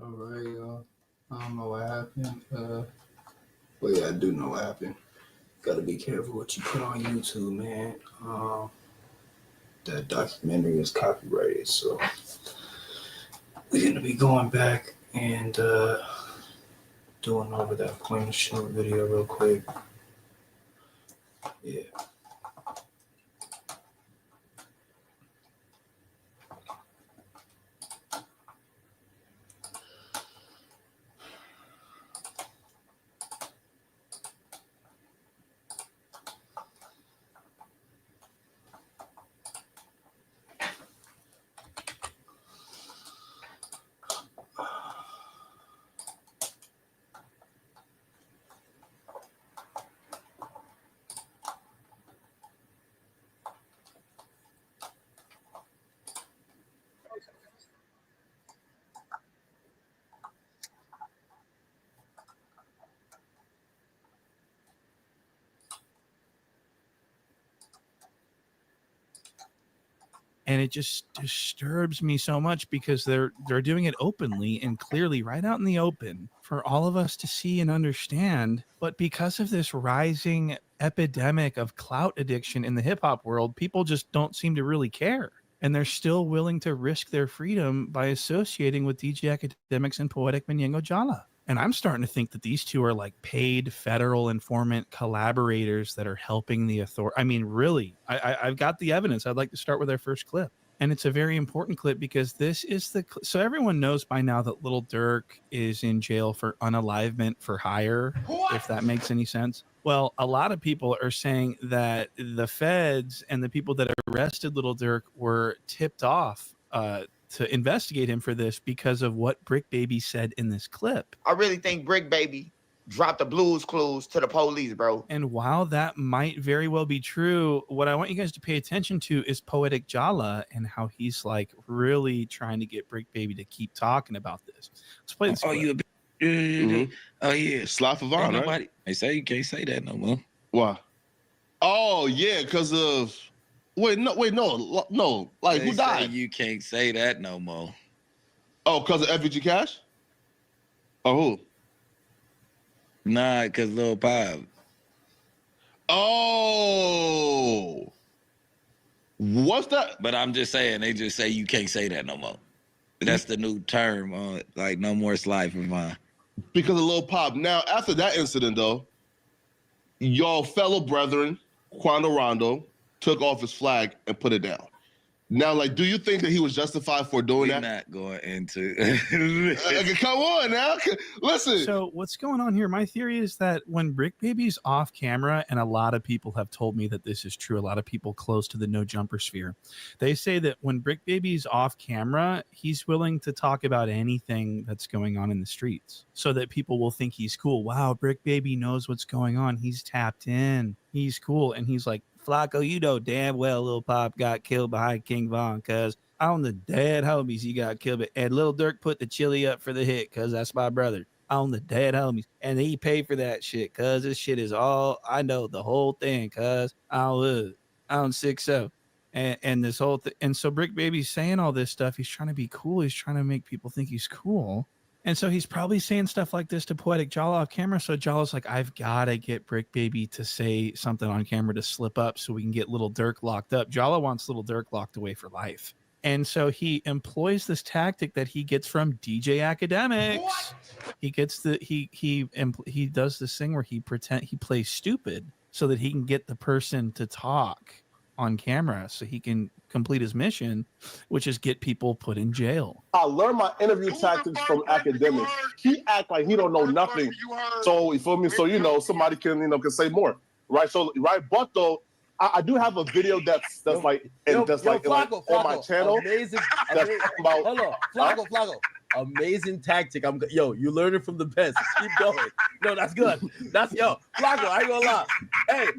All right, y'all. I don't know what happened. Well, yeah, I do know what happened. Gotta be careful what you put on YouTube, man. That documentary is copyrighted, so we're gonna be going back and doing over that point and shoot video real quick. Yeah. And it just disturbs me so much because they're doing it openly and clearly right out in the open for all of us to see and understand. But because of this rising epidemic of clout addiction in the hip hop world, people just don't seem to really care. And they're still willing to risk their freedom by associating with DJ Academics and Poetic Manyengo Jala. And I'm starting to think that these two are like paid federal informant collaborators that are helping the authority. I mean, really, I've got the evidence. I'd like to start with our first clip. And it's a very important clip because this is the... So everyone knows by now that Lil Durk is in jail for unalivement for hire, if that makes any sense. Well, a lot of people are saying that the feds and the people that arrested Lil Durk were tipped off to investigate him for this because of what Brick Baby said in this clip. I really think Brick Baby dropped the Blues Clues to the police, bro. And while that might very well be true, what I want you guys to pay attention to is Poetic Jala and how he's like really trying to get Brick Baby to keep talking about this. Let's play this clip. you a Mm-hmm. Oh yeah, Slap of Vaughn, right? nobody. They say you can't say that no more. Why? Oh yeah, because of no. Like They who say died? you can't say that no more. Oh, because of FBG Cash? Oh who? Nah, cause Lil Pop. Oh. What's that? But I'm just saying, they just say you can't say that no more. That's the new term. Like no more slide from mine. Because of Lil Pop. Now, after that incident, though, your fellow brethren, Quando Rondo, took off his flag and put it down. Now, like, do you think that he was justified for doing We're that? not going into. Come on now. Listen. So what's going on here? My theory is that when Brick Baby's off camera, and a lot of people have told me that this is true, a lot of people close to the no jumper sphere, they say that when Brick Baby's off camera, he's willing to talk about anything that's going on in the streets so that people will think he's cool. Wow, Brick Baby knows what's going on. He's tapped in. He's cool. And he's like, Flacco, you know damn well Lil Pop got killed behind King Von because on the dead homies he got killed. And Lil Durk put the chili up for the hit because that's my brother. On the dead homies. And he paid for that shit because this shit is all, I know the whole thing because I don't 6-0. And this whole thing. And so Brick Baby's saying all this stuff. He's trying to be cool. He's trying to make people think he's cool. And so he's probably saying stuff like this to Poetic Jala off camera. So Jala's like, I've got to get Brick Baby to say something on camera to slip up so we can get Lil Durk locked up. Jala wants Lil Durk locked away for life. And so he employs this tactic that he gets from DJ Academics. What? He gets he does this thing where he plays stupid so that he can get the person to talk on camera so he can complete his mission, which is get people put in jail. I learned my interview tactics from Academics. He act like he don't know nothing. So you feel me? So somebody can say more. Right. So but though I do have a video that's like Flacco, on my channel. Amazing. About, hold on. Flacco. Amazing tactic. You learn it from the best. Keep going. No, that's good. Flacco, I ain't gonna lie.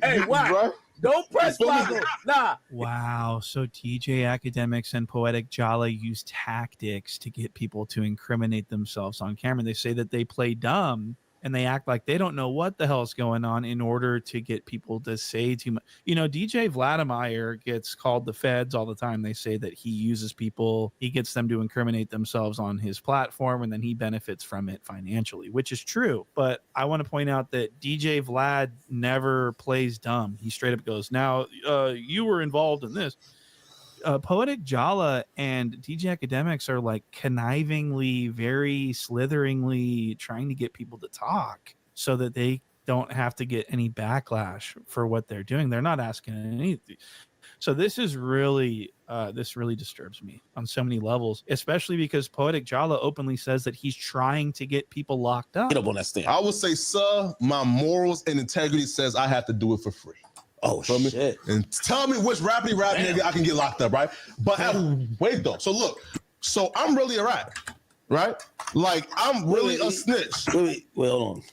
Hey, wow. Right? Don't press Flacco. Nah. Wow. So DJ Academics and Poetic Jala use tactics to get people to incriminate themselves on camera. They say that they play dumb and they act like they don't know what the hell's going on in order to get people to say too much. You know, DJ Vladimir gets called the feds all the time. They say that he uses people, he gets them to incriminate themselves on his platform, and then he benefits from it financially, which is true. But I want to point out that DJ Vlad never plays dumb. He straight up goes, now, you were involved in this. Poetic Jala and DJ Academics are like connivingly, very slitheringly trying to get people to talk so that they don't have to get any backlash for what they're doing. They're not asking anything. So this is really, this really disturbs me on so many levels, especially because Poetic Jala openly says that he's trying to get people locked up. Get up on that stand. I would say, sir, my morals and integrity says I have to do it for free. Oh, shit. And tell me which rappity rap nigga I can get locked up, right? But wait, though. So look, so I'm really a rat, right? Like, I'm really a snitch. Wait, hold on.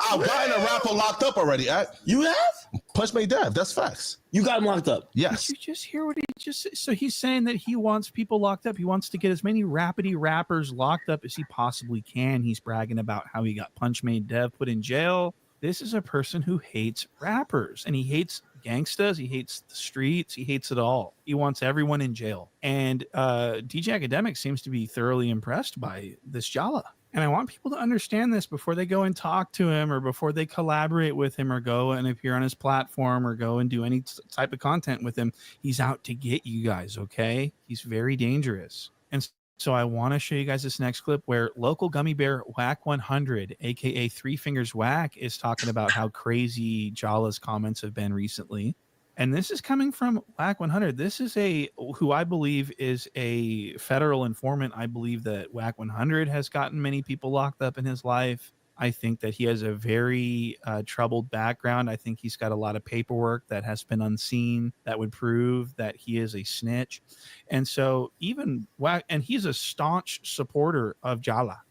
I've gotten a rapper locked up already, You have? Punch made Dev. That's facts. You got him locked up? Yes. Did you just hear what he just said? So he's saying that he wants people locked up. He wants to get as many rapidy rappers locked up as he possibly can. He's bragging about how he got Punch made Dev put in jail. This is a person who hates rappers, and he hates gangstas. He hates the streets. He hates it all. He wants everyone in jail. And DJ Academic seems to be thoroughly impressed by this Jala. And I want people to understand this before they go and talk to him, or before they collaborate with him, or go and appear on his platform, or go and do any type of content with him. He's out to get you guys, okay? He's very dangerous. And so I want to show you guys this next clip where local gummy bear Whack 100, aka Three Fingers Whack, is talking about how crazy Jala's comments have been recently. And this is coming from Whack 100. This is who I believe is a federal informant. I believe that Whack 100 has gotten many people locked up in his life. I think that he has a very troubled background. I think he's got a lot of paperwork that has been unseen that would prove that he is a snitch. And so even Whack, and he's a staunch supporter of Jala.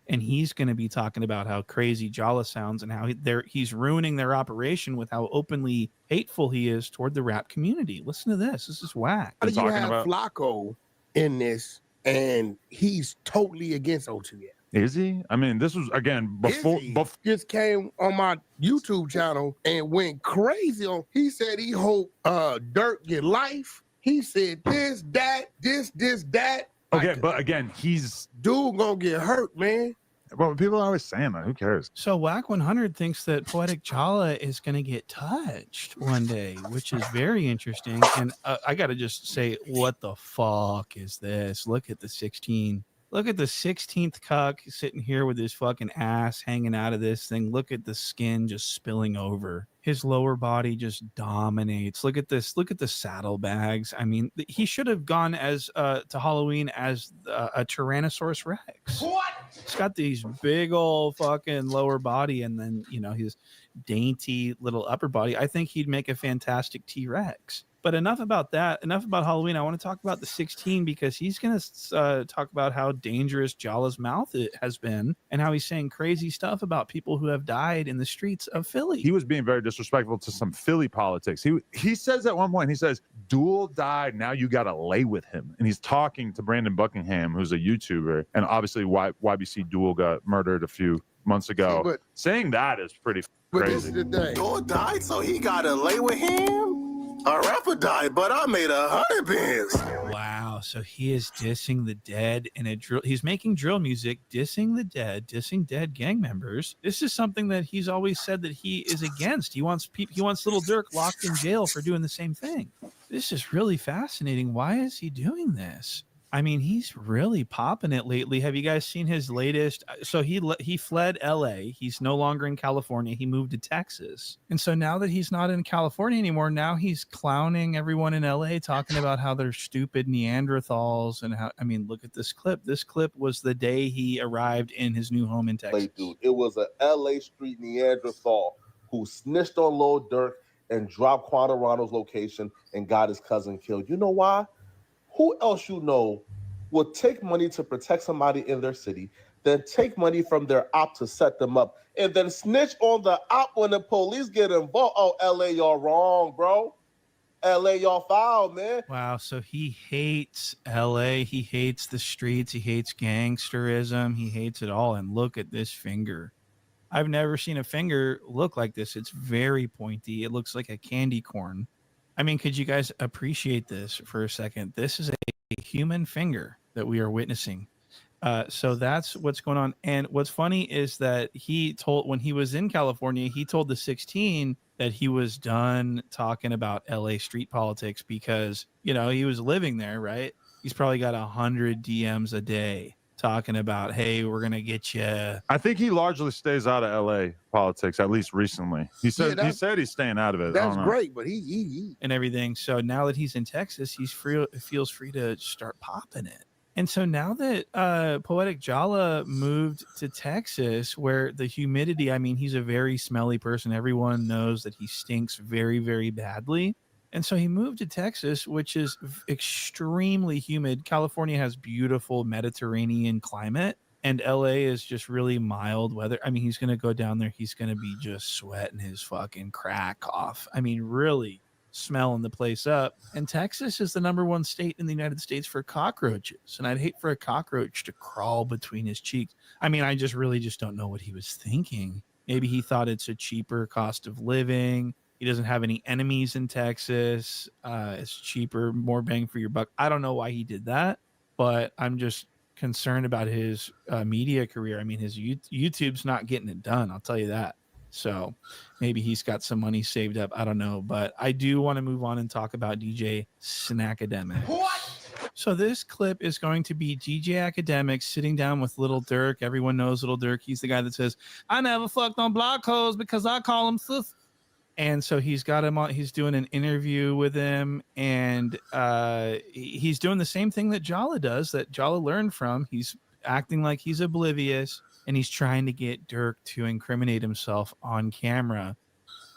And he's going to be talking about how crazy Jala sounds and how he's ruining their operation with how openly hateful he is toward the rap community. Listen to this. This is Whack. How do you have Flacco in this, and he's totally against O2F? Is he? I mean, this was, again, before just came on my YouTube channel and went crazy on. He said he hope Dirk get life. He said this, that, this, that. Okay, but again, he's dude gonna get hurt, man. Well, people are always saying that. Who cares? So Whack 100 thinks that Poetic Jala is going to get touched one day, which is very interesting. And I got to just say, what the fuck is this? Look at the 16. Look at the 16th cuck sitting here with his fucking ass hanging out of this thing. Look at the skin just spilling over. His lower body just dominates. Look at this. Look at the saddlebags. I mean, he should have gone as to Halloween as a Tyrannosaurus Rex. What? He's got these big old fucking lower body, and then, you know, his dainty little upper body. I think he'd make a fantastic T-Rex. But enough about that. Enough about Halloween. I want to talk about the 16 because he's going to talk about how dangerous Jala's mouth has been and how he's saying crazy stuff about people who have died in the streets of Philly. He was being very disrespectful to some Philly politics. He says at one point, he says, Duel died, now you got to lay with him. And he's talking to Brandon Buckingham, who's a YouTuber. And obviously YBC Duel got murdered a few months ago. But saying that is pretty crazy. This is the thing. Duel died, so he got to lay with him? A rapper died, but I made 100 bands. Wow. So he is dissing the dead in a drill. He's making drill music, dissing the dead, dissing dead gang members. This is something that he's always said that he is against. He wants Little Dirk locked in jail for doing the same thing. This is really fascinating. Why is he doing this? I mean, he's really popping it lately. Have you guys seen his latest? So he fled LA. He's no longer in California. He moved to Texas. And so now that he's not in California anymore, now he's clowning everyone in LA, talking about how they're stupid Neanderthals and how, I mean, look at this clip. This clip was the day he arrived in his new home in Texas. Dude, it was a LA street Neanderthal who snitched on Lil Durk and dropped Quantarondo's location and got his cousin killed. You know why? Who else you know would take money to protect somebody in their city, then take money from their op to set them up, and then snitch on the op when the police get involved? Oh, LA, y'all wrong, bro. LA, y'all foul, man. Wow. So he hates LA. He hates the streets. He hates gangsterism. He hates it all. And look at this finger. I've never seen a finger look like this. It's very pointy. It looks like a candy corn. I mean, could you guys appreciate this for a second? This is a human finger that we are witnessing. So that's what's going on. And what's funny is that when he was in California, he told the 16 that he was done talking about LA street politics because, he was living there, right? He's probably got 100 DMs a day talking about, hey, we're going to get you. I think he largely stays out of LA politics, at least recently. He said he's staying out of it. That's great, but he and everything. So now that he's in Texas, feels free to start popping it. And so now that Poetic Jala moved to Texas, where the humidity, I mean, he's a very smelly person. Everyone knows that he stinks very, very badly. And so he moved to Texas, which is extremely humid. California has beautiful Mediterranean climate, and LA is just really mild weather. I mean, he's going to go down there. He's going to be just sweating his fucking crack off. I mean, really smelling the place up. And Texas is the #1 state in the United States for cockroaches. And I'd hate for a cockroach to crawl between his cheeks. I mean, I just don't know what he was thinking. Maybe he thought it's a cheaper cost of living. He doesn't have any enemies in Texas. It's cheaper, more bang for your buck. I don't know why he did that, but I'm just concerned about his media career. I mean, his YouTube's not getting it done. I'll tell you that. So maybe he's got some money saved up. I don't know, but I do want to move on and talk about DJ Snackademics. What? So this clip is going to be DJ Academics sitting down with Little Dirk. Everyone knows Little Dirk. He's the guy that says, I never fucked on block hoes because I call them sis. And so he's got him on, he's doing an interview with him, and he's doing the same thing that Jala does, that Jala learned from. He's acting like he's oblivious, and he's trying to get Dirk to incriminate himself on camera.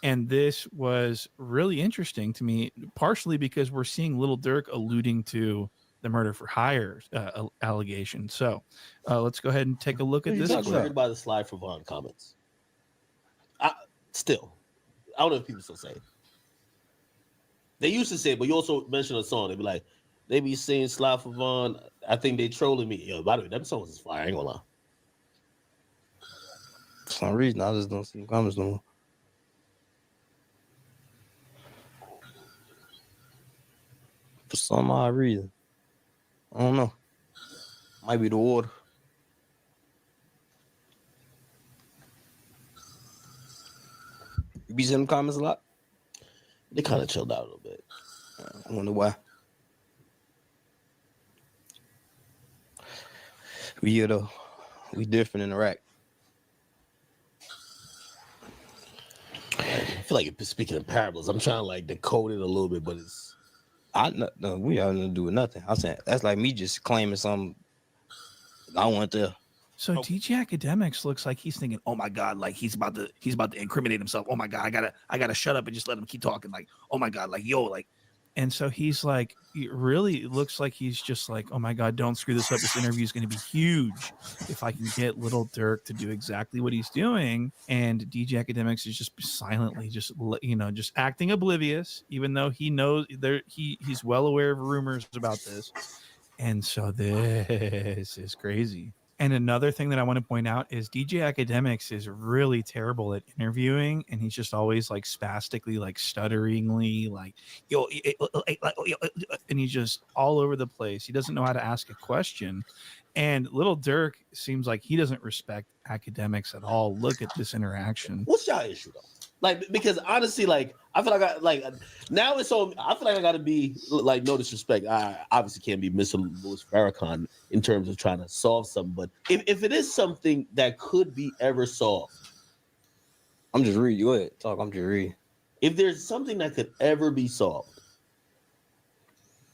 And this was really interesting to me, partially because we're seeing Little Dirk alluding to the murder for hire allegation. So let's go ahead and take a look at this. I'm triggered by the Sly for Vaughn comments. I don't know if people still say it. They used to say it, but you also mentioned a song. They'd be like, they be saying Sly for Vaughn. I think they trolling me. Yo, by the way, them songs is fire. I ain't gonna lie. For some reason, I just don't see the comments no more. For some odd reason. I don't know. Might be the water. You be seeing them comments a lot? They kind of chilled out a little bit. I wonder why. We here though. We different in Iraq. I feel like you're speaking in parables. I'm trying to like decode it a little bit, but it's. No, we have nothing to do with nothing. I'm saying that's like me just claiming something I want to. So DJ Academics looks like he's thinking, "Oh my God, like he's about to incriminate himself. Oh my God, I gotta shut up and just let him keep talking. Like, oh my God, like yo, like." And so he's like, it really looks like he's just like, "Oh my God, don't screw this up. This interview is going to be huge if I can get Little Dirk to do exactly what he's doing." And DJ Academics is just silently, just acting oblivious, even though he knows he's well aware of rumors about this. And so this is crazy. And another thing that I want to point out is DJ Academics is really terrible at interviewing, and he's just always like spastically, like stutteringly, like and he's just all over the place. He doesn't know how to ask a question. And Little Dirk seems like he doesn't respect Academics at all. Look at this interaction. What's y'all issue though? Like, because honestly, like, I feel like now it's so. I feel like I got to be like, no disrespect. I obviously can't be Mr. Louis Farrakhan in terms of trying to solve something. But if it is something that could be ever solved, I'm just reading. Go ahead, talk. I'm just reading. If there's something that could ever be solved,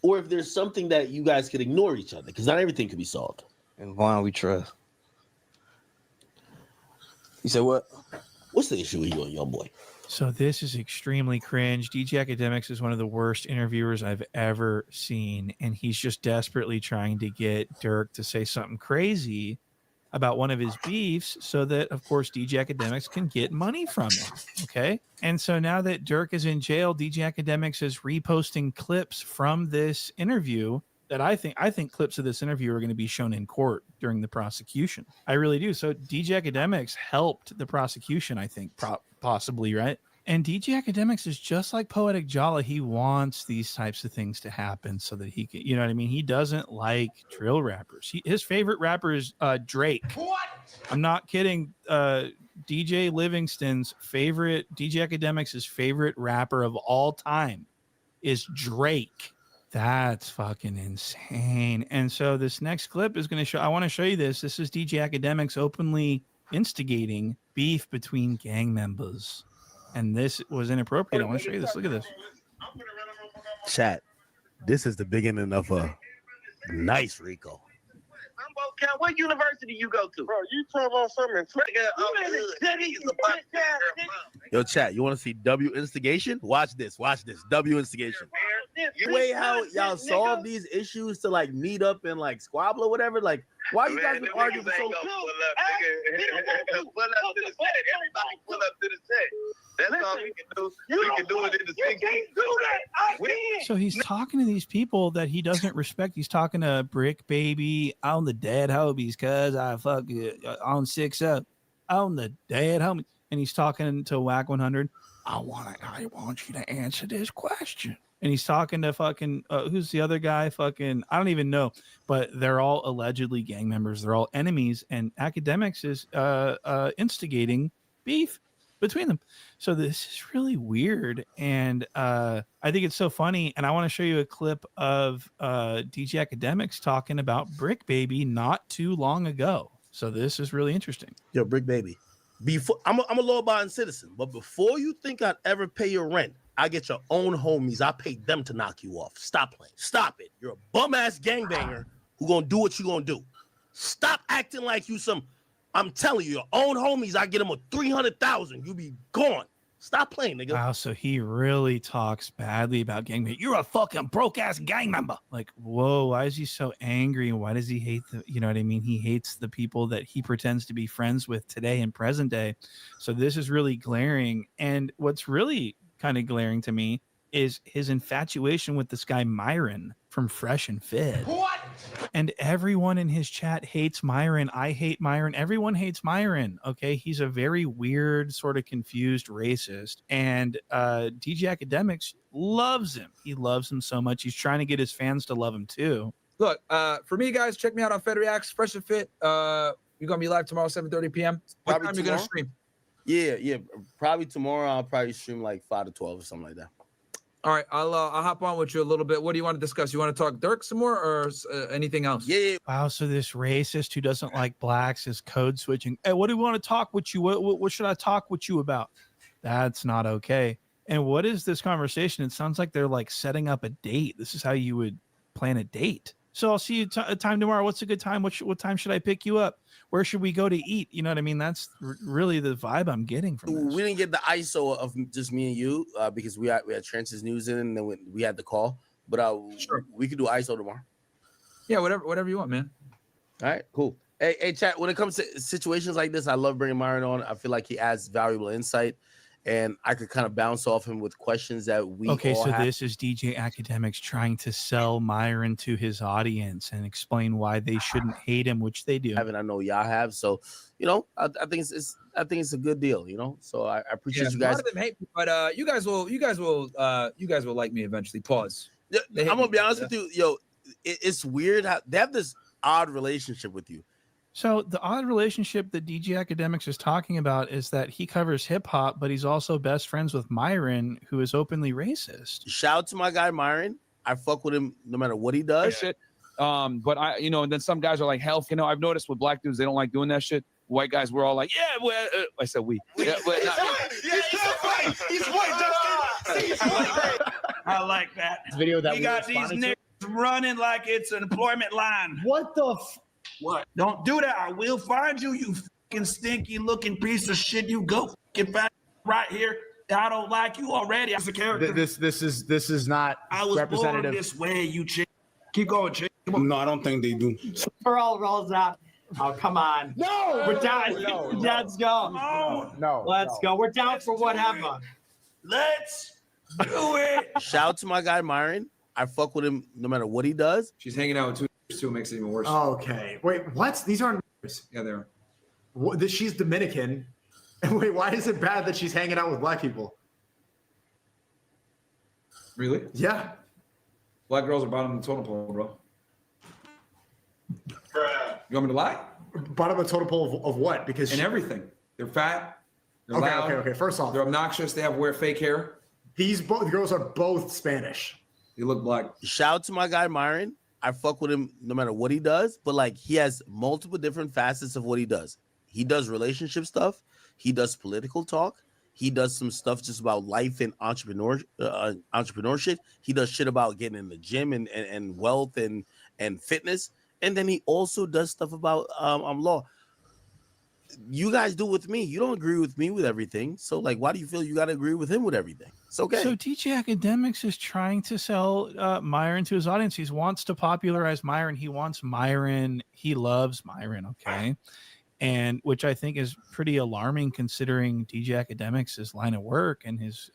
or if there's something that you guys could ignore each other, because not everything could be solved. And Vaughn, we trust. You said what? What's the issue with you and young boy? So this is extremely cringe. DJ Academics is one of the worst interviewers I've ever seen, and he's just desperately trying to get Dirk to say something crazy about one of his beefs so that, of course, DJ Academics can get money from him. Okay. And so now that Dirk is in jail, DJ Academics is reposting clips from this interview that I think clips of this interview are going to be shown in court during the prosecution. I really do. So DJ Academics helped the prosecution, I think, possibly, right? And DJ Academics is just like Poetic Jala. He wants these types of things to happen so that he can, you know what I mean? He doesn't like drill rappers. His favorite rapper is Drake. What? I'm not kidding. DJ Livingston's favorite, DJ Academics' favorite rapper of all time is Drake. That's fucking insane. And so this next clip is going to show, I want to show you this. This is DJ Academics openly instigating beef between gang members. And this was inappropriate. I want to show you this. Look at this. Chat. This is the beginning of a nice Rico. What university you go to? Bro, you talking about something? Yo, chat, you want to see W instigation? Watch this. W instigation. The way how y'all solve these issues to like meet up and like squabble or whatever, like why you guys been arguing for so long? Pull up to the set. Everybody pull up to the set. That's all we can do. We can do it in the city. So he's talking to these people that he doesn't respect. He's talking to Brick Baby on the Dead Homies, cuz I fuck on 6 Up on the Dead Homies. And he's talking to Whack 100. I want you to answer this question. And he's talking to fucking who's the other guy? Fucking I don't even know, but they're all allegedly gang members. They're all enemies, and Academics is instigating beef between them. So this is really weird, and I think it's so funny. And I want to show you a clip of DJ Academics talking about Brick Baby not too long ago. So this is really interesting. Yo, Brick Baby, before I'm a law-abiding citizen, but before you think I'd ever pay your rent, I get your own homies. I pay them to knock you off. Stop playing. Stop it. You're a bum-ass gangbanger who gonna do what you gonna do. Stop acting like you some. I'm telling you, your own homies. I get them a 300,000. You be gone. Stop playing, nigga. Wow, so he really talks badly about gang members. You're a fucking broke-ass gang member. Like, whoa, why is he so angry? And why does he hate the, you know what I mean? He hates the people that he pretends to be friends with today in present day. So this is really glaring. And what's really kind of glaring to me is his infatuation with this guy Myron from Fresh and Fit. What? And everyone in his chat hates Myron. I hate Myron. Everyone hates Myron. Okay, he's a very weird, sort of confused racist. And DJ Academics loves him. He loves him so much. He's trying to get his fans to love him too. Look, for me, guys, check me out on Fed Reacts, Fresh and Fit. You're gonna be live tomorrow, 7:30 p.m. What time are you gonna stream? Yeah, probably tomorrow. I'll probably stream like 5 to 12 or something like that. All right, I'll hop on with you a little bit. What do you want to discuss? You want to talk Dirk some more or anything else? Yeah. Wow, so this racist who doesn't like blacks is code switching. Hey, what do you want to talk with you? What should I talk with you about? That's not okay. And what is this conversation? It sounds like they're like setting up a date. This is how you would plan a date. So I'll see you time tomorrow. What's a good time? What time should I pick you up? Where should we go to eat? You know what I mean? That's really the vibe I'm getting from this. We didn't get the ISO of just me and you because we had Trench's news in and then we had the call. But sure, we could do ISO tomorrow. Yeah, whatever you want, man. All right, cool. Hey, chat. When it comes to situations like this, I love bringing Myron on. I feel like he adds valuable insight, and I could kind of bounce off him with questions that we. Okay, all so have. this is DJ Academics trying to sell Myron to his audience and explain why they shouldn't hate him, which they do. I know y'all have. So, you know, I think it's a good deal. You know, so I appreciate you guys. A lot of them hate me, but you guys will like me eventually. Pause. I'm gonna be honest with you, yo. It's weird how they have this odd relationship with you. So the odd relationship that DJ Academics is talking about is that he covers hip hop, but he's also best friends with Myron, who is openly racist. Shout out to my guy Myron. I fuck with him no matter what he does. Shit. But and then some guys are like, hell, I've noticed with black dudes, they don't like doing that shit. White guys, we're all like, yeah, well, I said we. Yeah, but he's white. I like that. Video that we got these niggas running like it's an employment line. What the What? Don't do that. I will find you, you fucking stinky looking piece of shit. You go get back right here. I don't like you already as a character. This is not I was representative. born this way, you chick. Keep going, chick. No, I don't think they do. Pearl rolls out. Oh, come on. No, We're down. no, Let's go. Let's go. We're down for whatever. Let's do it. Shout out to my guy Myron. I fuck with him no matter what he does. She's hanging out with two makes it even worse. Okay. Wait, what? These aren't. Yeah, they are. She's Dominican. Wait, why is it bad that she's hanging out with black people? Really? Yeah. Black girls are bottom of the totem pole, bro. You want me to lie? Bottom of the totem pole of what? Because in everything. They're fat. They're Okay, loud. okay. First off, they're obnoxious. They wear fake hair. These girls are both Spanish. They look black. Shout out to my guy Myron. I fuck with him no matter what he does, but like he has multiple different facets of what he does. He does relationship stuff. He does political talk. He does some stuff just about life and entrepreneurship. He does shit about getting in the gym and wealth and fitness. And then he also does stuff about law. You guys do with me. You don't agree with me with everything. So like, why do you feel you got to agree with him with everything? It's okay. So DJ Academics is trying to sell Myron to his audience. He wants to popularize Myron. He wants Myron. He loves Myron. Okay. And which I think is pretty alarming considering DJ Academics' line of work and his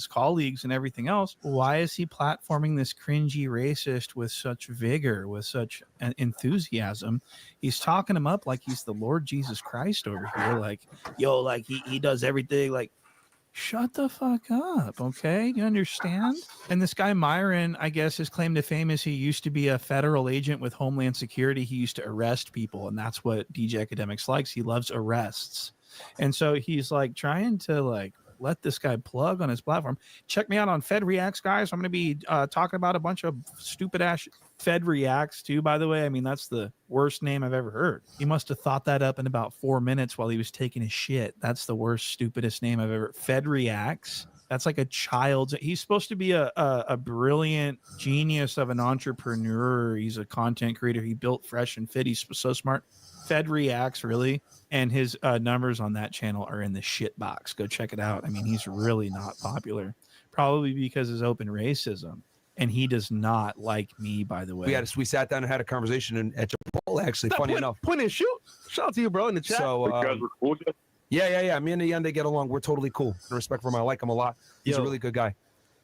colleagues and everything else. Why is he platforming this cringy racist with such vigor, with such enthusiasm? He's talking him up like he's the Lord Jesus Christ over here. Like, yo, like he does everything. Like, shut the fuck up, okay? Do you understand? And this guy Myron, I guess his claim to fame is he used to be a federal agent with Homeland Security. He used to arrest people, and that's what DJ Academics likes. He loves arrests. And so he's like trying to like let this guy plug on his platform. Check me out on Fed Reacts, guys. I'm going to be talking about a bunch of stupid ass Fed Reacts too, by the way. I mean, that's the worst name I've ever heard. He must have thought that up in about 4 minutes while he was taking his shit. That's the worst, stupidest name I've ever. Fed Reacts. That's like a child's. He's supposed to be a brilliant genius of an entrepreneur. He's a content creator. He built Fresh and Fit. He's so smart. Fed Reacts, really. And his numbers on that channel are in the shit box. Go check it out. I mean, he's really not popular, probably because of his open racism. And he does not like me, by the way. We sat down and had a conversation at Chipotle, actually, funny enough. Point and shoot. Shout out to you, bro, in the chat. So, You guys were cool. Yeah. Me and the Yende get along. We're totally cool. In respect for him, I like him a lot. He's a really good guy.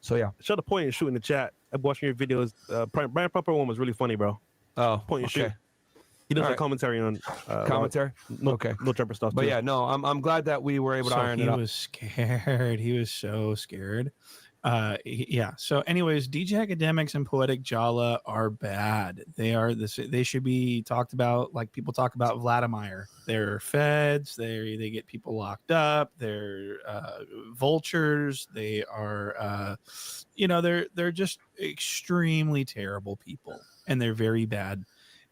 So, yeah. Shout out point and shoot in the chat. I'm watching your videos. Brian Pumper one was really funny, bro. Oh, point and shoot. He does a commentary on commentary. No jumper stuff. But too. yeah, no, I'm glad that we were able to iron it out. He was scared. He was so scared. Yeah. So, anyways, DJ Academics and Poetic Jala are bad. They are this. They should be talked about like people talk about Vladimir. They're feds. They get people locked up. They're vultures. They are, they're just extremely terrible people, and they're very bad.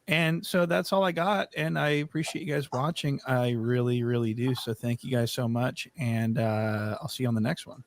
And so that's all I got. And I appreciate you guys watching. I really, really do. So thank you guys so much. And I'll see you on the next one.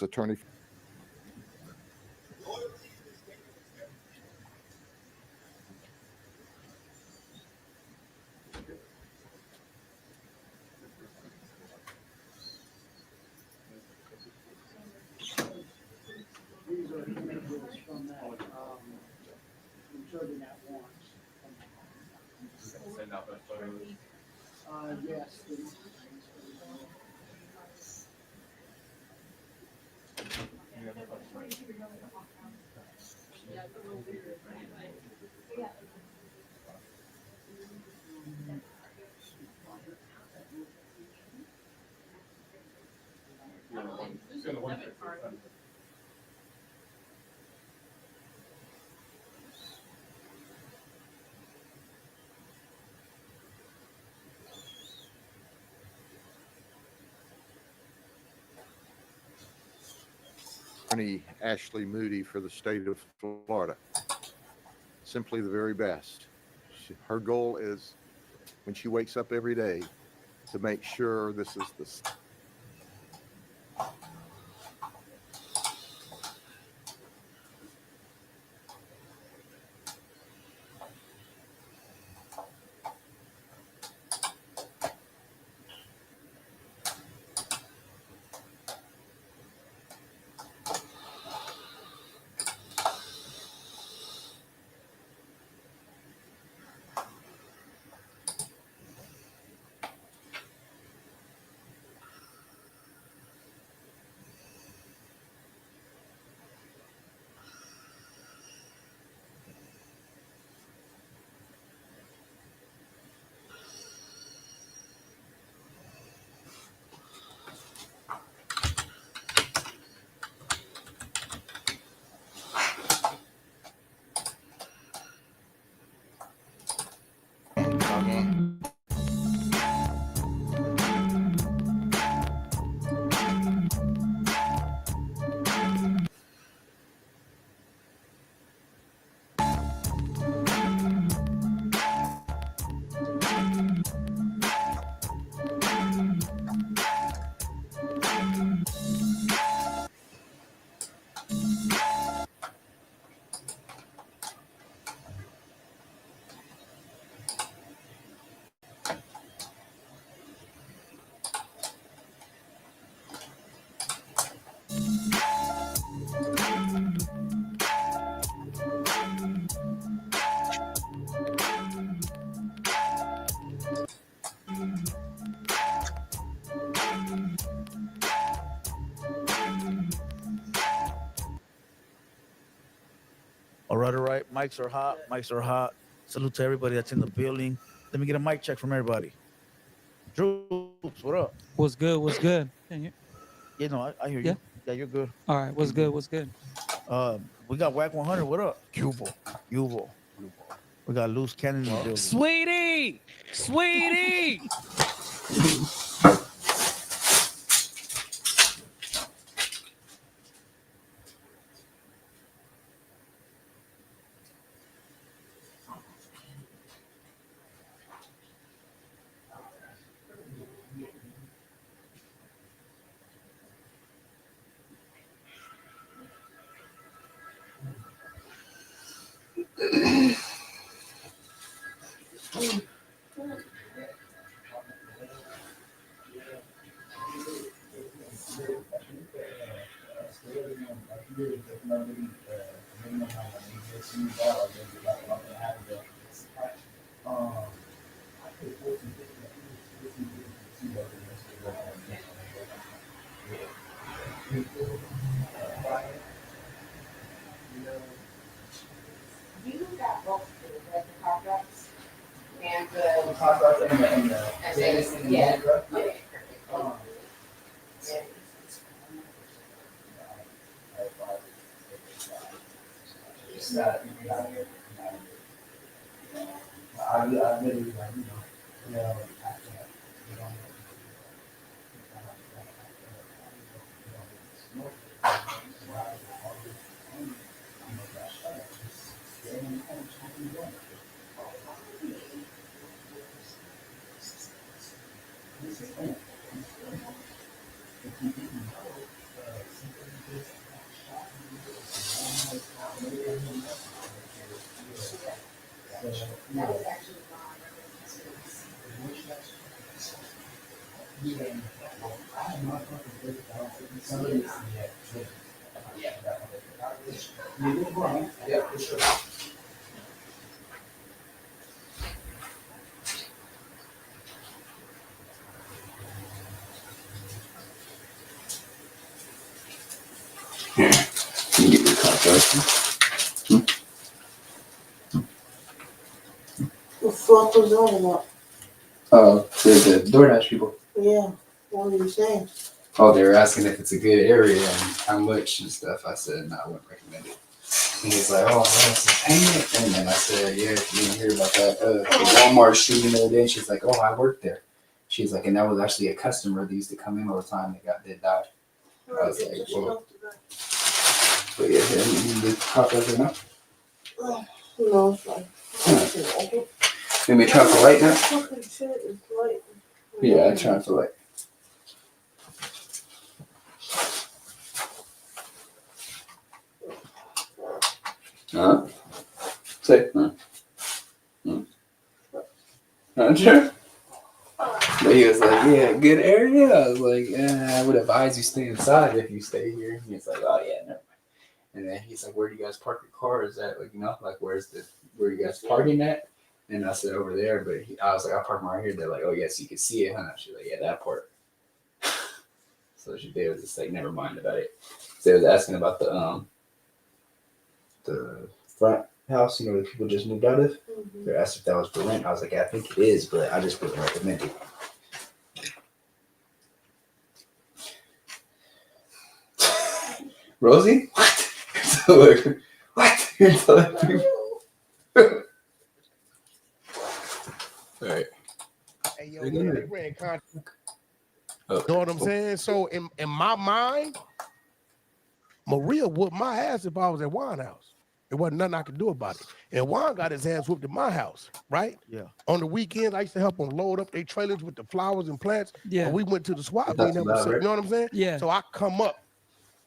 Attorney. Yes. Attorney Ashley Moody for the state of Florida. Simply the very best. Her goal is, when she wakes up every day, to make sure this is the All right, all right. Mics are hot. Mics are hot. Salute to everybody that's in the building. Let me get a mic check from everybody. Droops, what up? What's good? What's good? Can you? Yeah, no, I hear Yeah. you. Yeah, you're good. All right. What's good? What's good? We got Whack 100. What up? Yuval. We got Loose Cannon in the building. Sweetie, sweetie. You got both the contracts and the yeah. The fuck was on about? The DoorDash people. Yeah. What were you saying? Oh, they were asking if it's a good area and how much and stuff. I said, no, I wouldn't recommend it. And he's like, oh, man, it's payment. And then I said, yeah, if you didn't hear about that, the Walmart shooting the other day. She's like, oh, I worked there. She's like, and that was actually a customer that used to come in all the time. They died. I was like, well, but yeah, you need to pop that now. No, it's fine. Let me try for light now. Fucking shit is light. Yeah, I'm trying for light. Say, sure. But he was like, yeah, good area. I was like, I would advise you stay inside if you stay here. And he's like, oh yeah, never mind. And then he's like, where do you guys park your cars at? Like, like where you guys parking at? And I said over there, but I was like, I'll park right here. They're like, oh yes, you can see it, huh? She's like, yeah, that part. So they was just like, never mind about it. So they was asking about the front house, that people just moved out of. Mm-hmm. They asked if that was for rent. I was like, I think it is, but I just wouldn't recommend it. Rosie? What? What? You're telling people? All right. Hey, yo, they ran contract. You know what I'm saying? So in my mind, Maria whooped my ass if I was at Juan's house. There wasn't nothing I could do about it. And Juan got his ass whooped at my house, right? Yeah. On the weekends, I used to help them load up their trailers with the flowers and plants. Yeah. And we went to the swap. That's You know about right. what I'm saying? Yeah. So I come up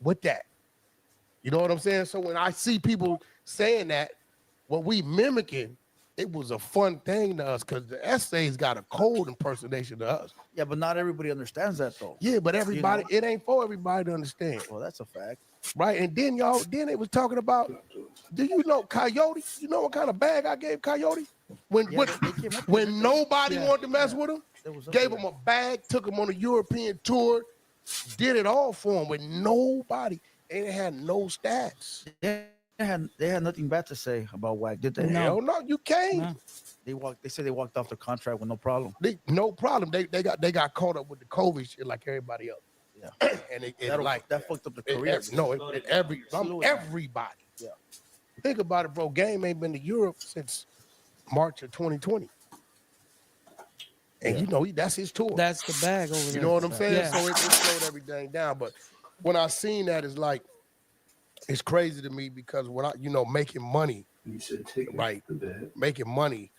with that. You know what I'm saying? So when I see people saying that, what we mimicking, it was a fun thing to us because the essays got a cold impersonation to us. Yeah, but not everybody understands that though. Yeah, but everybody, it ain't for everybody to understand. Well, that's a fact. Right. And then then it was talking about, do you know Coyote? You know what kind of bag I gave Coyote? When nobody wanted to mess with him, gave him a bag, took him on a European tour, did it all for him with nobody. And it had no stats. They had nothing bad to say about Wack, did they? Hell no, you can't. No. They said they walked off the contract with no problem. No problem. They got caught up with the COVID shit like everybody else. Yeah. And that fucked up the career. Everybody. Yeah. Think about it, bro. Game ain't been to Europe since March of 2020. And that's his tour. That's the bag over there. You know what I'm saying? Yeah. So it slowed everything down. But when I seen that, it's like, it's crazy to me because when making money, making money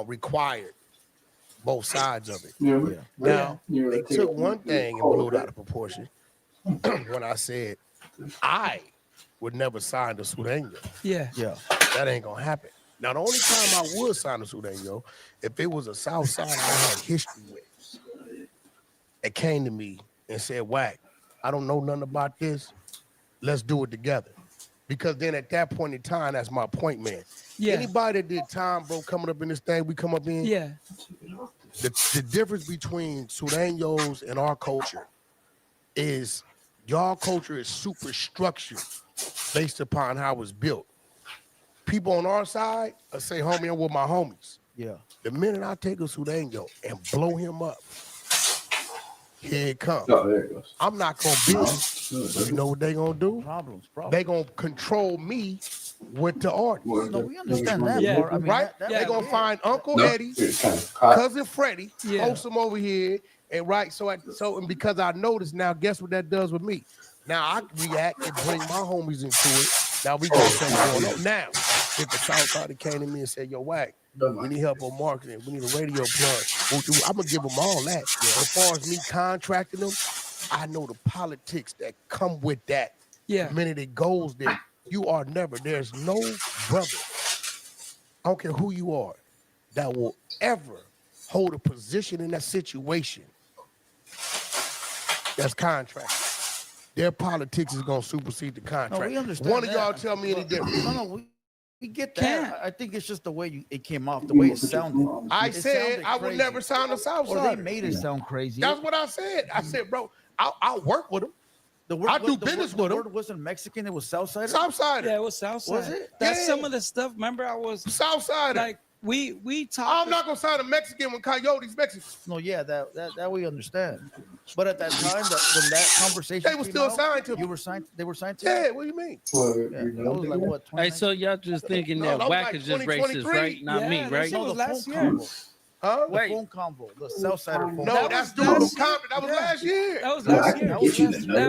required both sides of it. Yeah. Now, they took one thing and blew it out of proportion when I said I would never sign the Sureño. Yeah. That ain't gonna happen. Now, the only time I would sign a Sureño, if it was a South Side I had history with, it came to me and said, Wack, I don't know nothing about this. Let's do it together. Because then at that point in time, that's my point, man. Yeah. Anybody that did time, bro, coming up in this thing we come up in, Yeah. the difference between Sureños and our culture is y'all culture is super structured based upon how it's built. People on our side say, homie, I'm with my homies. Yeah. The minute I take a Sureño and blow him up, here it comes. Oh, there it goes. I'm not gonna be. You know what they gonna do? Problems. They gonna control me with the artist. No, we understand that. Yeah. Part. I mean, Right? They gonna find Uncle Eddie, cousin Freddie, post him over here, and and because I noticed now, guess what that does with me? Now I react and bring my homies into it. Now we got something going on. Now, if the South Side came to me and said, "Yo, Wack, we need help on marketing. We need a radio plug," I'm gonna give them all that. As far as me contracting them, I know the politics that come with that. Yeah. The minute it goes there, there's no brother, I don't care who you are, that will ever hold a position in that situation that's contracted. Their politics is gonna supersede the contract. No, we understand One of that. y'all tell me any different. No, we get that. I think it's just the way it came off, the way it sounded. I said I would never sign the South Or Side. they made it sound crazy. That's what I said. I said, bro, I'll work with them. I do business with The them. word wasn't Mexican. It was Southsider. Southsider. Yeah, it was Southside. Was it? That's Yeah. some of the stuff. Remember, I was Southsider. like, we talked. I'm not gonna sign a Mexican when Coyote's Mexican. No, yeah, that we understand. But at that time, when that conversation, They were still signed to me. You were signed. They were signed to. Yeah, what do you mean? Yeah, that was like what? Hey, so y'all just thinking No, that that was Wack like is just 2023. racist, right? Not me, right? No, the last phone year. combo. Huh? The phone combo. The Southsider phone. No, that's dude from Compton. That was last year. That was last year. That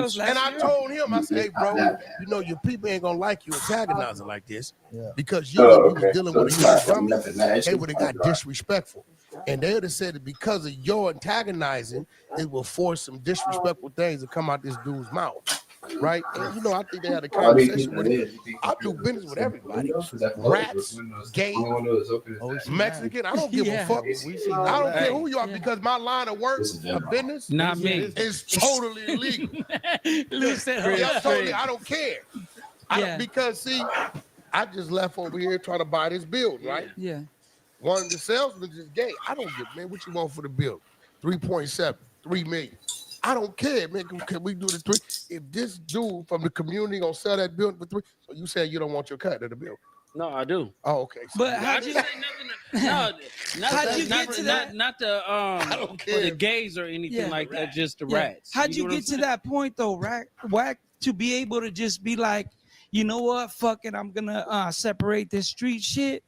was last And I year. told him, I said, hey, bro, you know, your people ain't gonna like you antagonizing like this. Yeah. Because you was dealing with a dummy, they would have got disrespectful. And they would have said that because of your antagonizing, it will force some disrespectful things to come out this dude's mouth. Right? And you know, I think they had a conversation with him. I do business with everybody. Rats, gay, Mexican. I don't give a fuck. I don't care who you are because my line of work, a business, Not me. is totally illegal. Lou said, Yeah, totally. I don't care. Yeah. Because see, I just left over here trying to buy this building, right? Yeah. One of the salesmen is gay. I don't give, man, what you want for the bill? 3.7, 3 million. I don't care, man. Can we do the 3? If this dude from the community gonna sell that building for 3, so you saying you don't want your cut of the bill? No, I do. Oh, okay. So But I how'd just you, say nothing. How'd you get to that? Not the don't for care. the gays or anything Yeah. like that. Just the Yeah. rats. How'd you know what get I'm to that point though, Wack, to be able to just be like, you know what, fuck it, I'm gonna separate this street shit.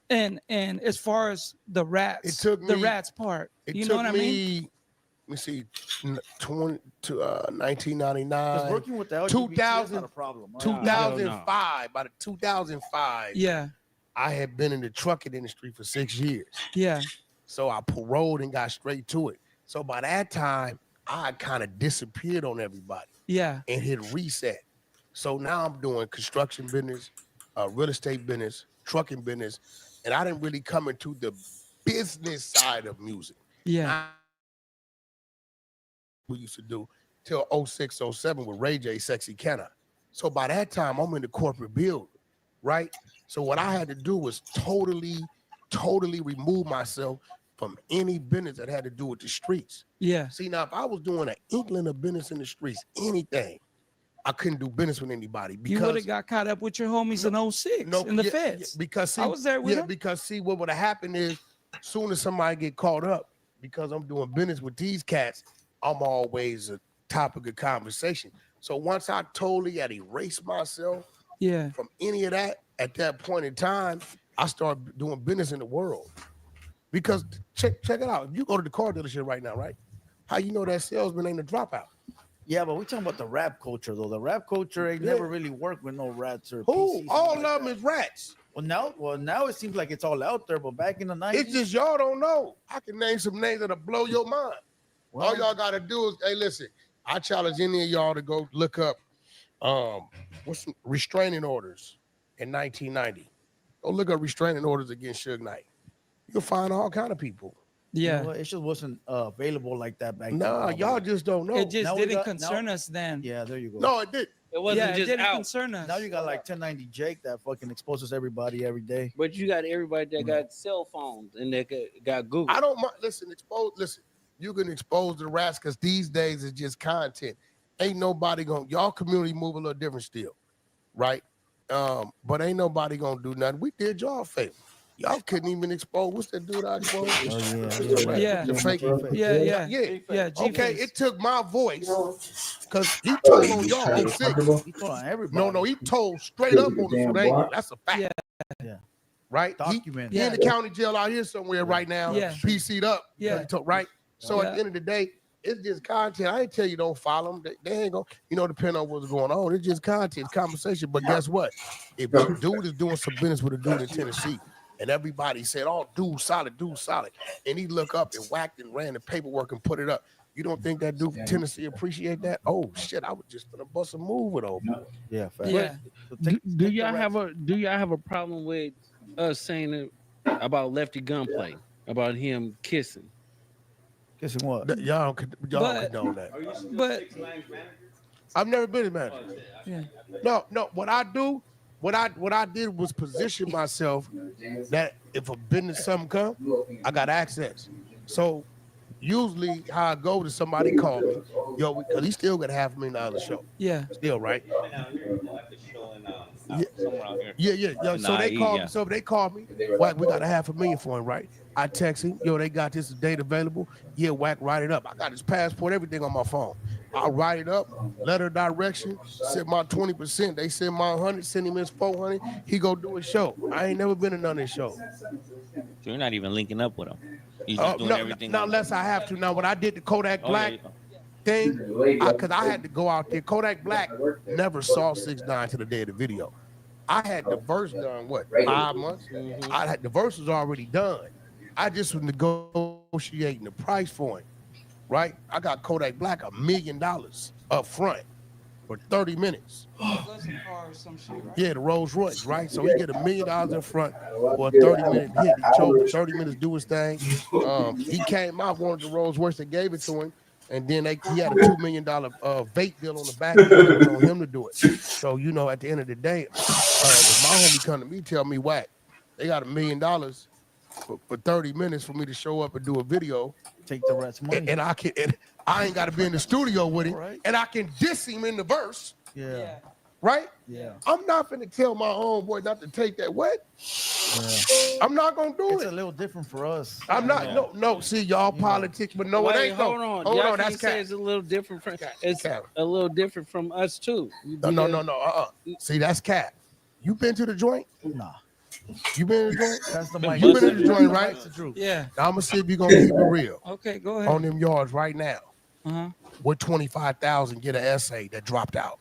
And as far as the rats, It took the me- rats part, it you took know what I mean? me, let me see, 1999. Because working with the LGBT is 2000, not a problem. Right? 2005, by the 2005, Yeah, I had been in the trucking industry for 6 years. yeah, So I paroled and got straight to it. So by that time, I kind of disappeared on everybody yeah, and hit reset. So now I'm doing construction business, real estate business, trucking business, and I didn't really come into the business side of music. yeah, We used to do till 06, 07 with Ray J, Sexy Kenna. So by that time, I'm in the corporate build, right? So what I had to do was totally remove myself from any business that had to do with the streets. yeah, See, now if I was doing an inkling of business in the streets, anything, I couldn't do business with anybody you because would have got caught up with your homies in 06 in the yeah, feds. yeah, because see, I was there with yeah, him. because see, what would have happened is, soon as somebody get caught up, because I'm doing business with these cats, I'm always a topic of conversation. So once I totally had erased myself Yeah, from any of that, at that point in time, I started doing business in the world. Because check it out. If you go to the car dealership right now, right? How you know that salesman ain't a dropout? Yeah, but we're talking about the rap culture though. The rap culture ain't never really worked with no rats or Who? PCs, All like of them that. is rats. Well, now it seems like it's all out there, but back in the 90s, It's just y'all don't know. I can name some names that'll blow your mind. All y'all gotta do is, hey, listen, I challenge any of y'all to go look up what's some restraining orders in 1990. Go look up restraining orders against Suge Knight. You'll find all kind of people. you yeah. know what? It just wasn't available like that back then. Nah, y'all just don't know. It just Now we didn't got- concern now- us then. Yeah, there you go. No, it did. It wasn't Yeah, it just didn't out. concern us. Now you got like 1090 Jake that fucking exposes everybody every day. But you got everybody that got cell phones and that got Google. I don't mind. Listen, you can expose the rats because these days it's just content. Ain't nobody gonna, y'all community move a little different still, right? But ain't nobody gonna do nothing. We did y'all a favor. Y'all couldn't even expose. What's that dude I exposed? Yeah. The fake. Yeah. Yeah. G Okay, face. it took my voice because he told on y'all 06. He told on everybody. No, he told straight up on the so that's a fact. Yeah. Right? Document. He in the county jail out here somewhere right now. Yeah. PC'd up. Yeah. Right? So Yeah. at the end of the day, it's just content. I ain't tell you don't follow them. They ain't gonna, depend on what's going on. It's just content, conversation. But guess what? If a dude is doing some business with a dude in Tennessee, and everybody said, "Oh, dude, solid," and he look up and whacked and ran the paperwork and put it up. You don't think that dude from Tennessee appreciate that? Oh shit, I was just gonna bust a move with old boy. Yeah, fact. Yeah. Do y'all have a problem with us saying it about Lefty Gunplay, about him kissing? Kissing what? Y'all don't But- condone that. But I've never been a manager. yeah. No. What I did was position myself that if a business something come, I got access. So usually how I go to somebody call me, yo, because he still got $500,000 a show. Yeah. Still, right? Yeah. Yo, so they called me. So they called me. Whack, we got $500,000 for him, right? I text him, yo, they got this date available. Yeah, Whack, write it up. I got his passport, everything on my phone. I'll write it up, letter direction, send my 20%. They send my 100, send him his 400. He go do a show. I ain't never been to none of his shows. So you're not even linking up with him. He's just doing everything. Not unless I have to. Now, when I did the Kodak Black thing, because I had to go out there. Kodak Black never saw 6ix9ine to the day of the video. I had the verse done, 5 months? I had the verse was already done. I just was negotiating the price for him, right? I got Kodak Black $1 million up front for 30 minutes. Yeah, the Rolls Royce, right? So he get $1 million in front for a 30-minute hit. He chose for 30 minutes to do his thing. He came out, wanted the Rolls Royce, they gave it to him. And then he had a $2 million vape deal on the back end. It was on him to do it. So, you know, at the end of the day, my homie come to me, tell me, Whack, they got $1 million for 30 minutes for me to show up and do a video. Take the rest money. And I ain't got to be in the studio with him. Right. And I can diss him in the verse. Yeah. Right? Yeah. I'm not finna tell my homeboy not to take that what? Yeah. I'm not gonna do it. It's a little different for us. I'm not. No. See, y'all politics, but no, it ain't. Hold on. Hold on. That's Cap. It's a little different from. It's a little different from us too. No. See, that's Cap. You been to the joint? Nah. You been to the joint? That's the mic. You been to the joint, right? That's the truth. Yeah. Now, I'm gonna see if you gonna keep it real. Okay, go ahead. On them yards right now. Uh-huh. With 25,000, get an essay that dropped out.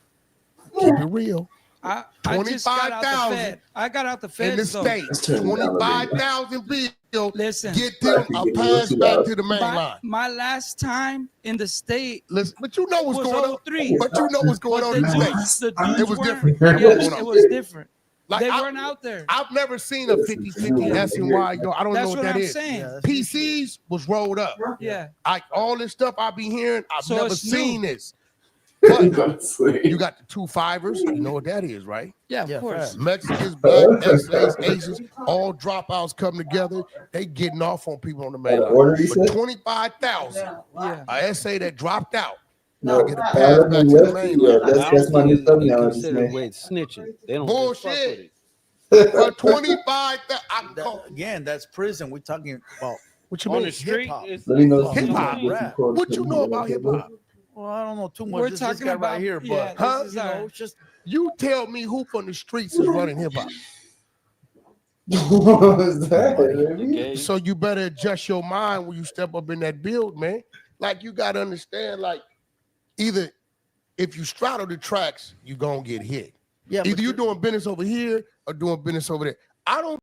Keep it real. I just got out the Fed. I got out the Fed in the state. 25,000 bill. Listen, get them a pass back to the main line. My last time in the state. Listen, but you know what's going on. 03. But you know what's going on in the state. It was different. Yes, it was different. Like they weren't out there. I've never seen a 50-50 S and Y. Yo, I don't know what that is. Saying. Yeah, PCs was rolled up. Yeah. All this stuff I be hearing, I've So never it's seen new. this. But you got the 2 5ers. You know what that is, right? Yeah, of course. Mexicans, black, essays, Asians, all dropouts come together. They getting off on people on the main line. For 25,000, an essay that dropped out. Now get a pass back to the main line. That's my new stuff now. Snitching. They don't bullshit. For 25,000. Again, that's prison. We're talking about what you on mean? the street. Let me know Hip hop. What you know about hip hop? Well, I don't know too much. We're This talking guy about right here, but Huh? You know, just You tell me who from the streets is running hip hop. What was that? So you better adjust your mind when you step up in that build, man. Like you gotta understand, like either if you straddle the tracks, you gonna get hit. Yeah, Either you doing business over here or doing business over there. I don't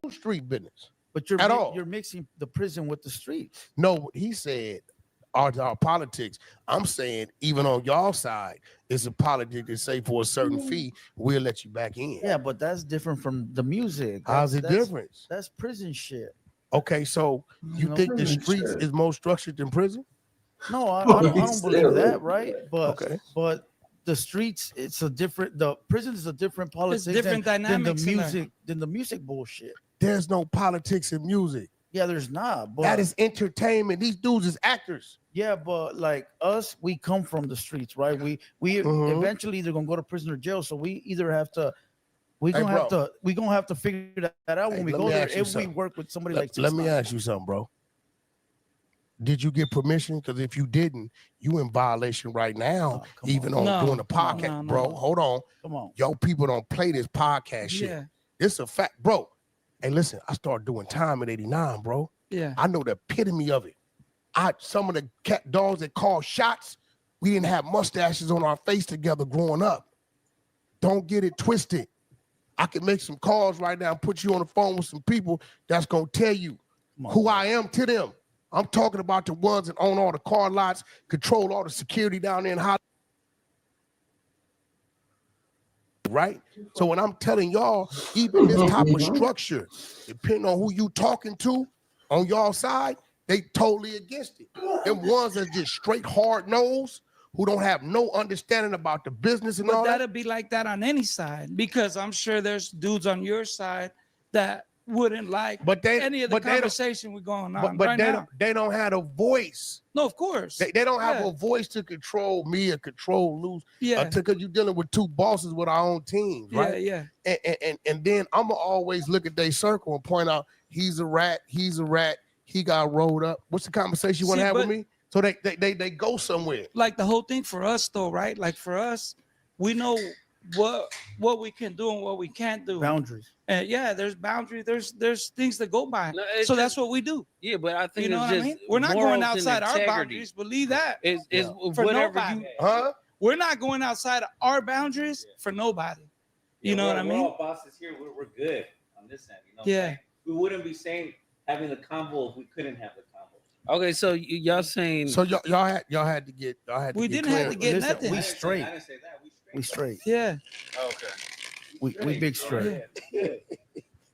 do street business. But you're at all. You're mixing the prison with the streets. No, what he said our politics. I'm saying even on y'all side, it's a politic to say for a certain fee, we'll let you back in. Yeah, but that's different from the music. How's it different? That's prison shit. Okay, so you think the streets is more structured than prison? No, I don't believe that, right? But Okay. but the streets, it's a different. The prison is a different politics. different dynamics in there. than the music bullshit. There's no politics in music. Yeah, there's not. But That is entertainment. These dudes is actors. yeah, but like us, we come from the streets, right? We Mhm. eventually either gonna go to prison or jail. So we either have to. Hey, We're bro. gonna have to figure that out Hey, when we let go me there. ask you If we something. work with somebody Let like me 6ix9ine. ask you something, bro. Did you get permission? Because if you didn't, you in violation right now, even on No, doing the podcast, no, no. bro. Hold on. Come on. Yo, people don't play this podcast shit. Yeah. It's a fact, bro. Hey, listen, I started doing time at 89, bro. Yeah. I know the epitome of it. Some of the cat dogs that call shots, we didn't have mustaches on our face together growing up. Don't get it twisted. I can make some calls right now and put you on the phone with some people that's gonna tell you who I am to them. I'm talking about the ones that own all the car lots, control all the security down there in Hollywood. Right? So when I'm telling y'all, even this type of structure, depending on who you talking to on y'all side, they totally against it. Them ones that just straight hard nose, who don't have no understanding about the business and But all that. that'll be like that on any side because I'm sure there's dudes on your side that wouldn't like any of the conversation we're going on But right they now. don't have a voice. No, of course. They don't have a voice to control me or control Luz. Yeah. Because you're dealing with two bosses with our own teams, right? Yeah. And then I'm gonna always look at their circle and point out he's a rat, he got rolled up. What's the conversation you want to have with me? So they go somewhere. Like the whole thing for us though, right? Like for us, we know what we can do and what we can't do. Boundaries. And there's boundaries. There's things to go by. No, So it's that's what we do. Yeah, but I think You know it's what I just mean? We're not morals going and outside our integrity. boundaries. Believe that. It's For whatever nobody. you. Huh? We're not going outside our boundaries for nobody. You know what I We're mean? all bosses here. We're good on this end. You know what I'm Yeah. saying? We wouldn't be having the convo if we couldn't have the convo. Okay, so y'all saying So y'all had to get We didn't have to get nothing. We straight. I didn't say that. We straight. Yeah. Okay. We big straight.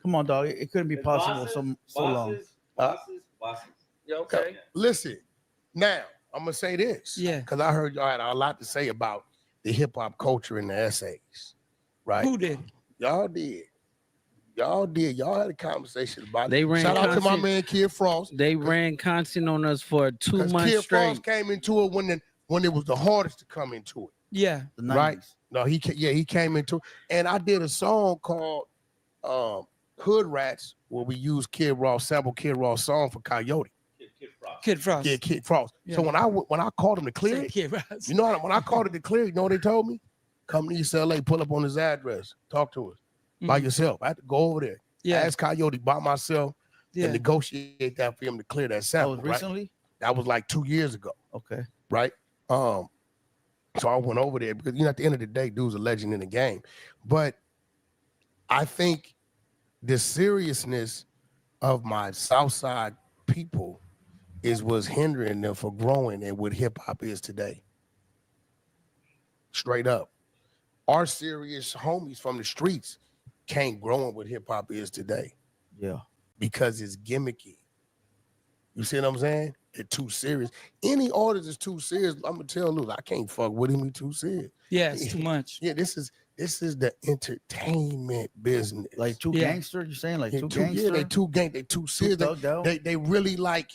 Come on, dog. It couldn't be possible so long. Bosses. Yeah, okay. Listen, now I'm gonna say this. Yeah. Because I heard y'all had a lot to say about the hip hop culture in the essays, right? Who did? Y'all did. Y'all had a conversation about They it. ran Shout out to my content- man Kid Frost. they ran content on us for 2 Because months Kid straight? Frost came into it when it was the hardest to come into it. Yeah. The Right? 90s. No, he came into it. And I did a song called Hood Rats where we used sample Kid Raw's song for Coyote. Kid Frost. Yeah, Kid Frost. Yeah. So when I called him to clear Say it, Kid Frost. you know when I called it to clear, you know what they told me? Come to East LA, pull up on his address, talk to us by yourself. I had to go over there. Yeah. Ask Coyote by myself Yeah. and negotiate that for him to clear that sample. was recently? Right? That was like 2 years ago. Okay. Right? So I went over there because at the end of the day, dude's a legend in the game. But I think the seriousness of my Southside people is what's hindering them from growing and what hip hop is today. Straight up. Our serious homies from the streets can't grow in what hip hop is today. Yeah. Because it's gimmicky. You see what I'm saying? They're too serious. Any artist is too serious. I'm gonna tell Luz, I can't fuck with him. He too serious. Yeah, it's too much. Yeah, this is the entertainment business. Like too gangster, you saying? Like too gangster? Yeah, they too serious. thugged out? They really like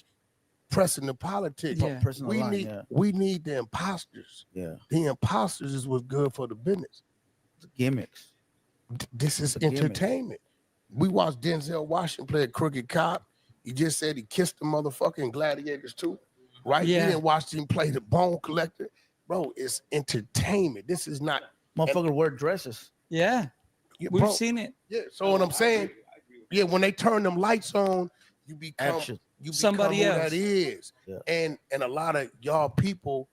pressing the politics. Yeah. Pressing the we line, need yeah. we need the imposters. Yeah. The imposters is what's good for the business. The gimmicks. This is The gimmicks. entertainment. We watched Denzel Washington play a crooked cop. He just said he kissed the motherfucker in Gladiators too, right? Yeah. We didn't watch him play the Bone Collector. Bro, it's entertainment. This is not Motherfucker wear dresses. Yeah. Yeah, We've bro. seen it. Yeah, so what I'm saying, yeah, when they turn them lights on, you become Action. you become Somebody who else. that is. Yeah. And a lot of y'all people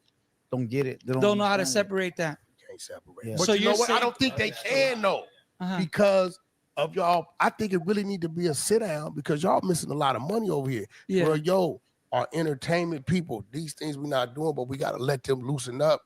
Don't get it. They Don't know how to understand it. separate that. can't separate. Yeah. But So you know you're what? I saying- don't think they can though, Uh-huh. because of y'all. I think it really need to be a sit down because y'all missing a lot of money over here. Yeah. Bro, yo, our entertainment people, these things we not doing, but we gotta let them loosen up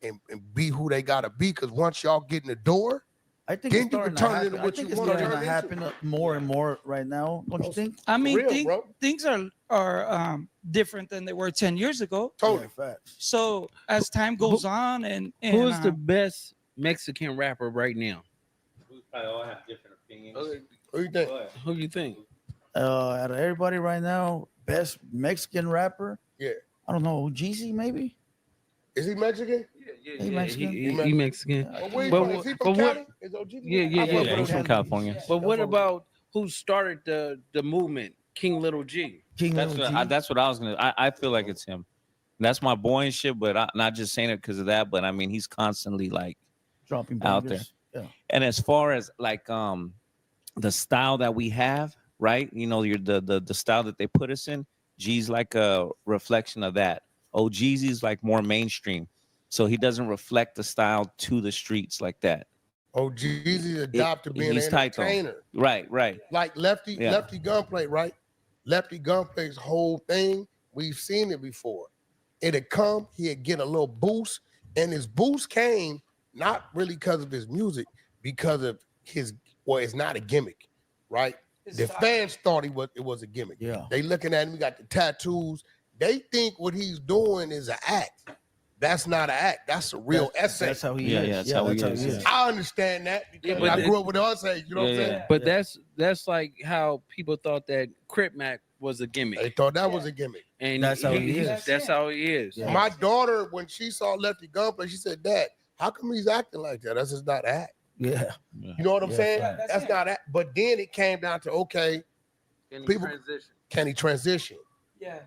and be who they gotta be. Because once y'all get in the door, I think then it's you starting can to turn it into happen. I what think you it's want to starting turn to it happen more and more right now. Don't you think? I mean, real, bro. things are different than they were 10 years ago. Totally. Facts. So as time goes on and Who is the best Mexican rapper right now? We probably all have different opinions. Who you think? Who do you think? Out of everybody right now, best Mexican rapper. Yeah. I don't know. Jeezy maybe. Is he Mexican? He Mexican. He Mexican. Well, where he But from? Is he from what- Cali? Is OG? Yeah, I fuck with he's him. from California. But what about who started the movement? King Little G. King That's Little what, G. that's what I was gonna. I feel like it's him. That's my boy and shit, but I'm not just saying it because of that. But I mean, he's constantly like dropping out bangers. Yeah. And as far as like the style that we have, right? You know, the style that they put us in. G's like a reflection of that. Jeezy's like more mainstream, so he doesn't reflect the style to the streets like that. Jeezy adopted being he's an tight, though. entertainer. Right. Like Lefty Yeah. Gunplay, right? Lefty Gunplay's whole thing, we've seen it before. It'd come, he'd get a little boost, and his boost came not really because of his music, because of his, well, it's not a gimmick, right? The fans thought it was a gimmick. Yeah. They looking at him, he got the tattoos. They think what he's doing is an act. That's not an act. That's a real essay. That's how he Yeah, is. yeah, that's how he is. I understand that because but I grew up with us. You know what I'm saying? But that's like how people thought that Crip Mac was a gimmick. They thought that was a gimmick. And That's how he is. That's how he is. My daughter, when she saw Lefty Gunplay, she said, "Dad, how come he's acting like that? That's just not act." Yeah. You know what I'm saying? That's not act. But then it came down to, okay, can he transition? Yeah.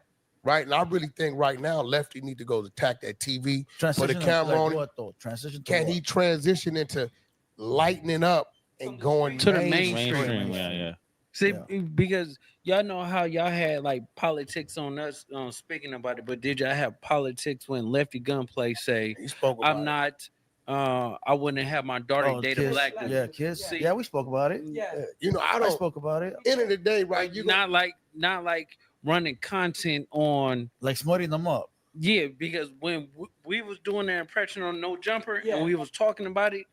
Right? And I really think right now, Lefty need to go attack that TV, put a Transition camera like on him. what though? Transition to Can what? he transition into lightening up and going To the mainstream? mainstream. Yeah. See, because y'all know how y'all had like politics on us speaking about it, but did y'all have politics when Lefty Gunplay say, I'm not, I wouldn't have my daughter date a Kiss. black dude? Yeah, Kiss. See, Yeah, we spoke about it. Yeah. You know, I spoke about it. End of the day, right? You not like running content on like smarting them up. Yeah, because when we was doing the impression on No Jumper and we was talking about it,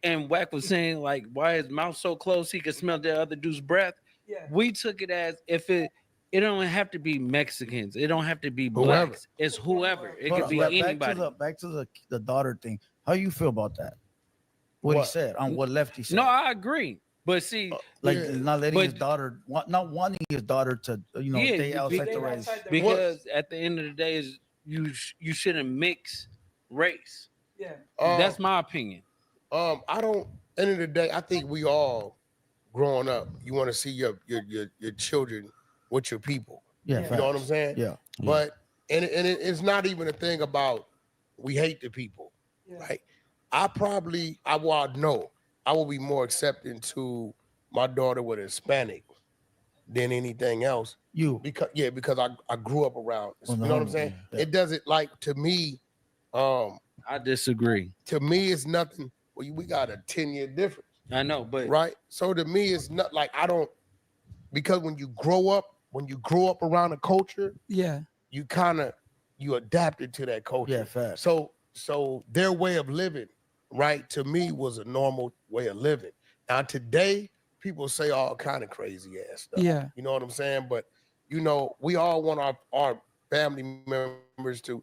and Wack was saying like, why his mouth so close he could smell the other dude's breath. Yeah. We took it as if it don't have to be Mexicans, it don't have to be blacks, it's whoever. It could be anybody. Back to the daughter thing. How you feel about that? What he said on what Lefty said. No, I agree. But see, not letting his daughter, not wanting his daughter to, stay outside the race. Because at the end of the day, is you shouldn't mix race. Yeah, that's my opinion. I don't. End of the day, I think we all growing up, you want to see your children with your people. Yeah, you know what I'm saying. Yeah, but it's not even a thing about we hate the people, right? I will be more accepting to my daughter with Hispanic than anything else. Because I grew up around. You know what I'm saying? Yeah. It doesn't to me. I disagree. To me, it's nothing. Well, we got a 10-year difference. I know, but right. So to me, it's not like I don't, because when you grow up around a culture, you adapted to that culture. Yeah, fact. So their way of living, right, to me was a normal way of living. Now today, people say all kind of crazy ass stuff. Yeah. You know what I'm saying? But we all want our family members to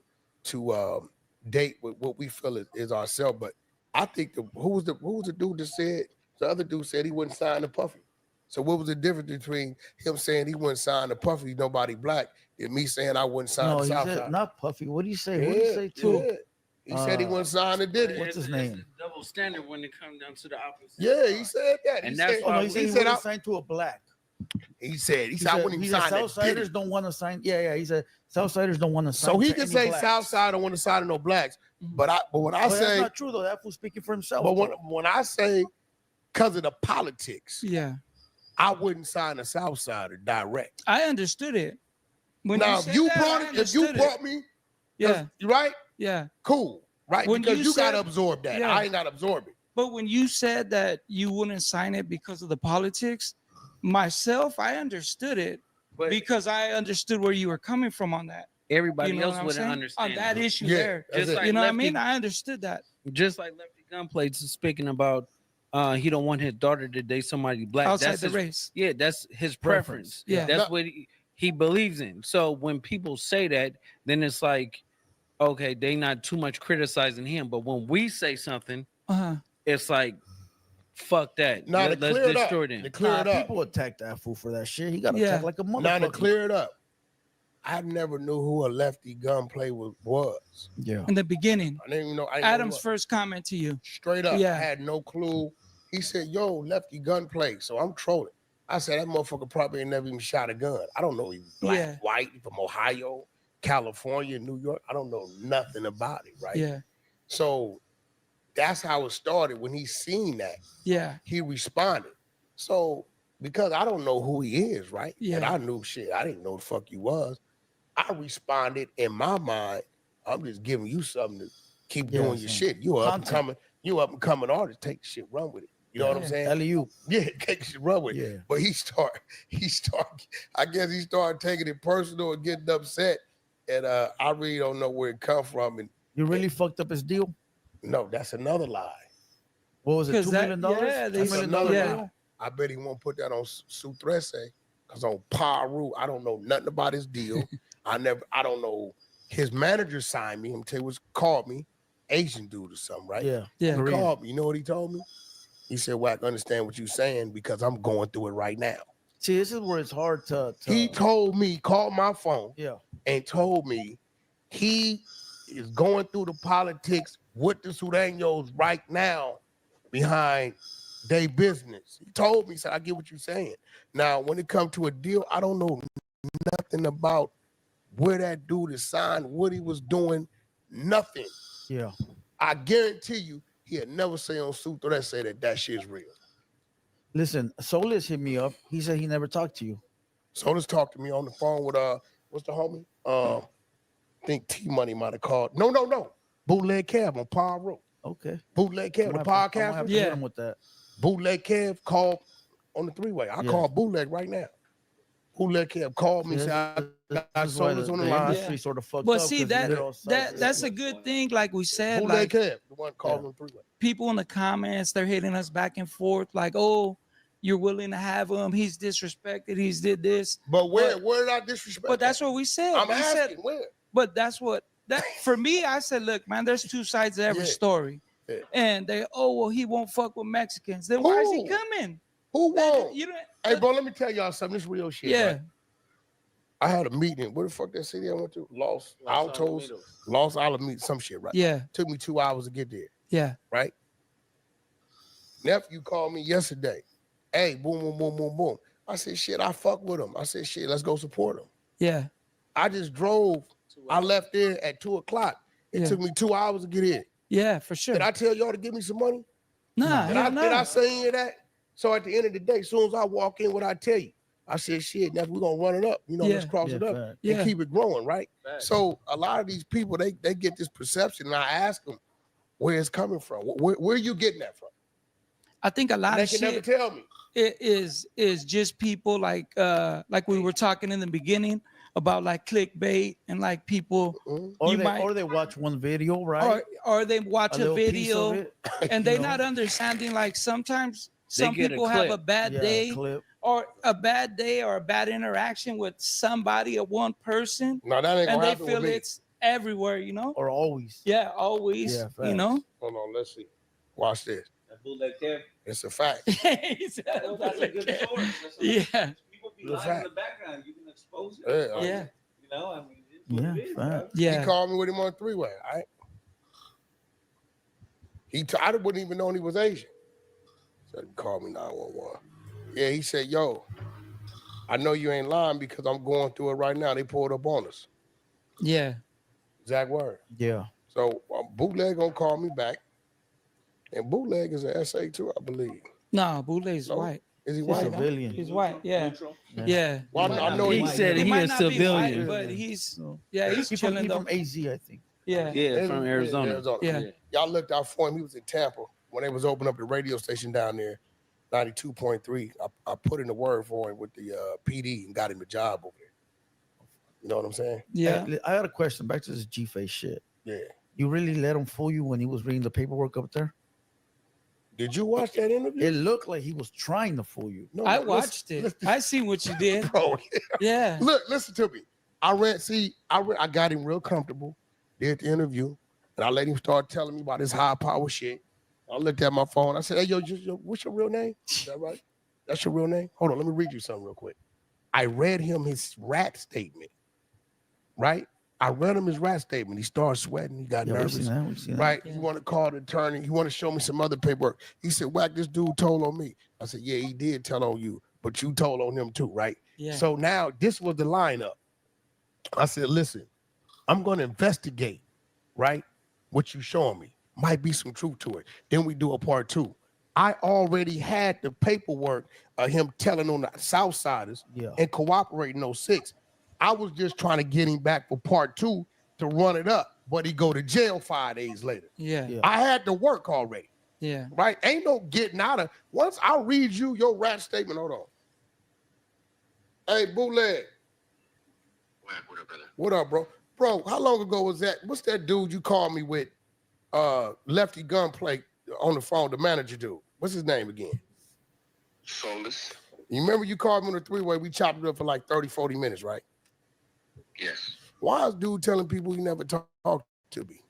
date with what we feel is ourselves. But I think who was the dude that said, the other dude said he wouldn't sign the Puffy. So what was the difference between him saying he wouldn't sign the Puffy, nobody black, and me saying I wouldn't sign the Southside? Not Puffy. What do you say? What do you say too? Yeah. He said he wouldn't sign the Diddy. What's his name? Double standard when it comes down to the opposite. Yeah, he said that. And that's why he said I signed to a black. He said I wouldn't even sign that. Southsiders don't want to sign. Yeah. He said Southsiders don't want to sign. So he can say Southside don't want to sign to no blacks. But when I say that's not true though. That was speaking for himself. But when I say because of the politics, I wouldn't sign a Southsider direct. I understood it. If you brought me, right? Yeah. Cool. Right. Because you gotta absorb that. I ain't gotta absorb it. But when you said that you wouldn't sign it because of the politics, myself, I understood it because I understood where you were coming from on that. Everybody else wouldn't understand on that issue Yeah, there. that's it. You know what I mean? I understood that. Just like Lefty Gunplay speaking about he don't want his daughter to date somebody black. Outside that's the his race. Yeah, that's his preference. Yeah. That's what he believes in. So when people say that, then it's like, okay, they not too much criticizing him. But when we say something, it's like, fuck that. Now Let's clear it up. destroy them. To clear it up. People attack that fool for that shit. He got attacked like a motherfucker. Now to clear it up, I never knew who a Lefty Gunplay was. Yeah. In the beginning, I didn't even know. Adam's first comment to you. Straight up, Yeah. I had no clue. He said, "Yo, Lefty Gunplay." So I'm trolling. I said, "That motherfucker probably ain't never even shot a gun." I don't know he was black, white, from Ohio, California, New York. I don't know nothing about it, right? Yeah. So that's how it started. When he seen that, he responded. So because I don't know who he is, right? Yeah. And I knew shit. I didn't know the fuck you was. I responded in my mind. I'm just giving you something to keep doing your shit. You up and coming. You up and coming artist. Take the shit, run with it. You know what I'm saying? Alley-oop. Yeah, take the shit, run with it. But he start. I guess he started taking it personal and getting upset. And I really don't know where it come from. And you really fucked up his deal? No, that's another lie. What was it? $2 million? Yeah, That's another lie. I bet he won't put that on Sutrese because on Paru, I don't know nothing about his deal. I don't know His manager signed me. I'm tell you, called me, Asian dude or something, right? Yeah. He Korean. called me. You know what he told me? He said, "Well, I understand what you're saying because I'm going through it right now." See, this is where it's hard to He told me, called my phone, yeah, and told me he is going through the politics with the Sudanos right now behind their business. He told me, he said, "I get what you're saying." Now, when it comes to a deal, I don't know nothing about where that dude is signed, what he was doing, nothing. Yeah. I guarantee you, he'll never say on Suit or that say that shit's real. Listen, Solis hit me up. He said he never talked to you. Solis talked to me on the phone with what's the homie? I think T Money might have called. No. Bootleg Kev on Paul Road. Okay. Bootleg Kev, the I'm podcast. gonna have to hit him with that. Bootleg Kev called on the three-way. I call Bootleg right now. Bootleg Kev called me, said I got Solis on the line. Industry sort of fucked But up see 'cause that's a good thing. Like we said, Bootleg like Kev, the one called on the three-way. people in the comments, they're hitting us back and forth, like, "Oh, you're willing to have him? He's disrespected. He's did this." But where did I disrespect? But that's what we said. I'm We asking said, where. But that's what that for me. I said, look, man, there's two sides to every story. Yeah. And they, well, he won't fuck with Mexicans. Then why is he coming? Who won't? You know, Hey, bro, let me tell y'all something. This real shit. Yeah. Right? I had a meeting. Where the fuck that city I went to? Los Altos, Los Alamitos, some shit, right? Yeah. Took me 2 hours to get there. Yeah. Right? Nephew called me yesterday. Hey, boom, boom, boom, boom, boom. I said, shit, I fuck with him. I said, shit, let's go support him. Yeah. I just drove. I left there at 2:00. It took me 2 hours to get in. Yeah, for sure. Did I tell y'all to give me some money? Nah, Did I say any of that? So at the end of the day, as soon as I walk in, what I tell you? I said, shit, now we're gonna run it up. You know, let's cross it up and keep it growing, right? So a lot of these people, they get this perception, and I ask them where it's coming from. Where are you getting that from? I think a lot They of can shit never tell me. It is just people like we were talking in the beginning about like clickbait and like people Or they watch one video, right? or they watch a little piece of video it, and they're you know? not understanding, like sometimes They some get a people have a clip. bad Yeah, day clip. or a bad day or a bad interaction with somebody or one person, No, that ain't and gonna they happen with feel me. it's everywhere, you know, or always. Yeah, always. Yeah, you know. Hold on, let's see. Watch this. Bootleg Kev. It's a fact. He said, That's a good source. Yeah. People be It's a lying fact. in the background. You can expose it. Yeah. You know, I mean, it's what it is, bro. He called me with him on three-way. All right. I wouldn't even know he was Asian. So he called me 911. Yeah, he said, yo, I know you ain't lying because I'm going through it right now. They pulled up on us. Yeah. Exact word. Yeah. So Bootleg gonna call me back. And Bootleg is an SA too, I believe. No, Bootleg is No? white. Is he He's white? civilian. He's white. Yeah. Neutral? Yeah. Well, I know He might said be. he might a not be white, civilian. but he's he's He chilling from though. AZ, I think. Yeah. Yeah, from Arizona. Yeah. Y'all looked out for him. He was in Tampa when they was opening up the radio station down there, 92.3. I put in the word for him with the PD and got him a job over there. You know what I'm saying? Yeah. Hey, I got a question back to this G-Face shit. Yeah. You really let him fool you when he was reading the paperwork up there? Did you watch that interview? It looked like he was trying to fool you. No, I listen- watched it. I seen what you did. Bro, Yeah. look, listen to me. I got him real comfortable, did the interview, and I let him start telling me about his high power shit. I looked at my phone. I said, hey, yo, what's your real name? Is that right? That's your real name? Hold on, let me read you something real quick. I read him his rat statement, right? I read him his rat statement. He started sweating. He got Yeah, we've nervous. seen that, we've seen that. Right? He want to call the attorney. He want to show me some other paperwork. He said, Whack, this dude told on me. I said, yeah, he did tell on you, but you told on him too, right? Yeah. So now this was the lineup. I said, listen, I'm going to investigate, right? What you showing me. Might be some truth to it. Then we do a part two. I already had the paperwork of him telling on the Southsiders and cooperating 06. I was just trying to get him back for part two to run it up, but he go to jail 5 days later. Yeah. I had to work already. Yeah. Right? Ain't no getting out of. Once I read you your rat statement, hold on. Hey, Bootleg. What up, brother? What up, bro? Bro, how long ago was that? What's that dude you called me with? Lefty Gunplay on the phone, the manager dude. What's his name again? Soulless. You remember you called me on the three-way? We chopped it up for like 30, 40 minutes, right? Yes. Why is dude telling people he never talked to me?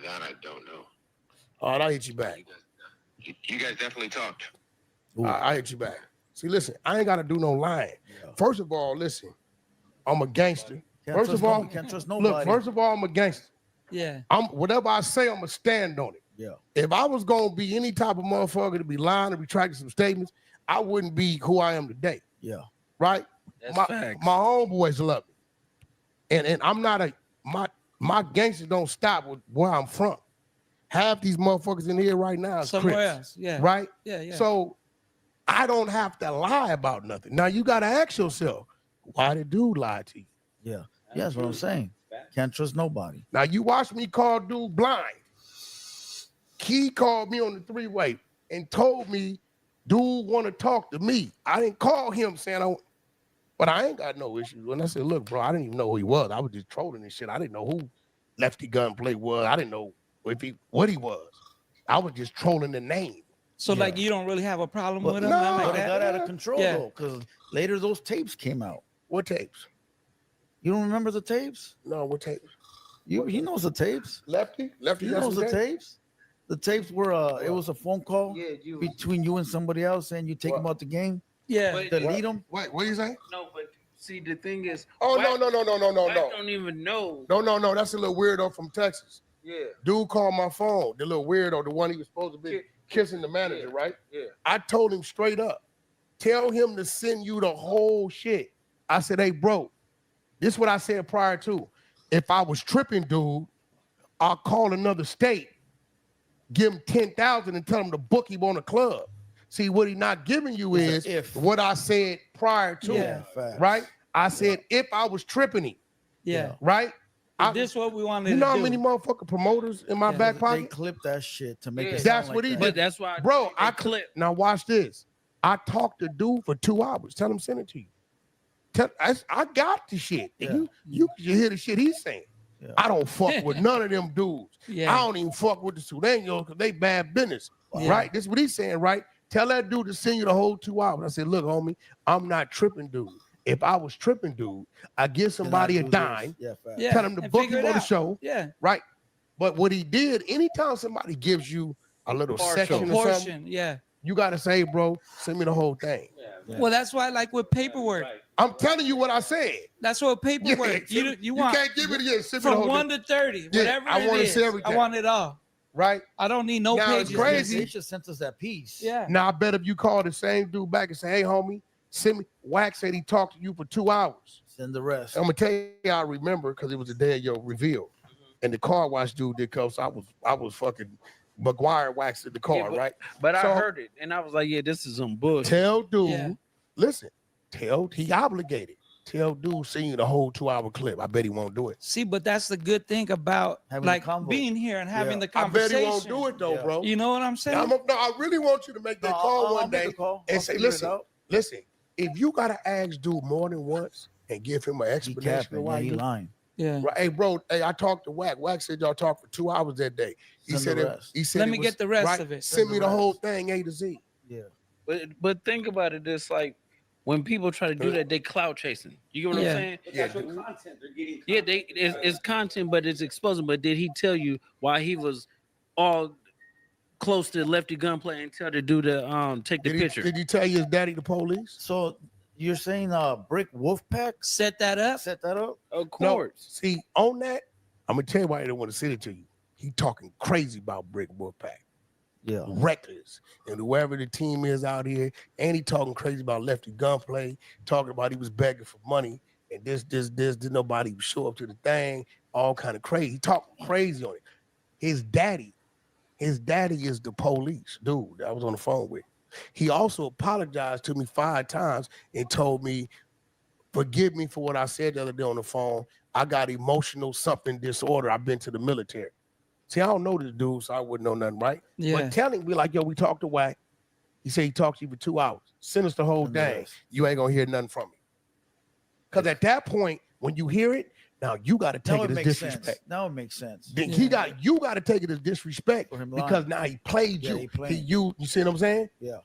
That I don't know. All right, I'll hit you back. You guys definitely talked. I'll hit you back. See, listen, I ain't got to do no lying. First of all, listen, I'm a gangster. First of all, can't trust look, nobody. first of all, I'm a gangster. Yeah. Whatever I say, I'm gonna stand on it. Yeah. If I was gonna be any type of motherfucker to be lying or retracting some statements, I wouldn't be who I am today. Yeah. Right? That's my facts. homeboys love me. And I'm not my gangsters don't stop with where I'm from. Half these motherfuckers in here right now is Somewhere Crips, else. Yeah. Right? Yeah. So I don't have to lie about nothing. Now you gotta ask yourself, why did dude lie to you? Yeah. Yeah, that's what I'm saying. Can't trust nobody. Now you watch me call dude blind. Key called me on the three-way and told me dude want to talk to me. I didn't call him saying but I ain't got no issues. And I said, look, bro, I didn't even know who he was. I was just trolling and shit. I didn't know who Lefty Gunplay was. I didn't know what he was. I was just trolling the name. So like you don't really have a problem with him? no, nothing But like it that? got out of control Yeah. though, because later those tapes came out. What tapes? You don't remember the tapes? No, what tapes? He knows the tapes. Lefty He got knows some the tapes. The tapes were it was a phone call Yeah, between you and somebody else saying you take him out the game. Yeah. But- Delete him. What you say? No, but see, the thing is, Oh, Wack- no. Wack don't even know. No. That's a little weirdo from Texas. Yeah. Dude called my phone. The little weirdo, the one he was supposed to be kissing the manager, right? Yeah. I told him straight up, tell him to send you the whole shit. I said, hey, bro, this is what I said prior to. If I was tripping, dude, I'll call another state, give him 10,000 and tell him to book him on a club. See, what he not giving you is what I said prior to, Yeah. right? I said, if I was tripping him, Yeah. right? This what we wanted You know to how do. many motherfucking promoters in my back They pocket? clipped that shit to make it sound That's like what he that. did. But that's why, Bro, I clip. Now watch this. I talked to dude for 2 hours. Tell him send it to you. I got the shit. Yeah. You hear the shit he's saying. Yeah. I don't fuck with none of them dudes. Yeah. I don't even fuck with the Sudanos because they bad business. Yeah. Right? This is what he's saying, right? Tell that dude to send you the whole 2 hours. I said, look, homie, I'm not tripping, dude. If I was tripping, dude, I give somebody a do this. dime, Yeah, fact. Yeah. tell him to and book figure him it on the out. show. Yeah. Right. But what he did, anytime somebody gives you a little section or something, Portion. Yeah. you gotta say, bro, send me the whole thing. Well, that's why, like with paperwork, I'm telling you what I said. that's what paperwork. Yeah, you want can't give it again. Send me the from whole 1 thing. to 30, Yeah, whatever I it want to is. see everything. I want it all. Right? I don't need no Now, it's pages. crazy. They just sent us that piece. Yeah. Now I bet if you call the same dude back and say, hey, homie, send me. Wax said he talked to you for 2 hours. Send the rest. I'm gonna tell you, I remember because it was the day of your reveal, and the car wash dude did come. So I was fucking McGuire waxed the car, Yeah, right? But So- I heard it, and I was like, yeah, this is some bullshit. Tell dude, Yeah. listen, tell he obligated. Tell dude, send you the whole 2 hour clip. I bet he won't do it. See, but that's the good thing about Having like the convo. being here and having the I bet conversation. he won't do it though, Yeah. bro. You know what I'm saying? No, I really want you to make that No, call I'll one make day the call. and I'll say, figure it listen, out. listen, if you gotta ask dude more than once and give him an He explanation of capping. why Yeah, he you lying. Yeah. right, hey bro, hey, I talked to Wack. Wack said y'all talked for 2 hours that day. He Send said the it, rest. he said Let it me was- get the rest right, of it. Send me the rest. whole thing A to Z. Yeah. But think about it, it's like when people try to do that, they clout chasing. You get what Yeah. I'm saying? But that's what content they're getting. Yeah, it's content, but it's exposing. But did he tell you why he was all close to Lefty Gunplay and tell the dude to take the picture? Did he tell you his daddy the police? So you're saying Brick Wolfpack Set that up. set that up? Of No, course. see, on that, I'm gonna tell you why I didn't want to send it to you. He talking crazy about Brick Wolfpack. Yeah. Reckless. And whoever the team is out here, and he talking crazy about Lefty Gunplay, talking about he was begging for money, and this, did nobody show up to the thing, all kind of crazy. He talking crazy on it. His daddy is the police, dude, that I was on the phone with. He also apologized to me 5 times and told me, forgive me for what I said the other day on the phone. I got emotional something disorder. I've been to the military. See, I don't know this dude, so I wouldn't know nothing, right? Yeah. But telling me like, yo, we talked to Wack. He said he talked to you for 2 hours. Send us the whole Send the thing. rest. You ain't gonna hear nothing from me. Because at that point, when you hear it, now you got to take Now it it as makes disrespect. sense. Now it makes sense. Then Yeah. you got to take it as disrespect For him because lying. now he played Yeah, you. he played. You see what I'm saying? Yeah.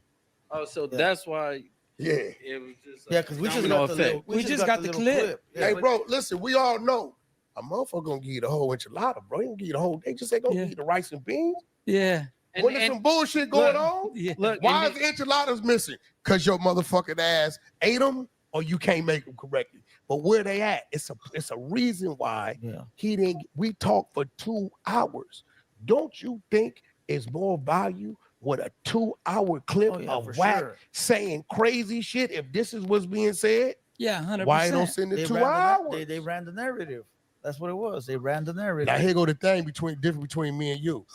Oh, so Yeah. that's why Yeah. It was just Yeah, because we just domino got the effect. little, we just got the little clip. Hey, bro, listen, we all know a motherfucker gonna give you the whole enchilada, bro. He gonna give you the whole. They just ain't gonna give you the rice and beans. Yeah. When there's some bullshit going on, look, why is the enchiladas missing? Because your motherfucking ass ate them or you can't make them correctly. But where they at? It's a reason why he didn't. We talked for 2 hours. Don't you think it's more value with a 2-hour clip of Wack saying crazy shit? If this is what's being said, yeah, 100%. Why don't send it 2 hours? They ran the narrative. That's what it was. They ran the narrative. Now here go the thing between me and you.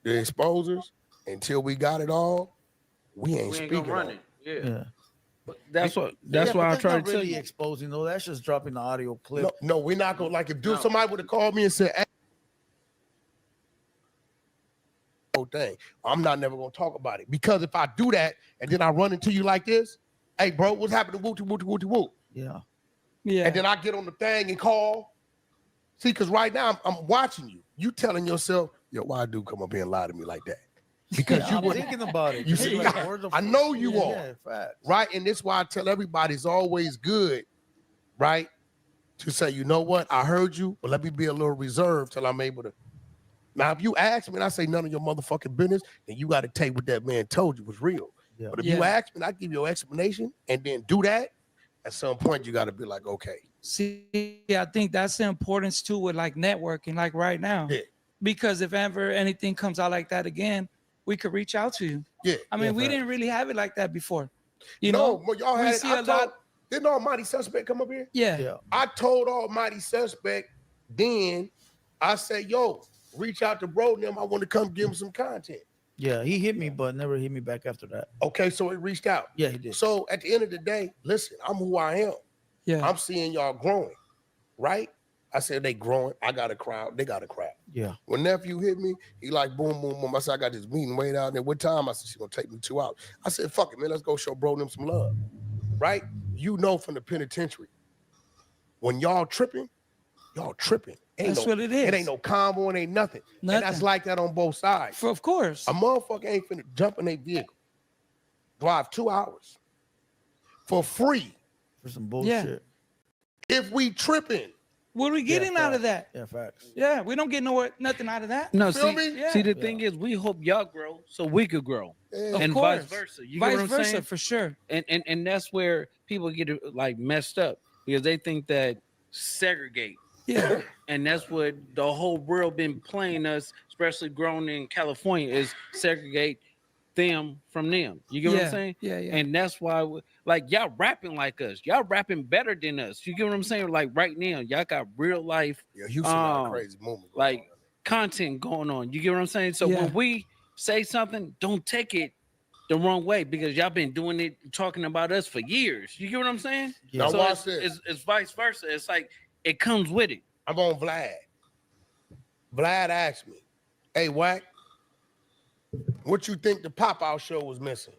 The exposers, until we got it all, we ain't speaking gonna run on it. it. Yeah. But that's why I try to tell really you. exposing though. That's just dropping the audio clip. No, we're not gonna like if somebody would have called me and said, hey, thing, I'm not never gonna talk about it. Because if I do that and then I run into you like this, hey bro, what's happening? Woo. Yeah. Yeah. And then I get on the thing and call. See, because right now I'm watching you. You telling yourself, yo, why do come up here and lie to me like that? Because you I'm were thinking about it. You see, I know you are. Yeah, facts. Right? And that's why I tell everybody it's always good, right? To say, you know what, I heard you, but let me be a little reserved till I'm able to. Now, if you ask me and I say none of your motherfucking business, then you got to take what that man told you was real. Yeah. But if you ask me and I give you an explanation and then do that, at some point you got to be like, okay. See, I think that's the importance too with like networking, like right now. Yeah. Because if ever anything comes out like that again, we could reach out to you. Yeah. I mean, we right. didn't really have it like that before. You no, know, well, y'all we had it. see a lot. Didn't Almighty Suspect come up here? Yeah. I told Almighty Suspect then, I said, yo, reach out to bro and them. I want to come give him some content. Yeah, he hit me, but never hit me back after that. Okay, so it reached out. Yeah, he did. So at the end of the day, listen, I'm who I am. Yeah. I'm seeing y'all growing, right? I said they growing. I got a crowd. They got a crowd. Yeah. When nephew hit me, he like boom, boom, boom. I said, I got this meeting way out there. What time? I said, she's gonna take me 2 hours. I said, fuck it, man. Let's go show bro them some love. Right? You know from the penitentiary. When y'all tripping. That's what it is. It ain't no combo, it ain't nothing. And that's like that on both sides. Of course. A motherfucker ain't finna jump in their vehicle, drive 2 hours for free. For some bullshit. If we tripping. What are we getting out of that? Yeah, facts. Yeah, we don't get nothing out of that. No, Feel see, me? Yeah. see, the thing is, we hope y'all grow so we could grow, Of and course. vice versa. You Vice get what I'm versa, saying? for sure. And that's where people get like messed up because they think that segregate. Yeah. And that's what the whole world been playing us, especially growing in California, is segregate them from them. You get what I'm saying? Yeah. And that's why, like, y'all rapping like us. Y'all rapping better than us. You get what I'm saying? Like right now, y'all got real life, Yeah, Houston got a crazy movement. like content going on. You get what I'm saying? So when we say something, don't take it the wrong way because y'all been doing it, talking about us for years. You get what I'm saying? Now So watch this. it's vice versa. It's like it comes with it. I'm on Vlad. Vlad asked me, hey, Wack, what you think the pop-out show was missing?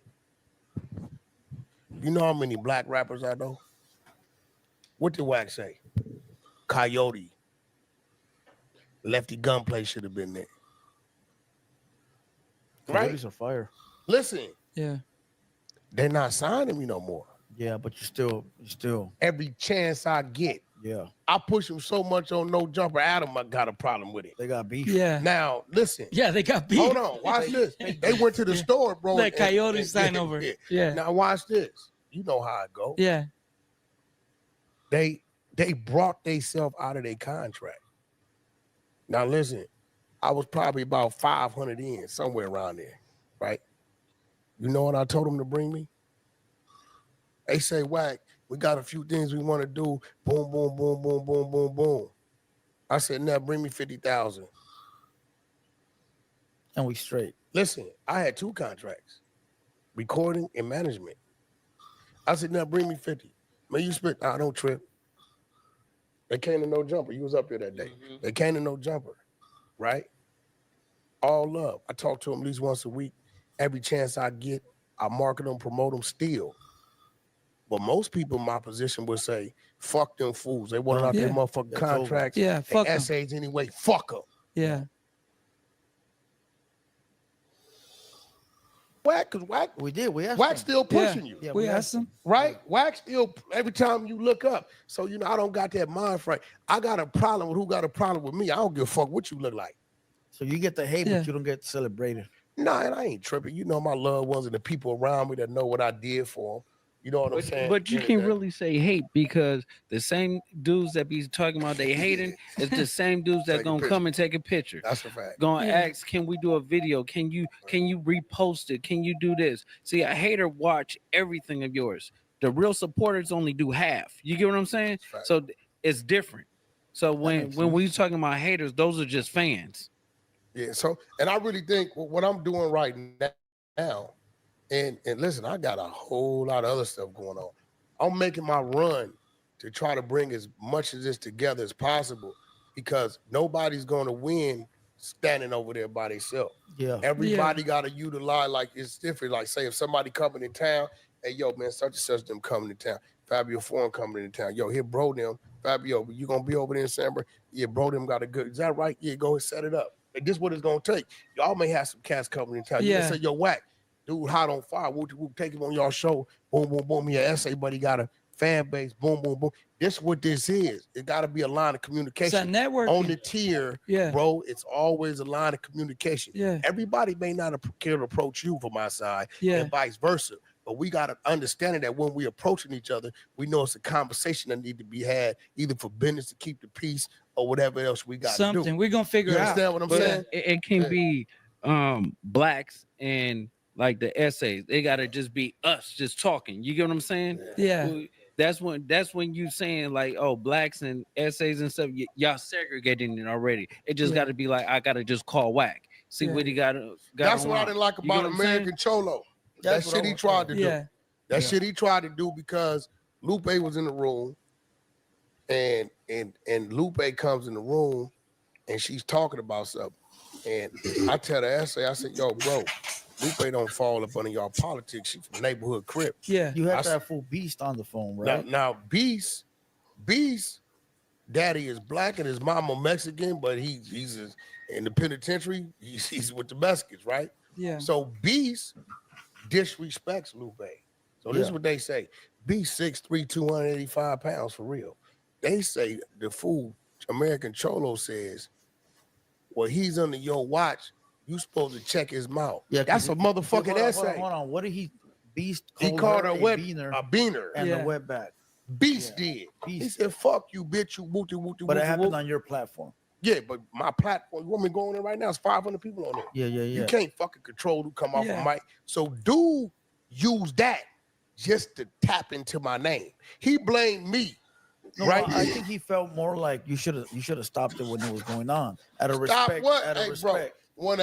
You know how many black rappers I know? What did Wack say? Coyote. Lefty Gunplay should have been there. Right? Coyotes are fire. Listen, Yeah. they're not signing me no more. Yeah, but you still. Every chance I get, Yeah. I push him so much on No Jumper. Adam, I got a problem with it. They got beef. Yeah. Now, listen. Yeah, they got beef. Hold on. Watch this. They went to the store, bro. Let Coyote sign over. Yeah. Now, watch this. You know how it go. Yeah. They brought themselves out of their contract. Now, listen. I was probably about 500 in, somewhere around there, right? You know what I told them to bring me? They say, Wack, we got a few things we want to do. Boom, boom, boom, boom, boom, boom, boom. I said, now bring me 50,000. And we straight. Listen, I had 2 contracts, recording and management. I said, now bring me 50. Man, you spent, I don't trip. They came to No Jumper. You was up here that day. They came to No Jumper, right? All love. I talk to them at least once a week. Every chance I get, I market them, promote them still. But most people in my position would say, fuck them fools. They want out their motherfucking contracts. Yeah, fuck and 'em. essays anyway. Fuck them. Yeah. Wack? Because Wack, we did. We asked Wack's him. still pushing you. Yeah, we asked him. Right? Wack still, every time you look up. So, you know, I don't got that mind frame. I got a problem with who got a problem with me. I don't give a fuck what you look like. So you get the hate, Yeah. but you don't get celebrated. Nah, and I ain't tripping. You know my loved ones and the people around me that know what I did for them. You know what I'm saying? But you can't really say hate because the same dudes that be talking about they hating is the same dudes that Take a gonna picture. come and take a picture. That's a fact. Gonna Yeah. ask, can we do a video? Can you repost it? Can you do this? See, a hater watch everything of yours. The real supporters only do half. You get what I'm saying? So it's different. So when we talking about haters, those are just fans. Yeah, so, and I really think what I'm doing right now, and listen, I got a whole lot of other stuff going on. I'm making my run to try to bring as much of this together as possible because nobody's going to win standing over there by themselves. Yeah. Everybody got to utilize, like, it's different. Like, say, if somebody coming in town, hey, yo, man, such and such them coming to town. Fabio Foreign coming into town. Yo, here, bro, them. Fabio, you going to be over there in December? Yeah, bro, them got a good, is that right? Yeah, go and set it up. And this is what it's going to take. Y'all may have some cats coming in town. You Yeah. can say, yo, Whack, dude, hot on fire. We'll take him on y'all show. Boom, boom, boom. He an essay, but he got a fan base. Boom, boom, boom. This is what this is. It got to be a line of communication. It's a networking. On the tier, Yeah. bro, it's always a line of communication. Yeah. Everybody may not care to approach you from my side Yeah. and vice versa. But we got to understand that when we approaching each other, we know it's a conversation that need to be had either for business to keep the peace or whatever else we got to do. Something we're gonna figure You out. understand what I'm But saying? it can be blacks and like the essays. They gotta just be us just talking. You get what I'm saying? Yeah. Well, that's when you saying like, oh, blacks and essays and stuff, y'all segregating it already. It just Yeah. gotta be like, I gotta just call Whack. See Yeah. what he got. That's what I didn't like You get about what I'm saying? American Cholo. That That's what shit I he was tried to saying. do. Yeah. That Yeah. shit he tried to do because Lupe was in the room, and Lupe comes in the room, and she's talking about something, and I tell the essay, I said, "Yo, bro, Lupe don't fall up under y'all politics. She from neighborhood crib." Yeah. You I have to s- have full Beast on the phone, right? Now Beast, daddy is black and his mama Mexican, but he's in the penitentiary. He's with the Mexicans, right? Yeah. So Beast disrespects Lupe. So this is Yeah. what they say. Beast 6'3", 285 pounds for real. They say the fool American Cholo says, well, he's under your watch. You supposed to check his mouth. Yeah, That's a motherfucking essay. Hold on. What did he Beast He called called her a wet beaner a beaner. and Yeah. a wetback. Beast did. He Beast. said, "Fuck you, bitch, you wooty wooty." But it wooty, happened wooty. on your platform. Yeah, but my platform, you want me to go on there right now? It's 500 people on there. Yeah. You can't fucking control who come off Yeah. a mic. So dude use that just to tap into my name. He blamed me. No, right? I think he felt more like you should have stopped it when it was going on. Out of Stop respect. what? Out of Hey, respect. bro,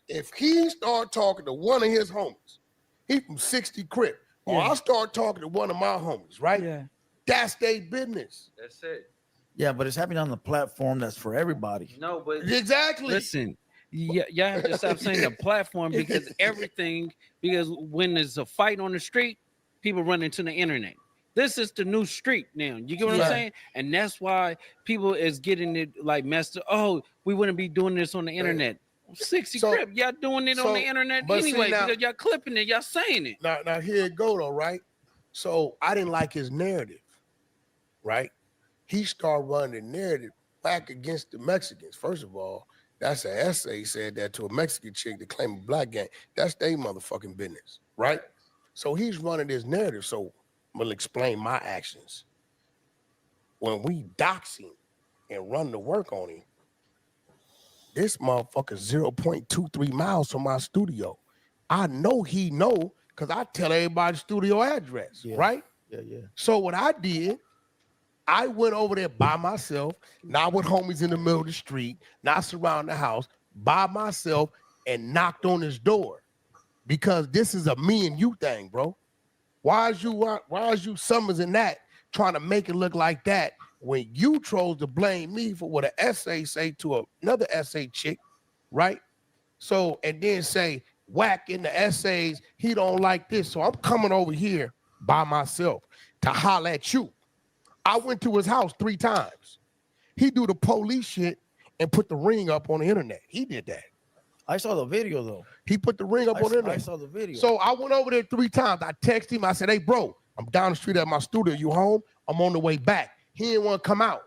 if he start talking to one of his homies, he from 60 Crip, or Yeah. I start talking to one of my homies, right? Yeah. That's their business. That's it. Yeah, but it's happening on the platform that's for everybody. No, but Exactly. listen, y'all have to stop saying the platform because because when there's a fight on the street, people run into the internet. This is the new street now. You get what Yeah. I'm saying? And that's why people is getting it like messed up. Oh, we wouldn't be doing this on the internet. 60 So- Crip, y'all doing it on the internet but see anyway now- because y'all clipping it, y'all saying it. Now here it go though, right? So I didn't like his narrative, right? He started running the narrative back against the Mexicans. First of all, that's an essay said that to a Mexican chick that claimed a black gang. That's their motherfucking business, right? So he's running this narrative. So I'm gonna explain my actions. When we dox him and run the work on him, this motherfucker 0.23 miles from my studio. I know he know because I tell everybody the studio address, right? Yeah. So what I did, I went over there by myself, not with homies in the middle of the street, not surrounding the house, by myself, and knocked on his door. Because this is a me and you thing, bro. Why is you Summers in that trying to make it look like that when you chose to blame me for what an essay say to another essay chick, right? So, and then say, Whack in the essays, he don't like this. So I'm coming over here by myself to holler at you. I went to his house 3 times. He do the police shit and put the ring up on the internet. He did that. I saw the video though. He put the ring up on internet. I saw the video. So I went over there 3 times. I texted him. I said, hey, bro, I'm down the street at my studio. You home? I'm on the way back. He didn't want to come out.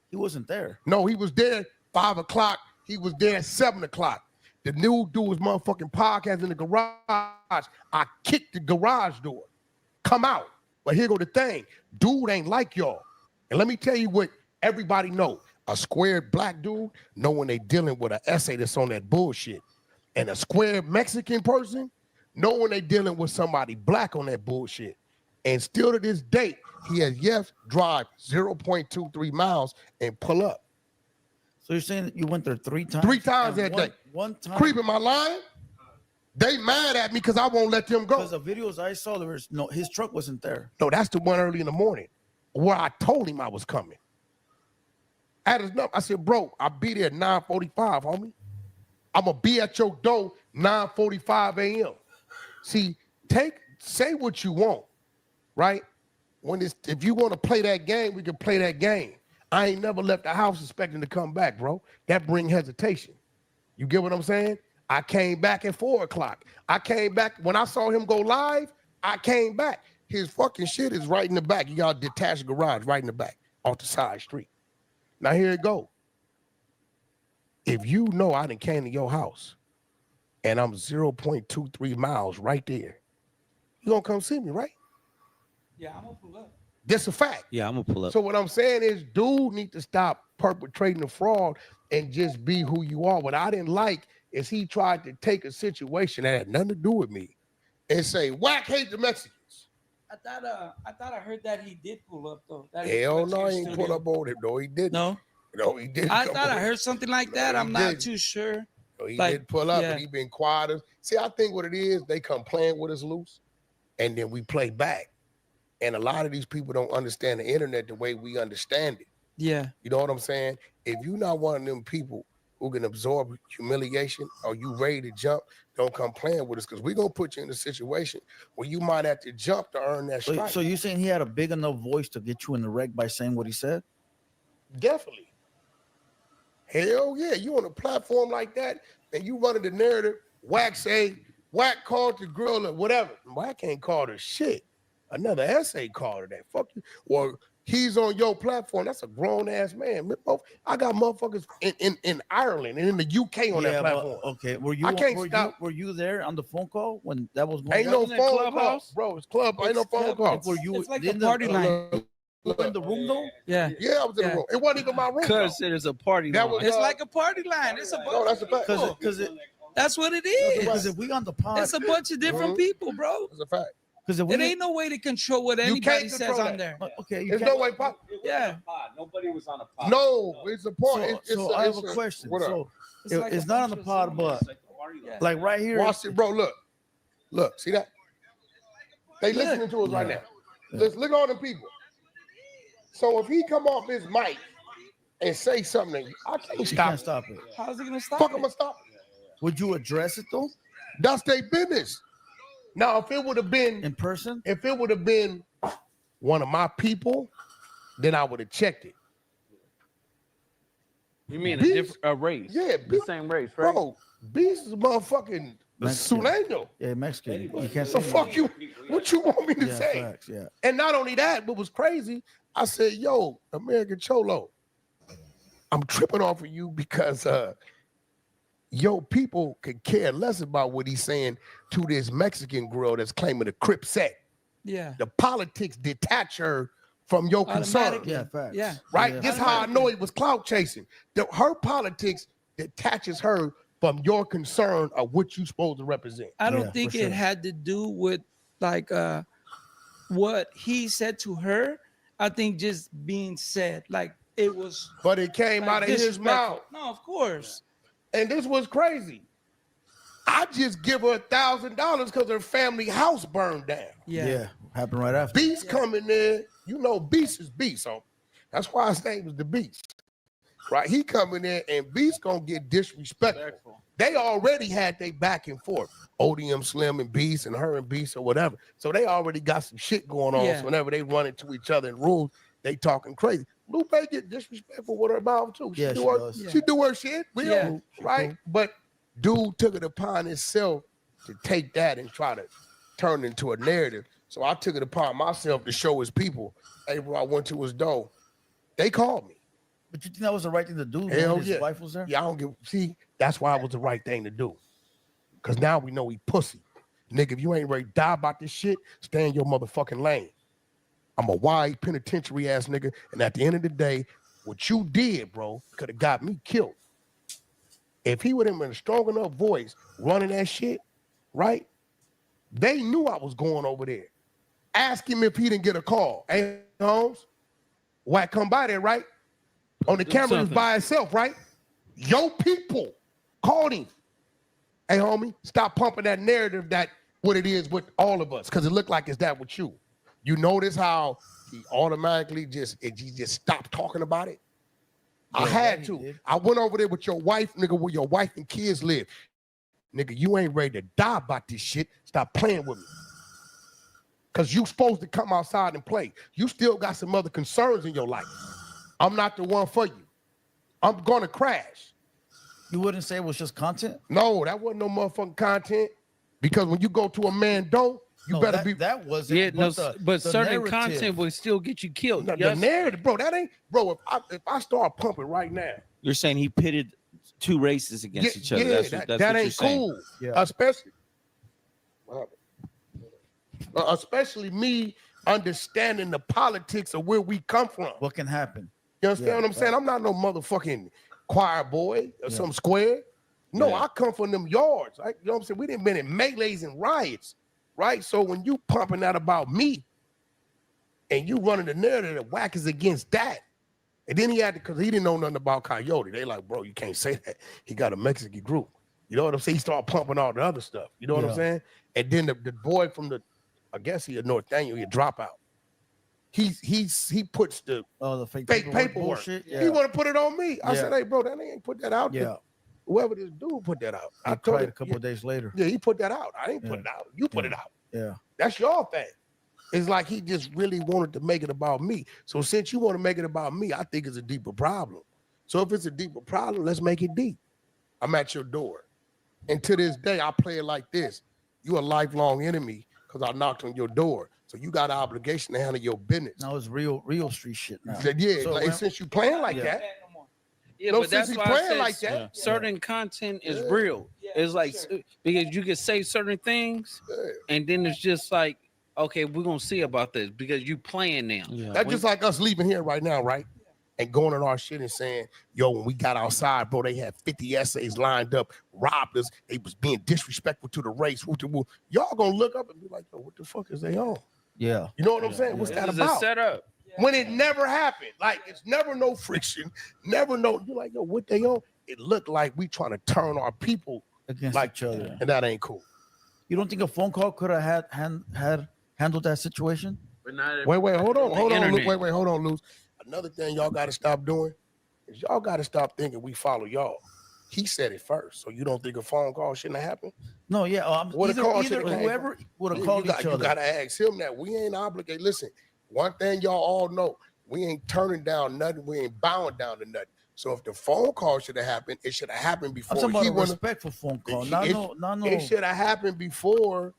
He wasn't there. No, he was there 5 o'clock. He was there at 7 o'clock. The new dude was motherfucking podcast in the garage. I kicked the garage door. Come out. But here go the thing. Dude ain't like y'all. And let me tell you what everybody know. A square black dude know when they dealing with an essay that's on that bullshit. And a square Mexican person know when they dealing with somebody black on that bullshit. And still to this date, he has yet drive 0.23 miles and pull up. So you're saying that you went there 3 times? 3 times that day. One time. Creeping my line. They mad at me because I won't let them go. Because the videos I saw, there was no, his truck wasn't there. No, that's the one early in the morning where I told him I was coming. At his number, I said, bro, I'll be there at 9:45, homie. I'm gonna be at your door 9:45 a.m. See, say what you want, right? If you want to play that game, we can play that game. I ain't never left the house expecting to come back, bro. That bring hesitation. You get what I'm saying? I came back at 4 o'clock. I came back when I saw him go live. I came back. His fucking shit is right in the back. You got a detached garage right in the back, off the side street. Now here it go. If you know I done came to your house and I'm 0.23 miles right there, you gonna come see me, right? Yeah, I'm gonna pull up. That's a fact. Yeah, I'm gonna pull up. So what I'm saying is, dude need to stop perpetrating the fraud and just be who you are. What I didn't like is he tried to take a situation that had nothing to do with me and say, whack hate the Mexicans. I thought I heard that he did pull up though. That Hell no, he ain't pull up on him. No, he didn't. No, he didn't. I thought I heard something like that. I'm not too sure. No, he did pull up and he been quiet. See, I think what it is, they come playing with us loose and then we play back. And a lot of these people don't understand the internet the way we understand it. Yeah. You know what I'm saying? If you're not one of them people who can absorb humiliation or you ready to jump, don't come playing with us because we're going to put you in a situation where you might have to jump to earn that strike. So you're saying he had a big enough voice to get you in the wreck by saying what he said? Definitely. Hell yeah. You on a platform like that and you running the narrative, Whack called the girl or whatever. Whack ain't called her shit. Another essay called her that. Fuck you. Or he's on your platform. That's a grown-ass man. I got motherfuckers in Ireland and in the UK on that platform. Okay. Were you there on the phone call when that was going on? Ain't no phone call, bro. It's club. Ain't no phone call. It's like a party line. You were in the room though? Yeah. Yeah, I was in the room. It wasn't even my room. Because there's a party line. It's like a party line. It's a bunch no, that's a fact. That's what it is. Because if we on the pod, it's a bunch of different people, bro. That's a fact. It ain't no way to control what anybody says on there. Okay, there's no way. Yeah. Nobody was on a pod. No, it's a part. So I have a question. So it's not on the pod, but like right here. Watch it, bro. Look. See that? They listening to us right now. Look at all the people. So if he come off his mic and say something, I can't stop it. How's he gonna stop Fuck, it? I'm gonna stop it. Would you address it though? That's their business. Now, if it would have been in person, if it would have been one of my people, then I would have checked it. You mean a race? Yeah, the same race, right? Bro, Beast is motherfucking Suleño. Yeah, Mexican. You can't So say fuck you. What you want me to say? Facts, yeah. And not only that, what was crazy, I said, yo, American Cholo, I'm tripping off of you because yo, people could care less about what he's saying to this Mexican girl that's claiming a Crip set. Yeah. The politics detach her from your concern. Yeah, facts. Yeah. Right? Yeah, This is how I know it was clout chasing. Her politics detaches her from your concern of what you're supposed to represent. I don't think it had to do with like what he said to her. I think just being said, like it was. But it came out of his mouth. No, of course. And this was crazy. I just give her $1,000 because her family house burned down. Yeah. Happened right after. Beast coming there. You know, Beast is Beast. So that's why his name was the Beast. Right? He coming there and Beast gonna get disrespectful. They already had their back and forth. ODM Slim and Beast and her and Beast or whatever. So they already got some shit going on. Yeah. So whenever they run into each other in rooms, they talking crazy. Lupe get disrespectful with her mouth too. She do her shit. Right? But dude took it upon himself to take that and try to turn it into a narrative. So I took it upon myself to show his people, hey, bro, I went to his door. They called me. But you think that was the right thing to do? Hell when his yeah. wife was there? Yeah, I don't give. See, that's why it was the right thing to do. Because now we know he pussy. Nigga, if you ain't ready to die about this shit, stay in your motherfucking lane. I'm a wide penitentiary ass nigga. And at the end of the day, what you did, bro, could have got me killed. If he would have been a strong enough voice running that shit, right? They knew I was going over there. Ask him if he didn't get a call. Hey, Holmes, Wack come by there, right? On the camera, he was by himself, right? Yo people called him. Hey, homie, stop pumping that narrative that what it is with all of us, because it looked like it's that with you. You notice how he automatically he just stopped talking about it? I had to. I went over there with your wife, nigga, where your wife and kids live. Nigga, you ain't ready to die about this shit. Stop playing with me. Because you supposed to come outside and play. You still got some other concerns in your life. I'm not the one for you. I'm going to crash. You wouldn't say it was just content? No, that wasn't no motherfucking content. Because when you go to a man door, you better be. That wasn't. Yeah, but but the certain narrative. content will still get you killed. The Yes. narrative, bro, that ain't, bro, if I start pumping right now. You're saying he pitted two races against each other. Yeah, That's that what you're ain't saying. cool. Yeah. Especially me understanding the politics of where we come from. What can happen? You understand what I'm saying? I'm not no motherfucking choir boy or some square. No, I come from them yards. You know what I'm saying? We didn't been in melees and riots, right? So when you pumping that about me and you running the narrative that Wack is against that, and then he had to, because he didn't know nothing about Coyote. They like, bro, you can't say that. He got a Mexican group. You know what I'm saying? He started pumping all the other stuff. You know what I'm saying? And then the boy from the, I guess he a Northaniel, he a dropout. He puts the fake paperwork. bullshit. He want to put it on me. I said, hey, bro, that ain't put that out. Yeah. Whoever this dude put that out. I told tried him a couple of days later. Yeah, he put that out. I didn't put it out. You put it out. Yeah. That's your thing. It's like he just really wanted to make it about me. So since you want to make it about me, I think it's a deeper problem. So if it's a deeper problem, let's make it deep. I'm at your door. And to this day, I play it like this. You a lifelong enemy because I knocked on your door. So you got an obligation to handle your business. Now it's real street shit now. Yeah, So like, since you playing like that. Yeah, No, but that's since why he I playing said like that. certain content is real. It's like because you can say certain things, and then it's just like, okay, we're gonna see about this because you playing now. That's just like us leaving here right now, right? And going on our shit and saying, yo, when we got outside, bro, they had 50 essays lined up, robbed us. They was being disrespectful to the race. Y'all gonna look up and be like, yo, what the fuck is they on? Yeah. You know what I'm saying? What's that This is about? a setup. When it never happened. Like, it's never no friction, never no, you're like, yo, what they on? It looked like we trying to turn our people against like each other. And that ain't cool. You don't think a phone call could have had handled that situation? Wait, hold on, Luke. Wait, hold on, Luce. Another thing y'all got to stop doing is y'all got to stop thinking we follow y'all. He said it first, so you don't think a phone call shouldn't have happened? No, yeah. Either whoever would have called each other. You got to ask him that. We ain't obligated. Listen, one thing y'all all know, we ain't turning down nothing. We ain't bowing down to nothing. So if the phone call should have happened, it should have happened before. I'm talking about a respectful phone call. It should have happened before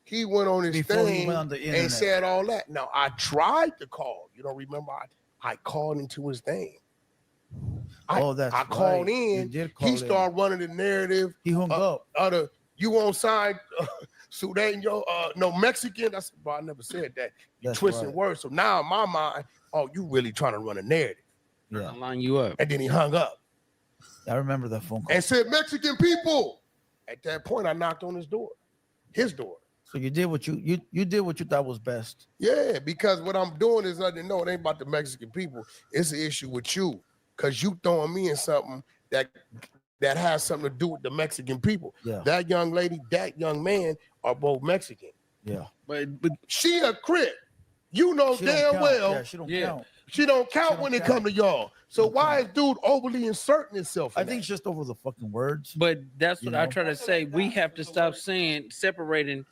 he went on his thing and said all that. Now, I tried to call. You don't remember? I called into his thing. I called in. He started running the narrative. He hung up. You won't sign Sudan, no Mexican. I said, bro, I never said that. You twisting words. So now in my mind, oh, you really trying to run a narrative. Yeah. Line you up. And then he hung up. I remember that phone call. And said, Mexican people. At that point, I knocked on his door. So you did what you did what you thought was best. Yeah, because what I'm doing is nothing. No, it ain't about the Mexican people. It's an issue with you, because you throwing me in something that has something to do with the Mexican people. Yeah. That young lady, that young man are both Mexican. Yeah. But she a Crip. You know damn well. Yeah, she don't count. She don't count when it come to y'all. So why is dude overly inserting himself? I think it's just over the fucking words. But that's what I try to say. We have to stop separating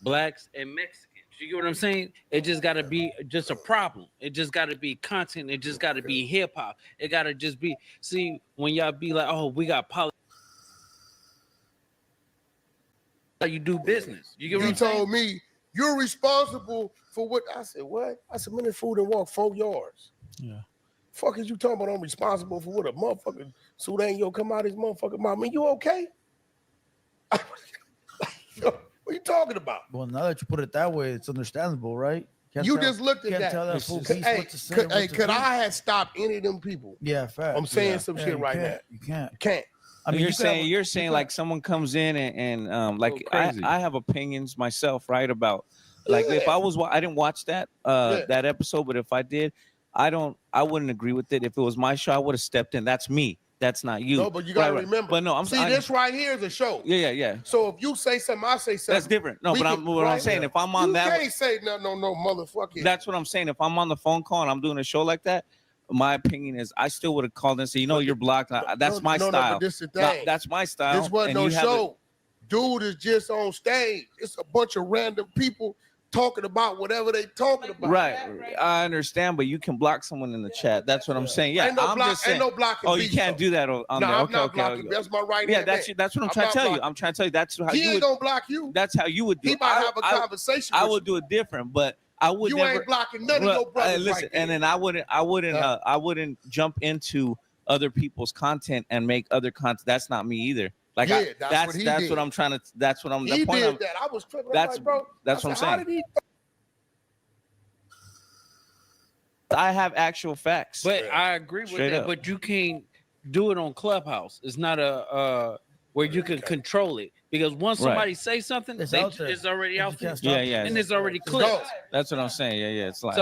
blacks and Mexicans. You get what I'm saying? It just got to be just a problem. It just got to be content. It just got to be hip hop. It got to just be. See, when y'all be like, oh, we got politics. how you do business. You get what He I'm saying? told me you're responsible for what I said. What? I said, man, this food and walk 4 yards. Yeah. Fuck is you talking about? I'm responsible for what a motherfucker Sudan yo come out his motherfucking mouth. I mean, you okay? What are you talking about? Well, now that you put it that way, it's understandable, right? You just looked at can't that. Tell that fool Could- beast hey, what to say. could, and what hey, to could do. I have stopped any of them people? Yeah, fact. I'm saying Yeah. some Yeah, shit you right can't. now. You can't. Can't. I mean, you're saying like someone comes in and like crazy. I have opinions myself, right? About like if I didn't watch that that episode, but if I did, I wouldn't agree with it. If it was my show, I would have stepped in. That's me. That's not you. No, but you gotta Right. remember. But no, I'm see this right here is a show. Yeah. So if you say something, I say something. That's different. No, We but can- what I'm right? saying, if I'm on you that, can't say no, motherfucker. that's what I'm saying. If I'm on the phone call and I'm doing a show like that, my opinion is I still would have called and said, you're blocked. That's my style. No, but this is the thing. That's my style. This wasn't and no you have it- show. Dude is just on stage. It's a bunch of random people talking about whatever they talking about. Right. I understand, but you can block someone in the chat. That's what I'm saying. Yeah, Ain't no I'm block- just saying. ain't no blocking Oh, you beef, can't though. do that on No, there. I'm Okay, not okay. blocking. That's my right Yeah, hand that's man. what I'm I'm trying not to tell you. blocking. I'm trying to tell you that's how He you ain't would. gonna block you. That's how you would do. He it. might have a conversation I with would do it different, but I would You never. ain't blocking none of your brothers Listen, right there. and then I wouldn't jump into other people's content and make other content. That's not me either. Like Yeah, that's what he that's did. what I'm trying to. That's what I'm. He the point did I'm- that. I was tripping. I'm That's like, bro. that's I what said, I'm how saying. did he I have actual facts. But I agree with Straight that. up. But you can't do it on Clubhouse. It's not a where you can control it because once Right. somebody say something, It's they, out there. it's already out there. Yeah. and it's already clipped. That's what I'm saying. Yeah. It's like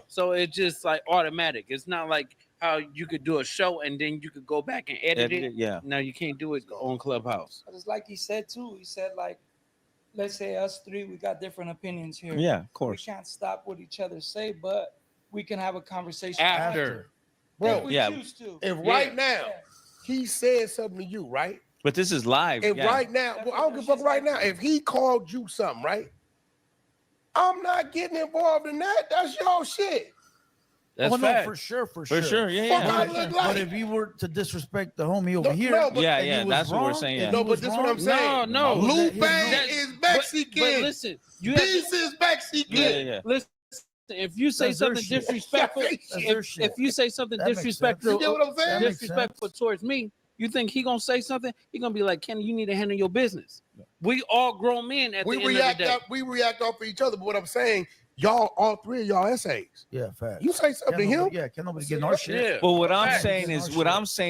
So it's just like automatic. It's not like how you could do a show and then you could go back and edit Edit it. it, yeah. No, you can't do it on Clubhouse. It's like he said too. He said like, let's say us three, we got different opinions here. Yeah, of course. We can't stop what each other say, but we can have a conversation After. Bro, If we Yeah. choose to. If right now he said something to you, right? But this is live. If yeah. right now, well, I don't give a fuck right now. If he called you something, right? I'm not getting involved in that. That's your shit. That's no, fact. for sure. For sure, yeah, Fuck yeah. I But, look but like. if you were to disrespect the homie over here, no, but- Yeah, and he yeah, was that's what we're wrong, saying, and yeah. he No, but was this is wrong, what I'm saying. No. Lupe That- is But Mexican. listen, you have Beast is Mexican. Yeah. listen. If you say That's their something shit. disrespectful, That's their if shit. you say something That makes sense. disrespectful, You get what I'm saying? That makes disrespectful towards me, you think he gonna say something? He gonna be like, Kenny, you need to handle your business. We all grown men at We the end react of the day. we react off of each other. But what I'm saying, y'all, all three of y'all essays. Yeah, fact. You say something to him. Yeah, can't nobody get in our shit. Yeah. But what I'm Facts. saying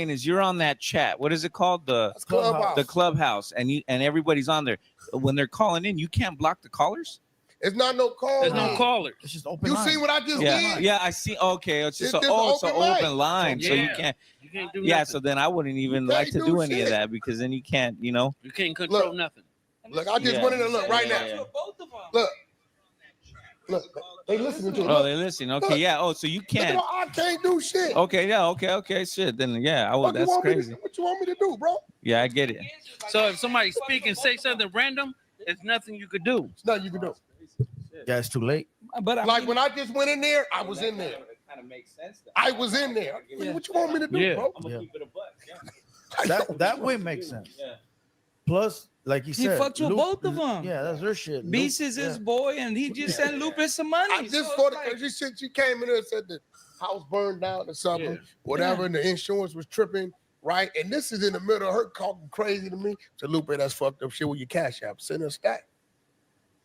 is, you're on that chat. What is it called? That's Clubhouse. The Clubhouse, and everybody's on there. When they're calling in, you can't block the callers. It's not no call. There's no callers. It's just open You line. see what I just Yeah, did? yeah, I see. Okay, it's just It's it's just an open line. open line, so you Yeah. can't. You can't do Yeah, nothing. so then I wouldn't even You like can't to do do any of shit. that because then you can't, You can't control nothing. Look, I just Yeah. went in there. Look right Yeah, now. yeah. Look, they listening to it. Oh, Look. they listen. Okay, Look. yeah. Oh, so you Look at can't. all- I can't do shit. Okay, yeah. Okay. Shit. Then yeah, I would. What you That's want me to- crazy. What you want me to do, bro? Yeah, I get it. So if somebody speak and say something random, there's nothing you could do. It's nothing you can do. Yeah, it's too late. But I Like mean, when I just went in there, I was in there. Kind of makes sense. I was in there. What you want me to do, Yeah. bro? Yeah. Keep it a buck. Yeah. That way makes sense. Yeah. Plus, like you he said, fucked with both of them. Yeah, that's their shit. Beast Luke- is his yeah. boy, and he just sent Lupe some money. I just So thought it's because you said she came in there and said the house burned down or something, Yeah. whatever, and the insurance was tripping, right? And this is in the middle of her talking crazy to me. So Lupe, that's fucked up shit with your cash app. Send her a stack.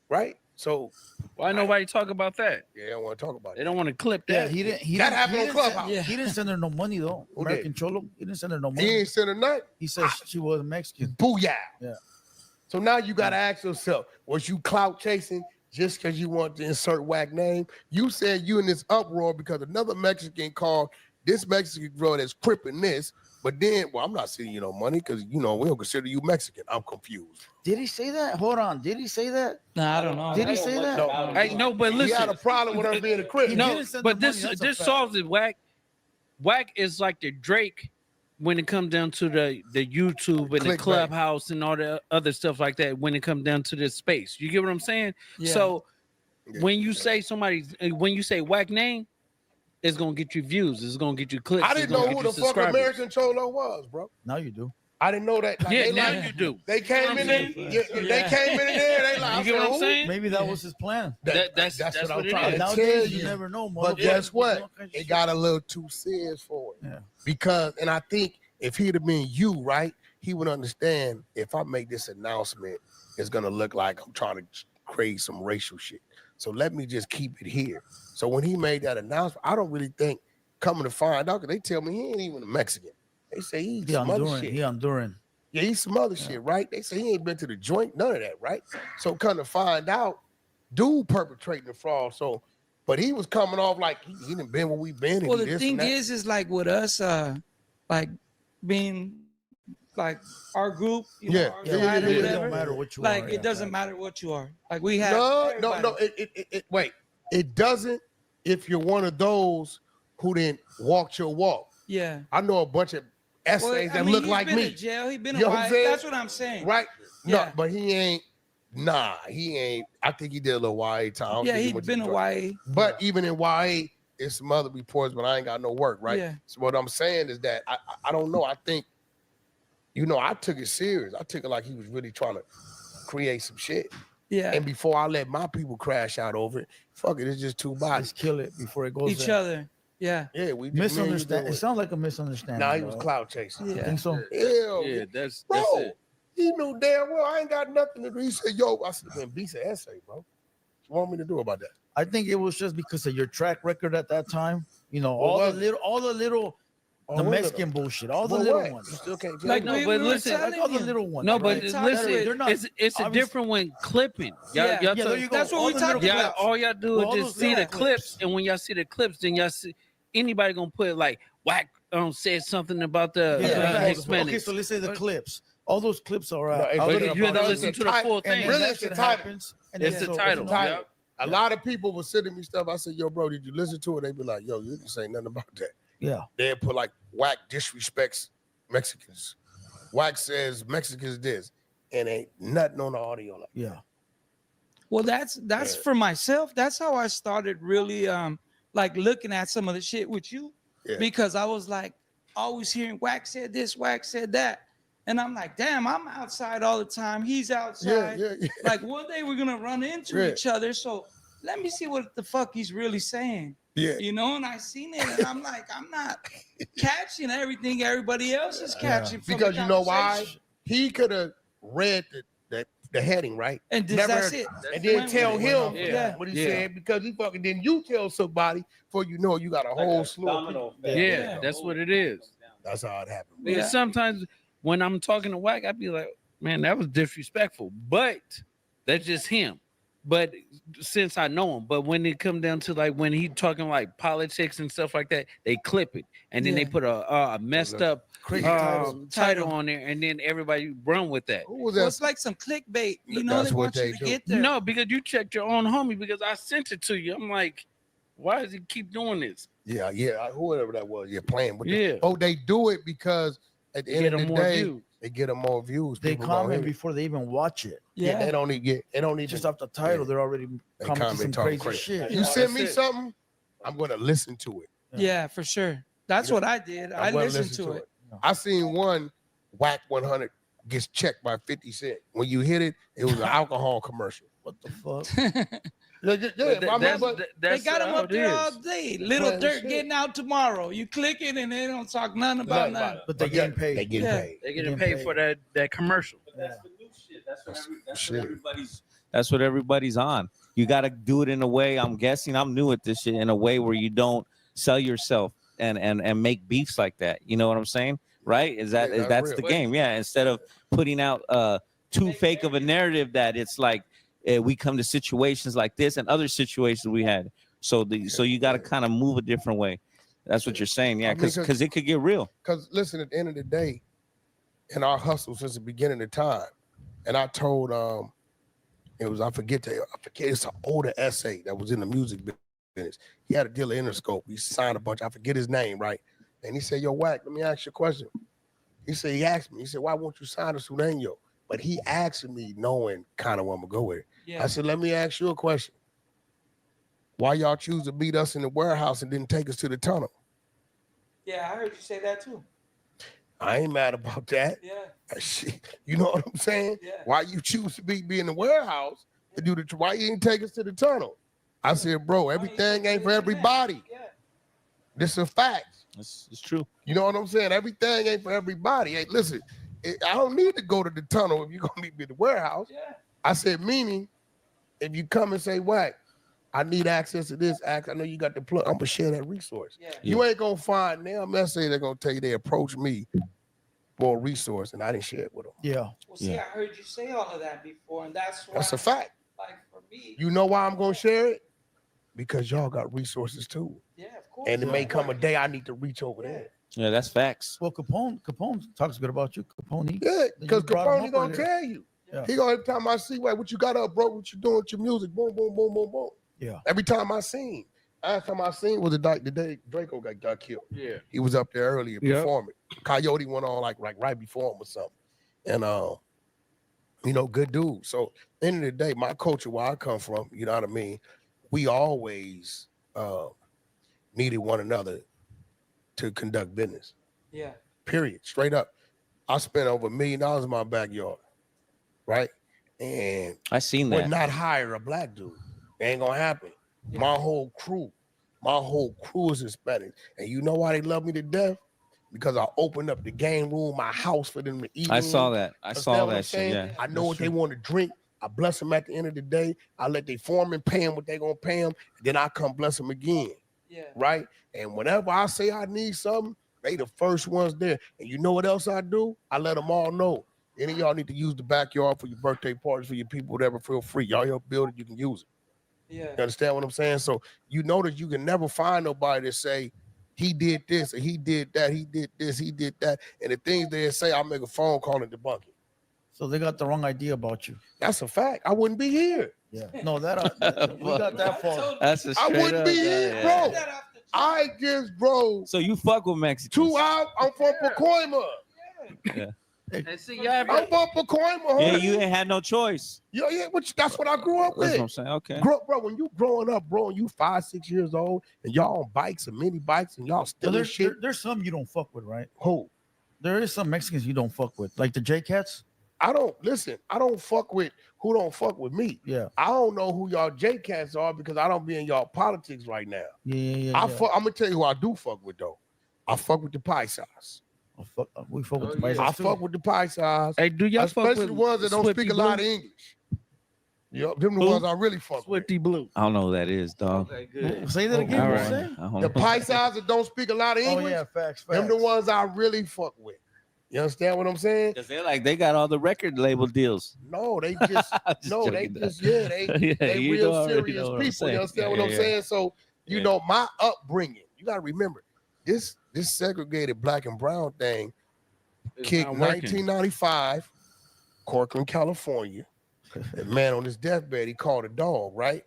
Right? So Why nobody talk about that? yeah, I don't want to talk about They it. don't want to clip Yeah, that. he didn't. He That didn't, happened he on didn't send- Clubhouse. He didn't send her no money though. Who American Cholo. He didn't send her no money. He ain't sent her nothing. He said she was Mexican. Booyah. Yeah. So now you gotta ask yourself, was you clout chasing just because you want to insert whack name? You said you in this uproar because another Mexican called this Mexican girl that's cripping this, but then, well, I'm not sending you no money because we don't consider you Mexican. I'm confused. Did he say that? Hold on. Did he say that? Nah, I don't know. Did he say that? No, Hey, no, but he listen. had a problem with her being a crip. He No, didn't send but the this money, that's a this fact. solves it. Whack is like the Drake when it comes down to the YouTube and the Clickbait. Clubhouse and all the other stuff like that. When it comes down to this space, you get what I'm saying? Yeah. So Yeah. when you say when you say whack name, it's gonna get you views. It's gonna get you clicks. I it's didn't gonna know get who you the fuck subscribers. American Cholo was, bro. Now you do. I didn't know that. Like, Yeah, they now like, you do. They came in there. They came in there. They like, You get what I'm saying? Maybe that was his plan. That's what I'm trying to tell Nowadays, you. you never know. But guess what? It got a little too serious for it. Yeah. Because, and I think if he'd have been you, right, he would understand if I make this announcement, it's gonna look like I'm trying to create some racial shit. So let me just keep it here. So when he made that announcement, I don't really think coming to find out, because they tell me he ain't even a Mexican. They say he's some other shit. He Honduran. Yeah, he's some other shit, right? They say he ain't been to the joint, none of that, right? So come to find out, dude perpetrating the fraud. So, but he was coming off like he done been where we been. Well, and the this thing and that. is like with us, like being like our group, you know, our side or It whatever. don't matter what you like are. it doesn't matter what you are. Like we have No. Wait, it doesn't if you're one of those who didn't walk your walk. Yeah. I know a bunch of essays that look like he's me. been in jail. He been You know a what I'm while. saying? That's what I'm saying. Right? Yeah. No, but he ain't. Nah, he ain't. I think he did a little YA time. I don't Yeah, think he'd went to been the a joint. YA. But even in YA, it's some other reports, but I ain't got no work, right? Yeah. So what I'm saying is that I don't know. I think, I took it serious. I took it like he was really trying to create some shit. Yeah. And before I let my people crash out over it, fuck it, it's just two bodies. Let's kill it before it goes Each there. other. Yeah. Yeah, we Misunderstand. It sounds like a misunderstanding. Nah, he was bro. cloud chasing. You think so? Hell, Yeah, that's bro. it. He knew damn well I ain't got nothing to do. He said, "Yo," I said, "Man, beats an essay, bro. What you want me to do about that?" I think it was just because of your track record at that time. You know, Well, all what- the little, Oh, the what Mexican bullshit, all the Well, little what? ones. You still can't tell Like me. No, we but were listen, telling Like all the him. little ones. No, but right? listen, They're not. it's a different when clipping. Yeah. Y'all Yeah, there you go. That's what All we the talked little about. all y'all do Well, all is those just see the little clips, and when y'all see the clips, then y'all see anybody gonna put like whack said something about the Hispanics. Okay, so let's say the clips. All those clips are No, out. it's out really- there You have to about- listen to the full and thing. then Really, that it's the shit title. happens, and It's then the so- title. Title. Yeah. A lot of people were sending me stuff. I said, "Yo, bro, did you listen to it?" They be like, "Yo, you didn't say nothing about that." Yeah. They'd put like whack disrespects Mexicans. Whack says Mexicans this, and ain't nothing on the audio like. Yeah. Well, that's for myself. That's how I started really like looking at some of the shit with you. Yeah. Because I was like always hearing Wax said this, Wax said that. And I'm like, damn, I'm outside all the time. He's outside. Yeah. Like one day we're gonna run into Yeah. each other. So let me see what the fuck he's really saying. Yeah. You know, and I seen it, and I'm like, I'm not catching everything everybody else is catching. From Because the you know why? conversation. He could have read the heading, right? And that's it. And then Went tell with it. him Yeah. what he said, because he fucking then you tell somebody before you know you got a whole slew of people. Yeah, that's what it is. That's how it happened. Because sometimes when I'm talking to Wack, I'd be like, man, that was disrespectful. But that's just him. But since I know him, but when it come down to like when he talking like politics and stuff like that, they clip it and then they put a messed up title on there, and then everybody run with that. Well, it's like some clickbait. You know, they want you to get there. No, because you checked your own homie because I sent it to you. I'm like, why does he keep doing this? Yeah, whoever that was, playing with Yeah. them. Oh, they do it because at the They end get of the them more day, views. they get them more views. They People gonna comment hear it. before they even watch it. Yeah, they don't even Just off the title, they're already they commenting some talking crazy shit. You send me something, I'm gonna listen to it. Yeah, for sure. That's what I did. I I'm gonna listened listen to it. I seen one Whack 100 gets checked by 50 Cent. When you hit it, it was an alcohol commercial. What the fuck? They got him up there all day. Little Playing Dirt shit. getting out tomorrow. You click it and they don't talk nothing about nothing. But they getting paid. They getting paid. They getting paid for that commercial. That's what everybody's on. You got to do it in a way. I'm guessing I'm new at this shit, in a way where you don't sell yourself and make beefs like that. You know what I'm saying? Right? That's real. the game. Yeah. Instead of putting out too fake of a narrative that it's like we come to situations like this and other situations we had. So you got to kind of move a different way. That's what you're saying. Yeah. Because it could get real. Because listen, at the end of the day, in our hustle since the beginning of time, and I told I forget it's an older essay that was in the music business. He had a deal at Interscope. He signed a bunch. I forget his name, right? And he said, "Yo, Wack, let me ask you a question." He asked me, "Why won't you sign a Sureño?" But he asked me knowing kind of where I'm gonna go with it. Yeah. I said, "Let me ask you a question. Why y'all choose to beat us in the warehouse and didn't take us to the tunnel?" Yeah, I heard you say that too. I ain't mad about that. Yeah. Shit, you know what I'm saying? Yeah. Why you choose to be in the warehouse to do the? Why you didn't take us to the tunnel? I said, bro, everything ain't for everybody. Yeah. This is a fact. It's true. You know what I'm saying? Everything ain't for everybody. Hey, listen, I don't need to go to the tunnel if you're gonna meet me at the warehouse. Yeah. I said, meaning, if you come and say, "Whack, I need access to this," I know you got the plug. I'm gonna share that resource. Yeah. You ain't gonna find now. I'm not saying they're gonna tell you they approach me for a resource, and I didn't share it with them. Yeah. Well, see, I heard you say all of that before, and that's why. That's a fact. Like for me. You know why I'm gonna share it? Because y'all got resources too. Yeah, of course. And it may come a day I need to reach over there. Yeah, that's facts. Well, Capone talks good about you. Capone. Yeah, because Capone, he gonna earlier. tell you. Yeah. He gonna every time I see what you got up, bro, what you doing with your music, boom, boom, boom, boom, boom. Yeah. Every time I seen. Last time I seen was the day Draco got killed. Yeah. He was up there earlier Yep. performing. Coyote went on like right before him or something. And you know, good dude. So at the end of the day, my culture where I come from, you know what I mean? We always needed one another to conduct business. Yeah. Period. Straight up. I spent over $1 million in my backyard. Right? And I seen would that. not hire a black dude. It ain't gonna happen. My whole crew is Hispanic. And you know why they love me to death? Because I opened up the game room, my house for them to eat. I in. saw that. I Understand saw what I'm that shit. saying? Yeah. I know what they want to drink. I bless them at the end of the day. I let they foreman pay them what they gonna pay them. Then I come bless them again. Yeah. Right? And whenever I say I need something, they the first ones there. And you know what else I do? I let them all know. Any of y'all need to use the backyard for your birthday parties, for your people, whatever, feel free. Y'all help build it, you can use it. Yeah. You understand what I'm saying? So you know that you can never find nobody that say, he did this, or he did that, he did this, he did that. And the things they say, I'll make a phone call and debunk it. So they got the wrong idea about you. That's a fact. I wouldn't be here. Yeah. No, we got that far. That's a I straight wouldn't up, be here, yeah. bro. I just, bro. So you fuck with Mexicans? 2 hours. I'm from Pacoima. Yeah. And see, y'all I'm from Pacoima. Yeah, homie. you ain't had no choice. Yeah, that's what I grew up with. That's what I'm saying. Okay. Bro, when you growing up, bro, and you 5, 6 years old, and y'all on bikes and mini bikes, and y'all But stealing shit. there's some you don't fuck with, right? Who? There is some Mexicans you don't fuck with, like the J-Cats. I don't fuck with who don't fuck with me. Yeah. I don't know who y'all J-Cats are because I don't be in y'all politics right now. Yeah. I'm gonna tell you who I do fuck with though. I fuck with the Paisas. We fuck with the I Paisas too. fuck with the Paisas. Hey, do y'all fuck especially with the ones that don't Swifty speak a lot of Blue? English. Yep, them the Who? ones I really fuck with. Swifty Blue. I don't know who that is, dog. Okay, good. Say that again. All What right. you say? I don't The know. Paisas that don't speak a lot of Oh English. yeah, facts. Them the ones I really fuck with. You understand what I'm saying? Cause they got all the record label deals. No, they just joking, they Yeah, you real know already serious know what I'm people. You saying. understand what Yeah, I'm yeah. saying? So you Yeah. know my upbringing. You gotta remember this segregated black and brown thing It's kicked not working. 1995, Corcoran, California. The man on his deathbed, he called a dog, right?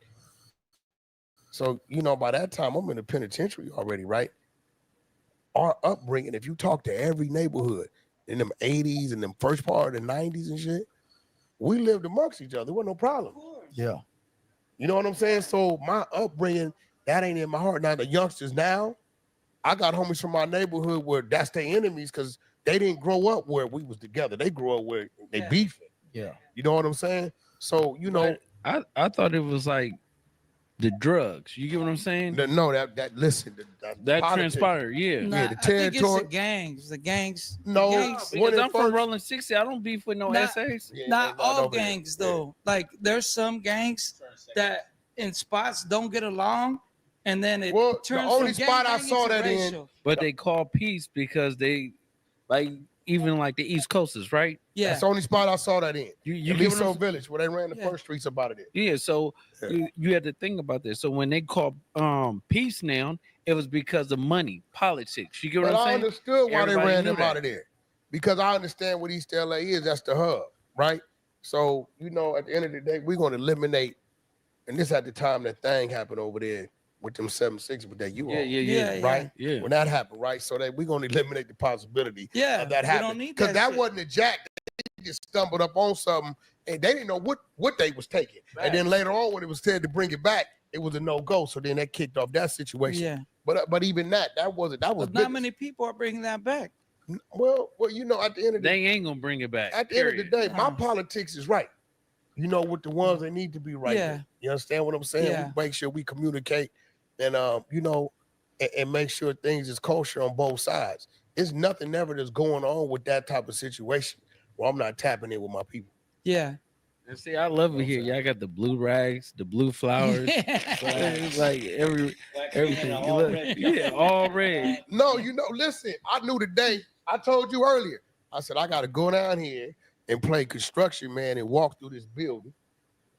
So you know by that time I'm in the penitentiary already, right? Our upbringing, if you talk to every neighborhood in them 80s and them first part of the 90s and shit, we lived amongst each other. There wasn't no problem. Yeah. You know what I'm saying? So my upbringing, that ain't in my heart. Now the youngsters now, I got homies from my neighborhood where that's their enemies because they didn't grow up where we was together. They grew up where they beefing. Yeah. You know what I'm saying? So, you know, I thought it was like the drugs. You get what I'm saying? no, that listen, That politics. transpired, yeah. Nah, Yeah, the I think it's territory. the gangs. The gangs. No, the gangs. when Because it I'm from first- Rolling 60. I don't beef with no Nah, essays. Not all no, gangs though. Like there's some gangs that in spots don't get along, and then it Well, the turns only from spot I gang saw into that in- racial. But they call peace because they, like, even like the East Coasters, right? Yeah. That's the only spot I saw that in. You At get least what I'm so Village, where they ran the Yeah. first streets about it. Yeah, so Yeah. you had to think about this. So when they call peace now, it was because of money, politics. You get what But I'm I saying? understood why Everybody they ran knew them that. out of there. Because I understand what East LA is. That's the hub, right? So, you know, at the end of the day, we're going to eliminate, and this at the time that thing happened over there with them 7-6 with that you Yeah, on, yeah, yeah. right? Yeah. When that happened, right? So that we're going to eliminate the possibility Yeah, of that we don't happening. need Because that that shit. wasn't a jack. They just stumbled up on something and they didn't know what they was taking. And then later on, when it was said to bring it back, it was a no-go. So then that kicked off that situation. Yeah. But even that was But not business. many people are bringing that back. Well, you know, at the end of the They ain't gonna bring it back. At the end of the day, my politics is right. You know, with the ones that need to be right. Yeah. with. You understand what I'm saying? Yeah. We make sure we communicate and you know, and make sure things is kosher on both sides. It's nothing ever that's going on with that type of situation where I'm not tapping in with my people. Yeah. And see, I love it here. Y'all got the blue rags, the blue flowers. It's like everything. Yeah, all red. No, you know, listen, I knew today, I told you earlier, I said, I got to go down here and play construction, man, and walk through this building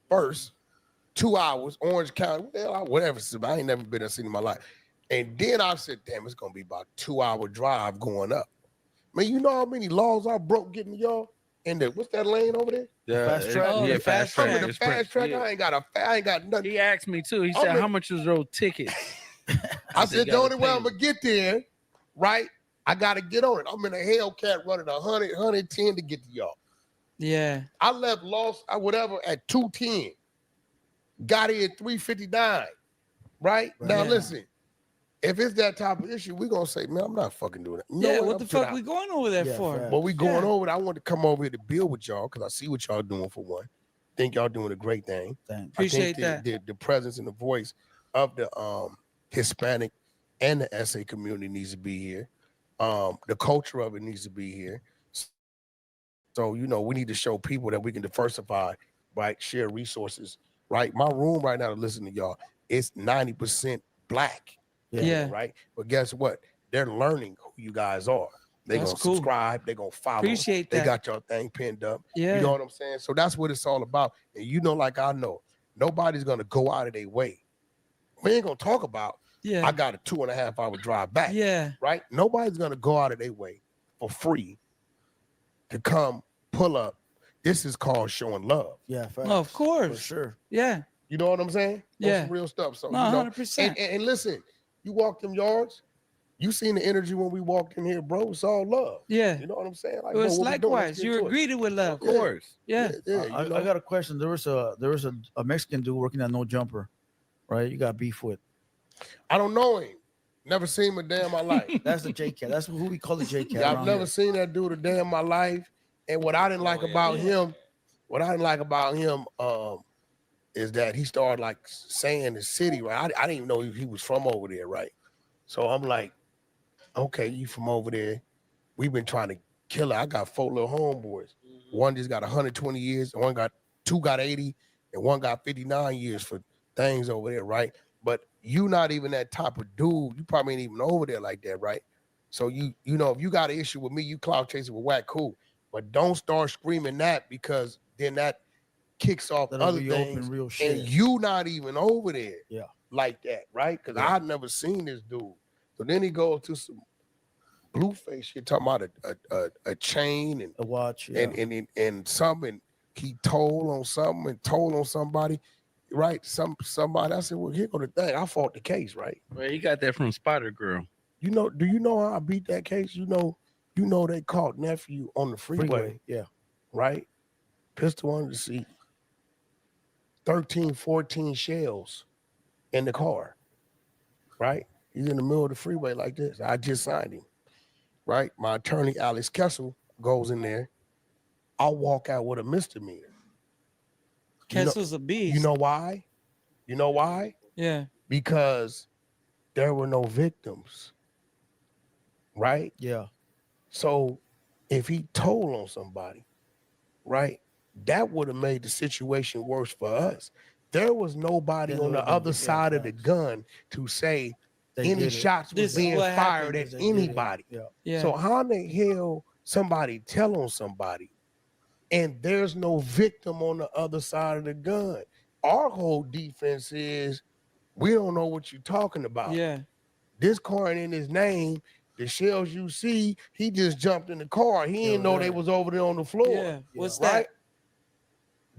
first, 2 hours, Orange County, whatever. I ain't never been in a city in my life. And then I said, damn, it's going to be about a 2-hour drive going up. Man, you know how many laws I broke getting to y'all? And what's that lane over there? Fast track. Yeah, fast track. The fast track. Yeah. I ain't got nothing. He asked me too. He said, "How much is road ticket?" I said, the only way I'm gonna get there, right? I gotta get on it. I'm in a Hellcat running 100, 110 to get to y'all. Yeah. I left whatever at 210. Got here at 359. Right? Now listen. If it's that type of issue, we're gonna say, man, I'm not fucking doing that. Yeah, what the fuck we going over there for? But we going over it. I want to come over here to build with y'all because I see what y'all doing for one. Think y'all doing a great thing. Appreciate that. The presence and the voice of the Hispanic and the SA community needs to be here. The culture of it needs to be here. So, you know, we need to show people that we can diversify, right? Share resources, right? My room right now to listen to y'all, it's 90% black. Yeah. Right. But guess what? They're learning who you guys are. They're That's gonna cool. subscribe, they're gonna follow. Appreciate that. They got your thing pinned up. Yeah. You know what I'm saying? So that's what it's all about. And you know, like I know, nobody's gonna go out of their way. We ain't gonna talk about I got a 2.5 hour drive back. Yeah. Right? Nobody's gonna go out of their way for free to come pull up. This is called showing love. Yeah, No, of course. For sure. Yeah. You know what I'm saying? That's Yeah. some real stuff. So No, you know, 100%. and listen, you walk them yards, you seen the energy when we walked in here, bro. It's all love. Yeah. You know what I'm saying? Like, It was bro, what we doing? Let's likewise. get You to it. agreed with love. Of course. Yeah. I got a question. There was a Mexican dude working at No Jumper, right? You got beef with. I don't know him. Never seen him a day in my life. That's the J Cat. That's who we call the J Cat. Yeah, I've never seen that dude a day in my life. And what I didn't like about him, is that he started like saying the city, right? I didn't even know he was from over there, right? So I'm like, okay, you from over there. We've been trying to kill her. I got 4 little homeboys. One just got 120 years, two got 80, and one got 59 years for things over there, right? But you not even that type of dude. You probably ain't even over there like that, right? So you know, if you got an issue with me, you cloud chasing with whack, cool. But don't start screaming that because then that kicks off That'll other be things. open real shit. And you not even over there like that, right? Because Yeah. I'd never seen this dude. So then he goes to some blueface shit, talking about a chain and a watch, and something. He told on something and told on somebody, right? Somebody. I said, well, here go the thing. I fought the case, right? Well, he got that from Spider Girl. You know, do you know how I beat that case? You know they caught nephew on the freeway. Yeah. Right? Pistol under the seat. 13, 14 shells in the car. Right? He's in the middle of the freeway like this. I just signed him. Right? My attorney, Alex Kessel, goes in there. I'll walk out with a misdemeanor. Kessel's a beast. You know why? You know why? Yeah. Because there were no victims. Right? Yeah. So if he told on somebody, right, that would have made the situation worse for us. There was nobody on the other side of the gun to say any shots was being fired at anybody. Yeah. So how in the hell somebody tell on somebody and there's no victim on the other side of the gun? Our whole defense is we don't know what you're talking about. Yeah. This car ain't in his name. The shells you see, he just jumped in the car. He didn't know they was over there on the floor. Yeah. What's right? that?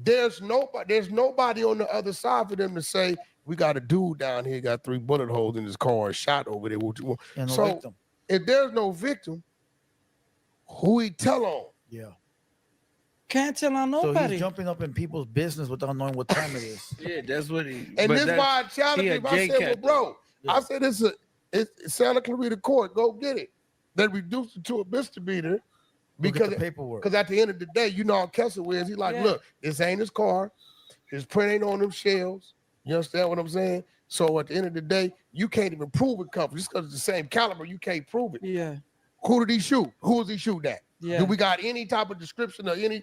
There's nobody on the other side for them to say, we got a dude down here, got 3 bullet holes in his car, shot over there. And no So victim. if there's no victim, who he tell on? Yeah. Can't tell on So nobody. he's jumping up in people's business without knowing what time it is. Yeah, that's what he. And but this is that's- why I challenged he a him. I said, well, J-Cat, bro, I said it's Santa Clarita Court. Go get it. They reduced it to a misdemeanor Look at because the paperwork. Because at the end of the day, you know how Kessel is. He like, look, this ain't his car. His print ain't on them shells. You understand what I'm saying? So at the end of the day, you can't even prove it covered. Just because it's the same caliber, you can't prove it. Yeah. Who did he shoot? Who was he shooting at? Yeah. Do we got any type of description or any?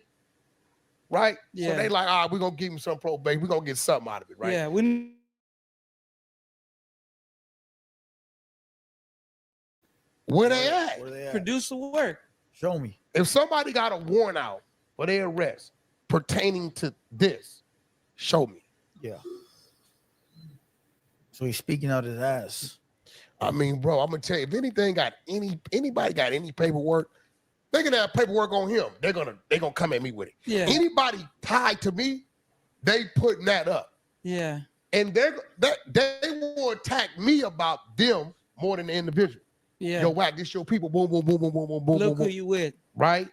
Right? Yeah. So they like, all right, we're going to give him some probate. We're going to get something out of it, right? Yeah. We Where they at? Where they at? produce the work. Show me. If somebody got a warrant out for their arrest pertaining to this, show me. Yeah. So he's speaking out his ass. I mean, bro, I'm gonna tell you, if anything got anybody got any paperwork, they can have paperwork on him. They're gonna come at me with it. Yeah. Anybody tied to me, they putting that up. Yeah. And they will attack me about them more than the individual. Yeah. Yo, whack, this your people. Boom, boom, boom, boom, boom, boom, boom. Look boom, who you with. right?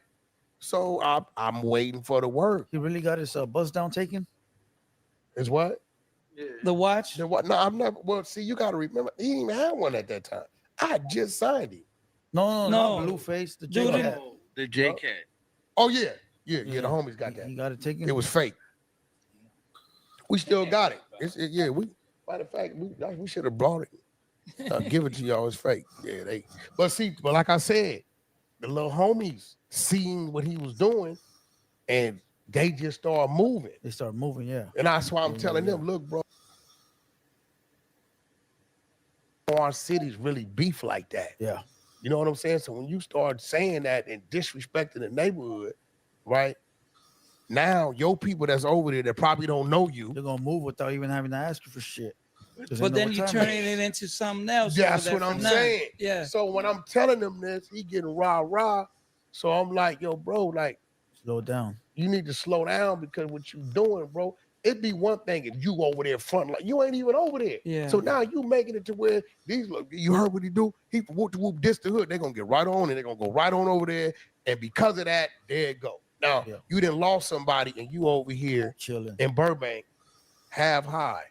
So I'm waiting for the word. He really got his buzz down taken? Is what? The watch? The what? No, I'm not. Well, see, you got to remember, he didn't even have one at that time. I just signed him. No, No. Blueface, the Dude, J-Cat. The J Cat. Oh yeah. The homies got that. He got it taken. It was fake. We still got it. Yeah, we. Matter of fact, we should have brought it. Give it to y'all. It's fake. Yeah, But like I said, the little homies seen what he was doing, and they just started moving. They start moving, yeah. And that's why I'm telling them, look, bro, our cities really beef like that. Yeah. You know what I'm saying? So when you start saying that and disrespecting the neighborhood, right? Now your people that's over there that probably don't know you, they're gonna move without even having to ask you for shit. But then you turning it into something else. That's over what there I'm for nothing. saying. Yeah. So when I'm telling them this, he getting rah. So I'm like, yo, bro, like, slow down. You need to slow down because what you doing, bro. It'd be one thing if you over there front, like you ain't even over there. Yeah. So now you making it to where these look, you heard what he do? He whoop this the hood. They're gonna get right on and they're gonna go right on over there. And because of that, there it go. Now you done lost somebody and you over here chilling in Burbank, half high.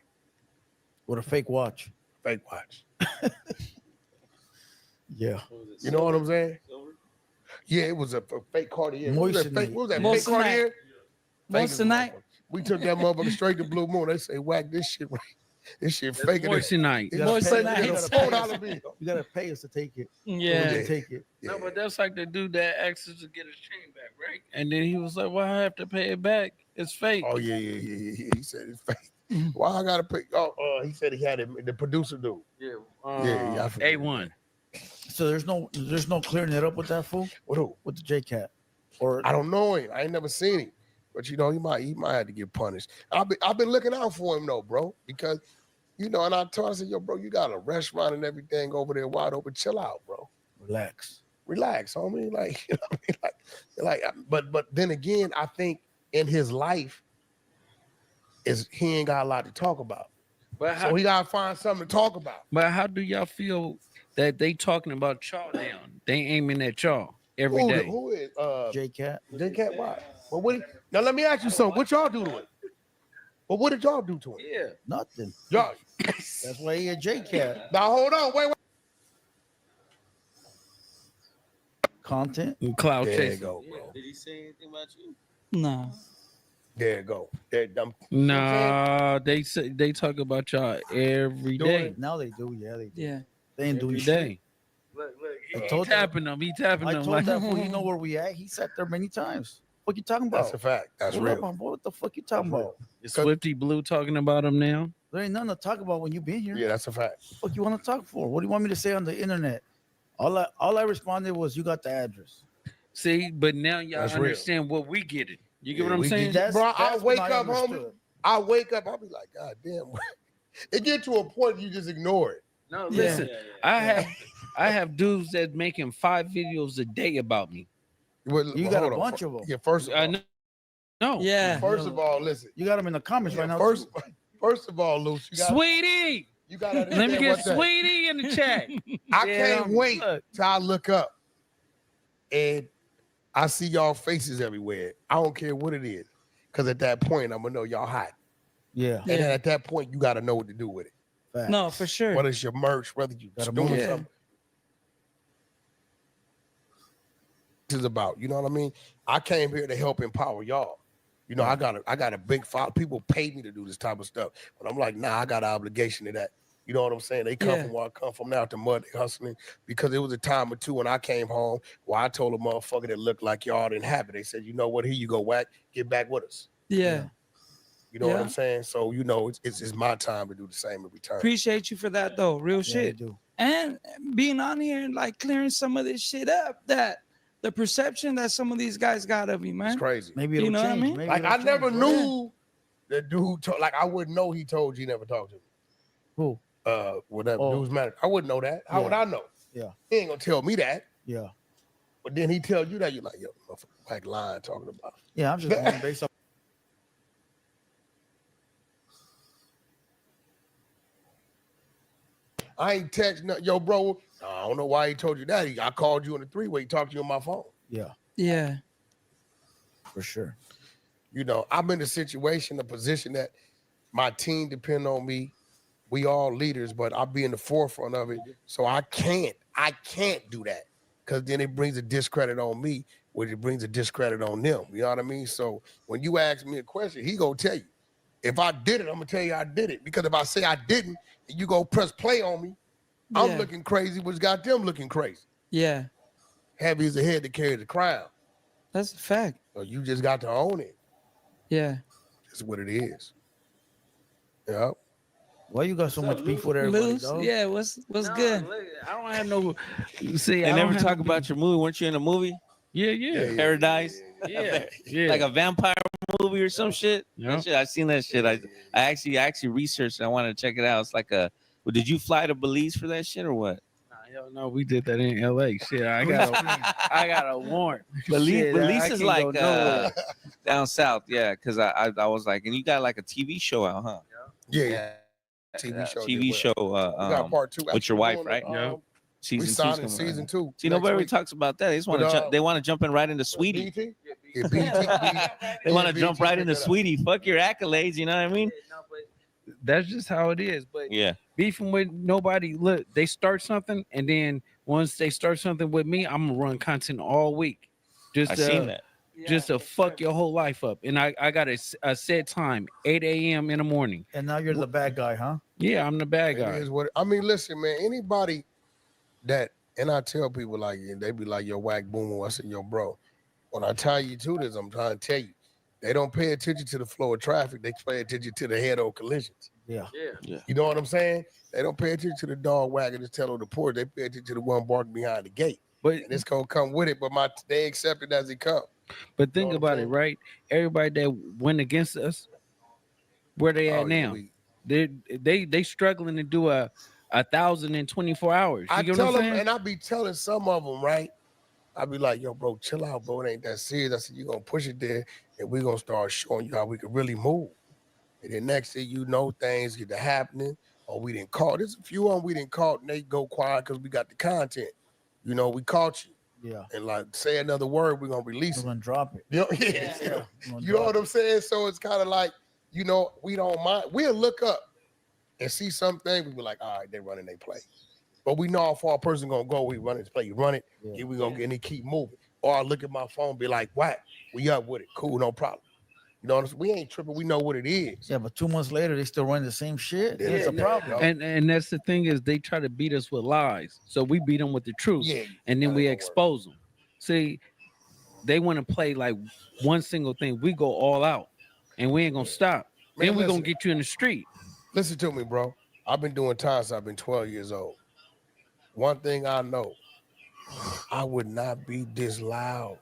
With a fake watch. Fake watch. Yeah. You know what I'm saying? Yeah, it was a fake Cartier. What was that fake Cartier? Moissanite. We took that motherfucker straight to Blue Moon. They say, whack this shit right. This shit fake. Moissanite. You gotta pay us to take it. Yeah. Take it. No, but that's like the dude that asked us to get his chain back, right? And then he was like, "Why I have to pay it back? It's fake." Oh yeah. He said it's fake. Why I gotta pay? He said he had it. The producer dude. Yeah. I forget. A1. So there's no clearing it up with that fool? With who? With the J-Cat. Or I don't know him. I ain't never seen him. But you know, he might have to get punished. I've been looking out for him though, bro, because you know, and I said, yo, bro, you got a restaurant and everything over there wide open. Chill out, bro. Relax, homie. Like, you know what I mean? But then again, I think in his life he ain't got a lot to talk about. But so he gotta find something to talk about. But how do y'all feel that they talking about y'all now? They aiming at y'all every day. Who is J-Cat? J-Cat, why? Well, now let me ask you something. What y'all do to him? Well, what did y'all do to him? Yeah. Nothing. Y'all. That's why he a J-Cat. Now hold on, wait. Content. Cloud there chasing. you go, bro. Did he say anything about you? No. There you go. Nah, they say they talk about y'all every day. Now they do. Yeah, they do. Yeah. They ain't doing Every shit. day. Look, He tapping them. He tapping I them. told Like, that fool, you know where we at. He sat there many times. What you talking about? That's a fact. That's Hold real. up, my boy. What the fuck you talking about? Is Swifty Blue talking about him now? There ain't nothing to talk about when you been here. Yeah, that's a fact. What the fuck you want to talk for? What do you want me to say on the internet? All I responded was, you got the address. See, but now y'all That's real. understand what we get it. You get Yeah, what I'm we saying? get- Bro, I That's wake when I up, homie. understood. I wake up, I'll be like, God damn. It get to a point you just ignore it. No, listen. I have dudes that making 5 videos a day about me. Well, You got a hold on. bunch of them. Yeah, first of all, No. Yeah. first of all, listen. You got them in the comments right now. First of all, Luce, you got Sweetie. you got to Let me understand get one thing. Sweetie in the chat. I Yeah, can't wait look. till I look up and I see y'all faces everywhere. I don't care what it is, because at that point I'm gonna know y'all hot. Yeah. And then at that point you got to know what to do with it. Facts. No, for sure. Whether it's your merch, whether you Gotta doing move it. something. is about. You know what I mean? I came here to help empower y'all. You know, I got a big file. People pay me to do this type of stuff, but I'm like, nah, I got an obligation to that. You know what I'm saying? They come from where I come from now to mud hustling because it was a time or two when I came home where I told a motherfucker that looked like y'all didn't have it. They said, you know what? Here you go, Whack. Get back with us. Yeah. You know what I'm saying? So, you know, it's my time to do the same in return. Appreciate you for that though, real shit. do. And being on here and like clearing some of this shit up, that the perception that some of these guys got of you, man. It's crazy. Maybe you know what I mean? Like I never knew the dude. Like I wouldn't know he told you he never talked to me. Who? Whatever news manager. I wouldn't know that. How would I know? Yeah. He ain't gonna tell me that. Yeah. But then he tell you that you're like, yo, motherfucker, like lying talking about. Yeah, I'm just going based off. I ain't text nothing. Yo, bro, I don't know why he told you that. I called you on the three-way. He talked to you on my phone. Yeah. Yeah. For sure. You know, I'm in a situation, a position that my team depend on me. We all leaders, but I'll be in the forefront of it. So I can't do that because then it brings a discredit on me, which it brings a discredit on them. You know what I mean? So when you ask me a question, he gonna tell you. If I did it, I'm gonna tell you I did it. Because if I say I didn't, and you go press play on me, I'm looking crazy, which got them looking crazy. Yeah. Heavy is the head that carries the crown. That's a fact. So you just got to own it. Yeah. That's what it is. Yeah. Why you got so much beef with everybody, Loose? dog? Yeah, what's good? Look, I don't have no. See, They I never don't have talk no about your movie. Weren't you in a movie? Yeah. Paradise. Yeah. Like a vampire movie or some shit. Yeah. That shit, I seen that shit. I actually researched it. I wanted to check it out. It's like a. Well, did you fly to Belize for that shit or what? Hell no, we did that in LA. Shit, I got a warrant. Belize, Shit, I Belize is can't like go nowhere. down south, yeah. Because I was like, and you got like a TV show out, huh? Yeah. TV show. TV show. We got part two. With your wife, right? Yeah. We Season signed 2's in coming season out. 2. See, next nobody week. talks about that. They just want But, to. They want to jump in right into Sweetie. BT? Yeah, BT. They want to jump right pick into that up. Sweetie. Fuck your accolades. You know what I mean? That's just how it is. But Yeah. beefing with nobody. Look, they start something, and then once they start something with me, I'm gonna run content all week. Just I seen that. Just to fuck your whole life up. And I got a set time, 8 a.m. in the morning. And now you're the bad guy, huh? Yeah, I'm the bad guy. It is what I mean. Listen, man. Anybody that, and I tell people like, they be like, "Yo, Whack Boom." I said, "Yo, bro." When I tie you to this, I'm trying to tell you, they don't pay attention to the flow of traffic. They pay attention to the head-on collisions. Yeah. You know what I'm saying? They don't pay attention to the dog wagging his tail on the porch. They pay attention to the one barking behind the gate. But and it's gonna come with it. But they accept it as it comes. But think about it, right? Everybody that went against us, where they at now? They struggling to do a 1,000 in 24 hours. You I get tell what I'm them, saying? and I be telling some of them, right? I be like, "Yo, bro, chill out, bro. It ain't that serious." I said, "You gonna push it there, and we gonna start showing you how we can really move." And then next thing you know, things get to happening, or we didn't caught. There's a few of them we didn't caught, and they go quiet because we got the content. You know, we caught you. Yeah. And like, say another word, we're gonna release it. We're gonna drop it. You know, you know what I'm saying? So it's kind of like, you know, we don't mind. We'll look up and see something. We be like, all right, they running they play. But we know how far a person gonna go. We run his play. You run it, here we gonna get and he keep moving. Or I look at my phone, be like, Whack, we up with it. Cool, no problem. You know what I'm saying? We ain't tripping. We know what it is. Yeah, but 2 months later, they still running the same shit. Yeah, It's a problem. And that's the thing is they try to beat us with lies. So we beat them with the truth. Yeah. And then we expose them. See, they want to play like one single thing. We go all out and we ain't gonna stop. Man, then we listen. gonna get you in the street. Listen to me, bro. I've been doing time since I've been 12 years old. One thing I know, I would not be this loud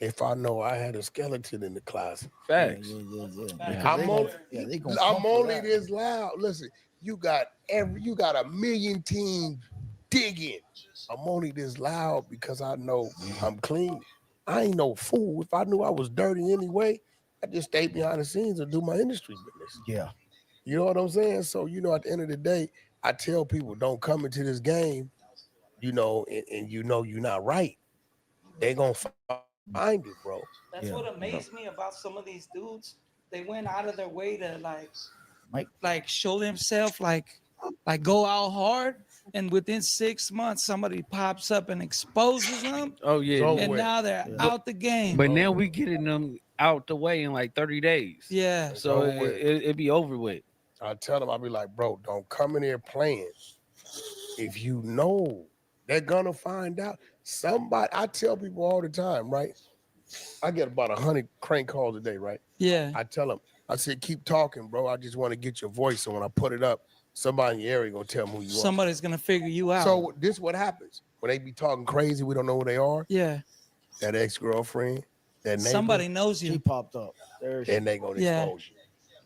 if I know I had a skeleton in the closet. Facts. I'm only this loud. Listen, you got a million teams digging. I'm only this loud because I know I'm clean. I ain't no fool. If I knew I was dirty anyway, I'd just stay behind the scenes and do my industry business. Yeah. You know what I'm saying? So, you know, at the end of the day, I tell people don't come into this game, you know, and you know you're not right. They gonna find it, bro. That's what amazed me about some of these dudes. They went out of their way to like show themselves, like go out hard, and within 6 months somebody pops up and exposes them. Oh yeah, And now they're out the game. But now we getting them out the way in like 30 days. Yeah. So over with. it be over with. I tell them, I'll be like, bro, don't come in here playing. If you know they're gonna find out. Somebody, I tell people all the time, right? I get about 100 crank calls a day, right? Yeah. I tell them, I said, keep talking, bro. I just want to get your voice. So when I put it up, somebody in the area gonna tell me who you are. Somebody's gonna figure you out. So this what happens when they be talking crazy. We don't know who they are. Yeah. That ex-girlfriend, that neighbor, Somebody knows you. She popped up. There she and they gonna Yeah. expose you.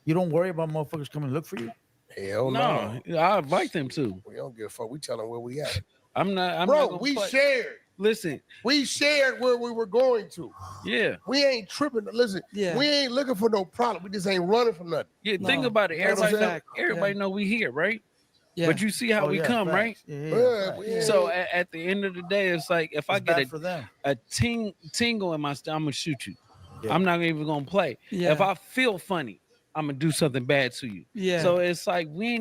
You don't worry about motherfuckers coming to look for you. Hell no. No, I invite them to. We don't give a fuck. We tell them where we at. I'm not Bro, gonna we play. shared. Listen, We shared where we were going to. yeah. We ain't tripping. Listen, Yeah. we ain't looking for no problem. We just ain't running from nothing. Yeah, think about it. That's what I'm Everybody, saying. everybody know we here, right? Yeah. But you see how Oh, we yeah, come, facts. right? Yeah, we ain't- So at the end of the day, it's like if I It's get bad for them. a tingle in my stomach, I'm gonna shoot you. Yeah. I'm not even gonna play. Yeah. If I feel funny, I'm gonna do something bad to you. Yeah. So it's like we're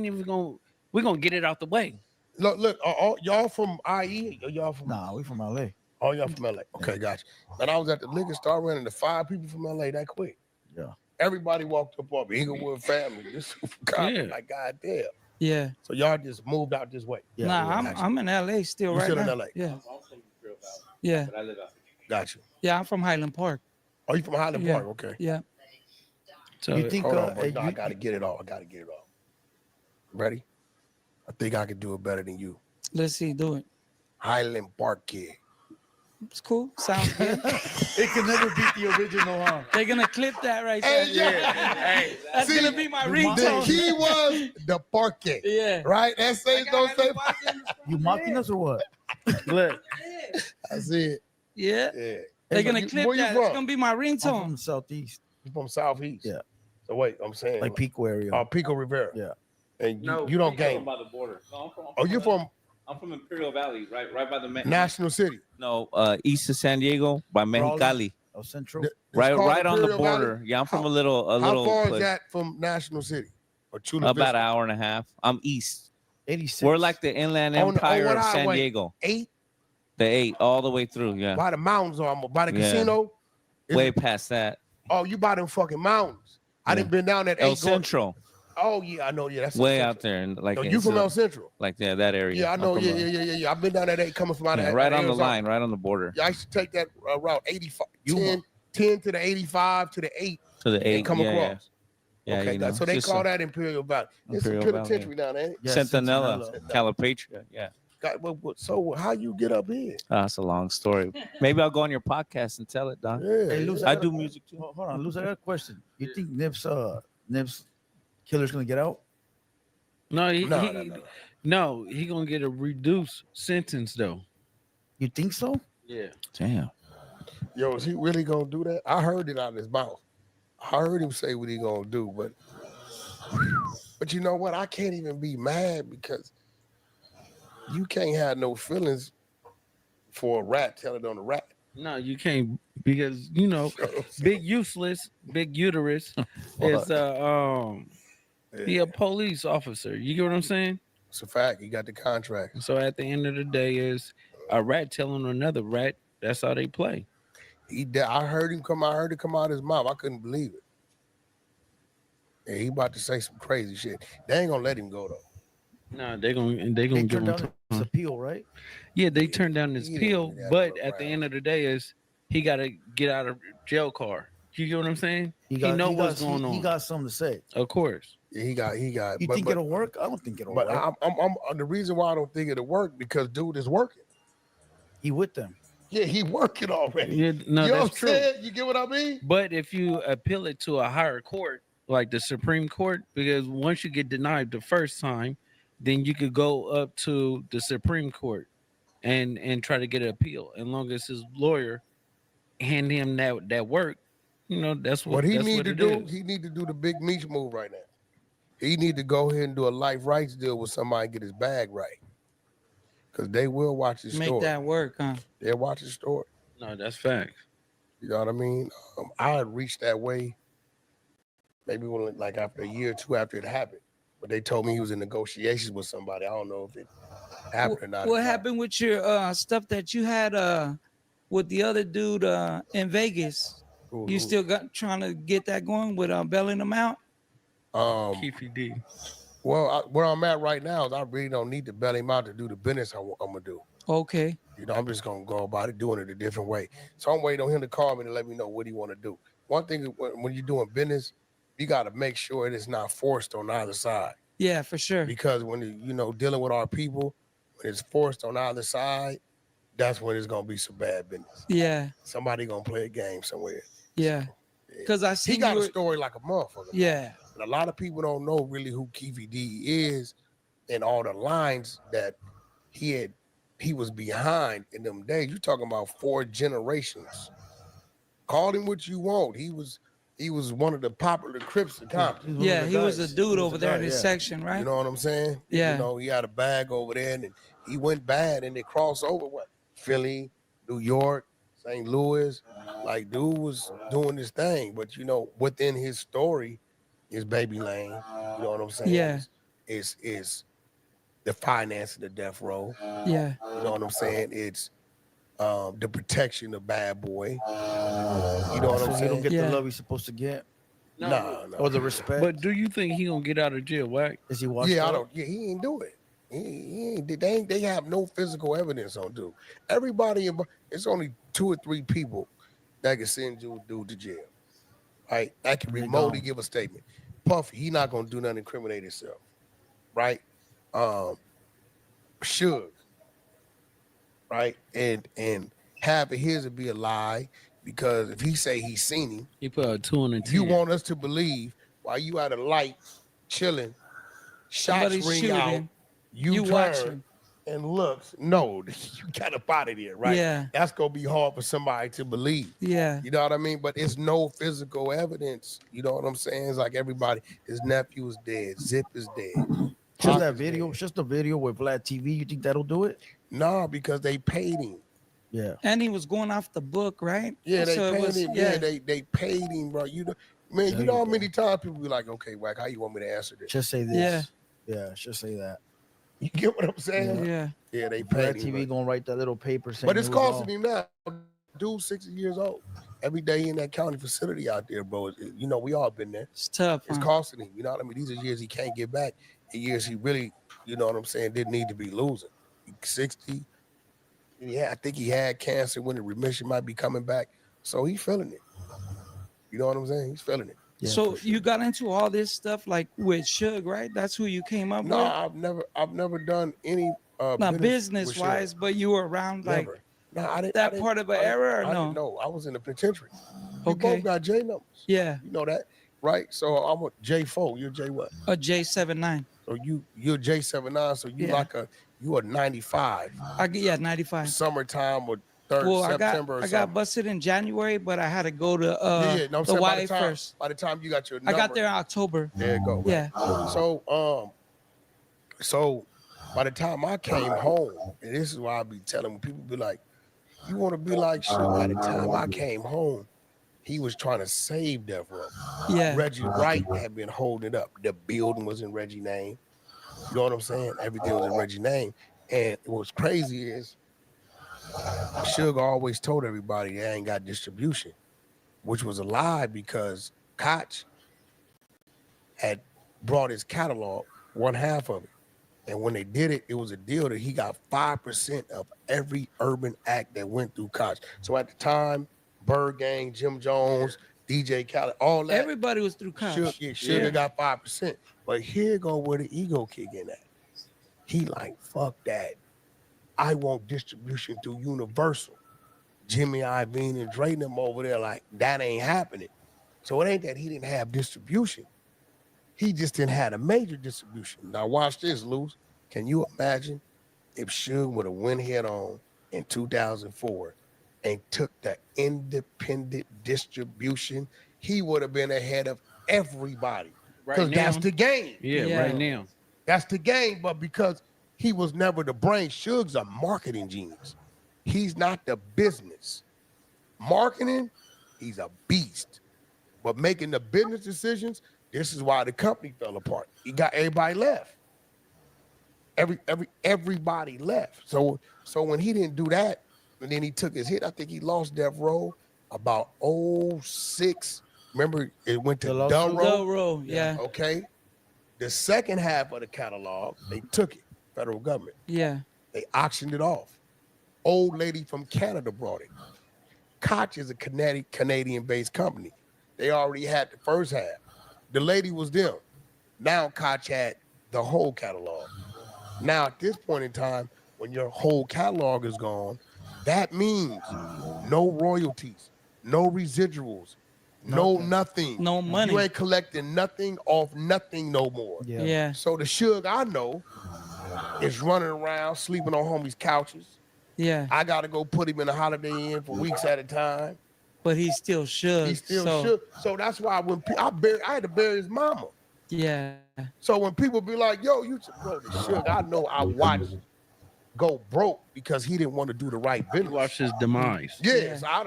gonna get it out the way. Look, are y'all from IE? Or y'all from? Nah, we from LA. Oh, y'all from LA. Okay, gotcha. And I was at the liquor store running into 5 people from LA that quick. Yeah. Everybody walked up on me. Inglewood family. This God, Yeah. like goddamn. Yeah. So y'all just moved out this way. Yeah, nah, yeah, I'm in LA still You right still in now. LA? Yeah. Yeah. But I live out Gotcha. Yeah, I'm from Highland Park. Oh, you from Highland Yeah. Park? Okay. Yeah. So You think Hold on, bro. hey, No, I gotta get it off. Ready? I think I could do it better than you. Let's see, do it. Highland Park kid. It's cool. Sounds good. it can never beat the original, huh? They're gonna clip that right there. Hey, yeah. Hey, that's See, gonna be my The ringtone. key was the parquet. Yeah. Right? That says don't say. You mocking us or what? look, I see it. Yeah. Yeah. They're gonna You- clip where you that. from? It's gonna be my I'm ringtone. from the southeast, You from Southeast? Yeah. So wait, I'm saying like Pico area. Pico Rivera. Yeah. And you, No, you don't I'm game. by the border. No, Oh, you're from I'm from Imperial Valley, right by the National City. No, east of San Diego by Mexicali. Oh, Central. It's Right, called right on the Imperial Valley? border. Yeah, I'm from How- a little How far place. is that from National City? Or Chula About Vista? an hour and a half. I'm east. 86. We're like the Inland On the- Empire what of San highway? Diego. 8 The 8 all the way through. Yeah, by the mountains, almost by the Yeah. casino. Is way it- past that. Oh, you by them fucking mountains. I Yeah. didn't been down that El 8 going- Central, Oh yeah, I know. Yeah, that's way El out there, and like Central. You it's, from El Central? like that area. Yeah, I I'm know. from, Yeah. I've been down that 8 coming from out yeah, of right on the Arizona. line, right on the border Yeah, I used to take that route 85, You 10 to the 85 to the 8 to the and 8. come yeah, across. Yeah, Okay, you know, so they just call a that Imperial Valley. It's a Imperial Valley. penitentiary down there. Yeah, Centinela, Centinela. Calipatria. Yeah, So how you get up here? that's a long story. Maybe I'll go on your podcast and tell it, Don. Yeah, Hey, Luz, I got do a- music too. Hold on, Luz, I got a question. You think Nip's killer's gonna get out? no, he No. he gonna get a reduced sentence though. You think so? Yeah. Damn. Yo, is he really gonna do that? I heard it out of his mouth. I heard him say what he gonna do, but you know what? I can't even be mad because you can't have no feelings for a rat telling on a rat. No, you can't because you know, big useless, big uterus is he a police officer. You get what I'm saying? It's a fact. He got the contract. So at the end of the day, is a rat telling another rat. That's how they play. I heard him come. I heard it come out of his mouth. I couldn't believe it. Yeah, he about to say some crazy shit. They ain't gonna let him go though. No, they gonna They give turned him down his appeal, right? Yeah, they turned down his He appeal, didn't have but no at the ground. end of the day, is he got to get out of jail car. You get what I'm saying? He know what's going on. He got something to say. Of course. Yeah, he got. You think it'll work? I don't think it'll But work. I'm the reason why I don't think it'll work because dude is working. He with them. Yeah, he working already. Yeah, no, you know what that's I'm true. saying? You get what I mean? But if you appeal it to a higher court, like the Supreme Court, because once you get denied the first time, then you could go up to the Supreme Court and try to get an appeal. As long as his lawyer hand him that work, you know, that's what What he that's need what to it do, is. he need to do the big Meech move right now. He need to go ahead and do a life rights deal with somebody and get his bag right. Because they will watch his Make story. that work, huh? They'll watch his story. No, that's facts. You know what I mean? I had reached that way maybe like after a year or two after it happened. but they told me he was in negotiations with somebody. I don't know if it happened or not. What happened with your stuff that you had with the other dude in Vegas? You still got trying to get that going with bailing them out? Keefy D. Well, where I'm at right now is I really don't need to bail him out to do the business I'm gonna do. Okay. You know, I'm just gonna go about it, doing it a different way. So I'm waiting on him to call me to let me know what he want to do. One thing is when you're doing business, you got to make sure it is not forced on either side. Yeah, for sure. Because when you know dealing with our people, when it's forced on either side, that's when it's gonna be some bad business. Yeah. Somebody gonna play a game somewhere. Yeah. Because I see He got a story like a motherfucker. Yeah. But a lot of people don't know really who Keefy D is and all the lines that he was behind in them days. You talking about 4 generations. Call him what you want. He was one of the popular Crips in Compton. Yeah, he was a dude over there in his section, right? You know what I'm saying? Yeah. You know, he had a bag over there and he went bad and they crossed over what? Philly, New York, St. Louis. Like, dude was doing his thing. But, you know, within his story is Baby Lane. You know what I'm saying? Yeah. Is the finance of the death row. Yeah. You know what I'm saying? It's the protection of Bad Boy. You know what I'm So saying? he don't get the love he's supposed to get. No. Or the respect. But do you think he gonna get out of jail? Whack? Is he washed Yeah, up? I don't. Yeah, he ain't do it. He ain't. They have no physical evidence on dude. Everybody, it's only 2 or 3 people that can send you dude to jail. Right? That can remotely give a statement. Puffy, he not gonna do nothing to incriminate himself. Right? Suge. Right? And half of his would be a lie because if he say he's seen him, he put a 2 on the 10. You want us to believe while you at a light chilling, shots Somebody's ring shooting, out, you turn watching. and looks. No, you got up out of there, right? Yeah. That's gonna be hard for somebody to believe. Yeah. You know what I mean? But it's no physical evidence. You know what I'm saying? It's like everybody, his nephew is dead, Zip is dead. Just that video, just a video with Vlad TV. You think that'll do it? No, because they paid him. Yeah. And he was going off the book, right? Yeah, they So it paid was- him. Yeah, they paid him, bro. You know, man, you know how many times people be like, okay, Wack, how you want me to answer this? Just say this. Yeah. Yeah, just say that. You get what I'm saying? Yeah. Yeah, they Vlad paid him. TV gonna write that little paper saying. But it's it was costing all- him now. Dude, 60 years old. Every day in that county facility out there, bro. You know, we all been there. It's tough. It's costing him. You know what I mean? These are years he can't get back. And years he really, you know what I'm saying, didn't need to be losing. 60. Yeah, I think he had cancer when the remission might be coming back. So he's feeling it. You know what I'm saying? He's feeling it. So you got into all this stuff like with Suge, right? That's who you came up No, with? I've never done any Not with business wise, Suge. but you were around like Never. No, I didn't, that part of an era or I no? didn't know. I was in the penitentiary. We Okay. both got J numbers. Yeah. You know that, right? So I'm a J4. You're J what? A J79. So you're J79. So you Yeah. you a 95. I get 95. Summertime or 3rd Well, September or I something. got busted in January, but I had to go to No, I'm the saying YA first. by the time you got your I number, got there in October. there you go. Right? Yeah. So by the time I came home, and this is why I be telling when people be like, you want to be like shit. By the time I came home, he was trying to save Death Row. Yeah. Reggie Wright had been holding it up. The building was in Reggie's name. You know what I'm saying? Everything was in Reggie's name. And what's crazy is Suge always told everybody they ain't got distribution, which was a lie because Koch had brought his catalog, one half of it. And when they did it, it was a deal that he got 5% of every urban act that went through Koch. So at the time, Bird Gang, Jim Jones, DJ Khaled, all that. Everybody was through Koch. Suge got 5%. But here go where the ego kick in at. He like, fuck that. I want distribution through Universal. Jimmy Iovine and Dre them over there like, that ain't happening. So it ain't that he didn't have distribution. He just didn't have a major distribution. Now watch this, Luz. Can you imagine if Suge would have went head on in 2004 and took the independent distribution? He would have been ahead of everybody. Because that's the game. Yeah, right now. That's the game, but because he was never the brain, Suge's a marketing genius. He's not the business. Marketing, he's a beast. But making the business decisions, This is why the company fell apart. He got everybody left. Everybody left. So when he didn't do that, and then he took his hit, I think he lost Death Row about 06. Remember, it went to Delro, yeah. Okay. The second half of the catalog, they took it, federal government. Yeah. They auctioned it off. Old lady from Canada brought it. Koch is a Canadian-based company. They already had the first half. The lady was them. Now Koch had the whole catalog. Now at this point in time, when your whole catalog is gone, that means no royalties, no residuals, no nothing. No money. You ain't collecting nothing off nothing no more. Yeah. So the Suge I know is running around sleeping on homies' couches. Yeah. I got to go put him in a Holiday Inn for weeks at a time. But he still should. He still should. So that's why when I had to bury his mama. Yeah. So when people be like, "Yo, you bro, the Suge," I know I watched go broke because he didn't want to do the right business. Watch his demise. Yes, I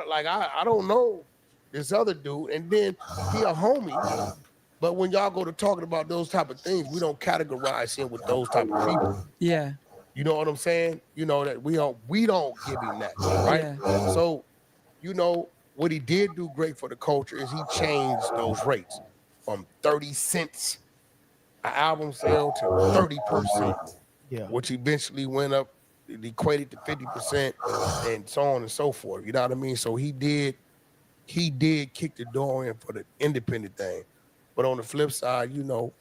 don't know this other dude, and then he a homie. But when y'all go to talking about those type of things, we don't categorize him with those type of people. Yeah. You know what I'm saying? You know that we don't give him that, right? Yeah. So, you know what he did do great for the culture is he changed those rates from 30 cents an album sale to 30%. Yeah. Which eventually went up, it equated to 50% and so on and so forth. You know what I mean? So he did kick the door in for the independent thing. But on the flip side, you know,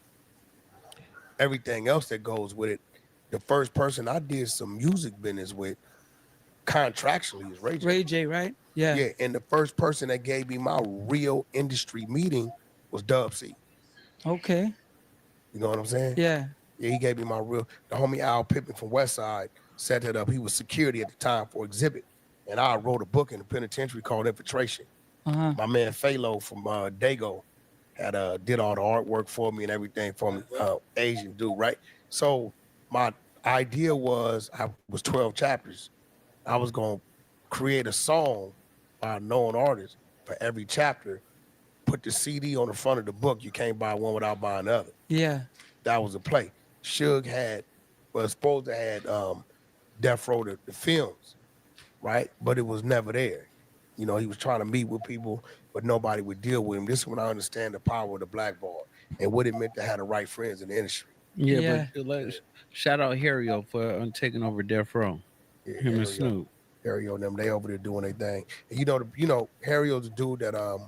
everything else that goes with it, the first person I did some music business with contractually is Ray J. Ray J, right? Yeah. Yeah, and the first person that gave me my real industry meeting was Dub C. Okay. You know what I'm saying? Yeah. Yeah, he gave me the homie Al Pippin from Westside set that up. He was security at the time for Exhibit. And I wrote a book in the penitentiary called Infiltration. Uh-huh. My man Phalo from Dago had did all the artwork for me and everything for me, Asian dude, right? So my idea was, I was 12 chapters. I was going to create a song by a known artist for every chapter, put the CD on the front of the book. You can't buy one without buying the other. Yeah. That was a play. Suge was supposed to have Death Row the films, right? But it was never there. You know, he was trying to meet with people, but nobody would deal with him. This is when I understand the power of the blackball and what it meant to have the right friends in the industry. Yeah. But let's shout out Harry-O for taking over Death Row. Yeah, Him and Snoop. Harry-O and them, they over there doing their thing. And you know, Harry-O's the dude that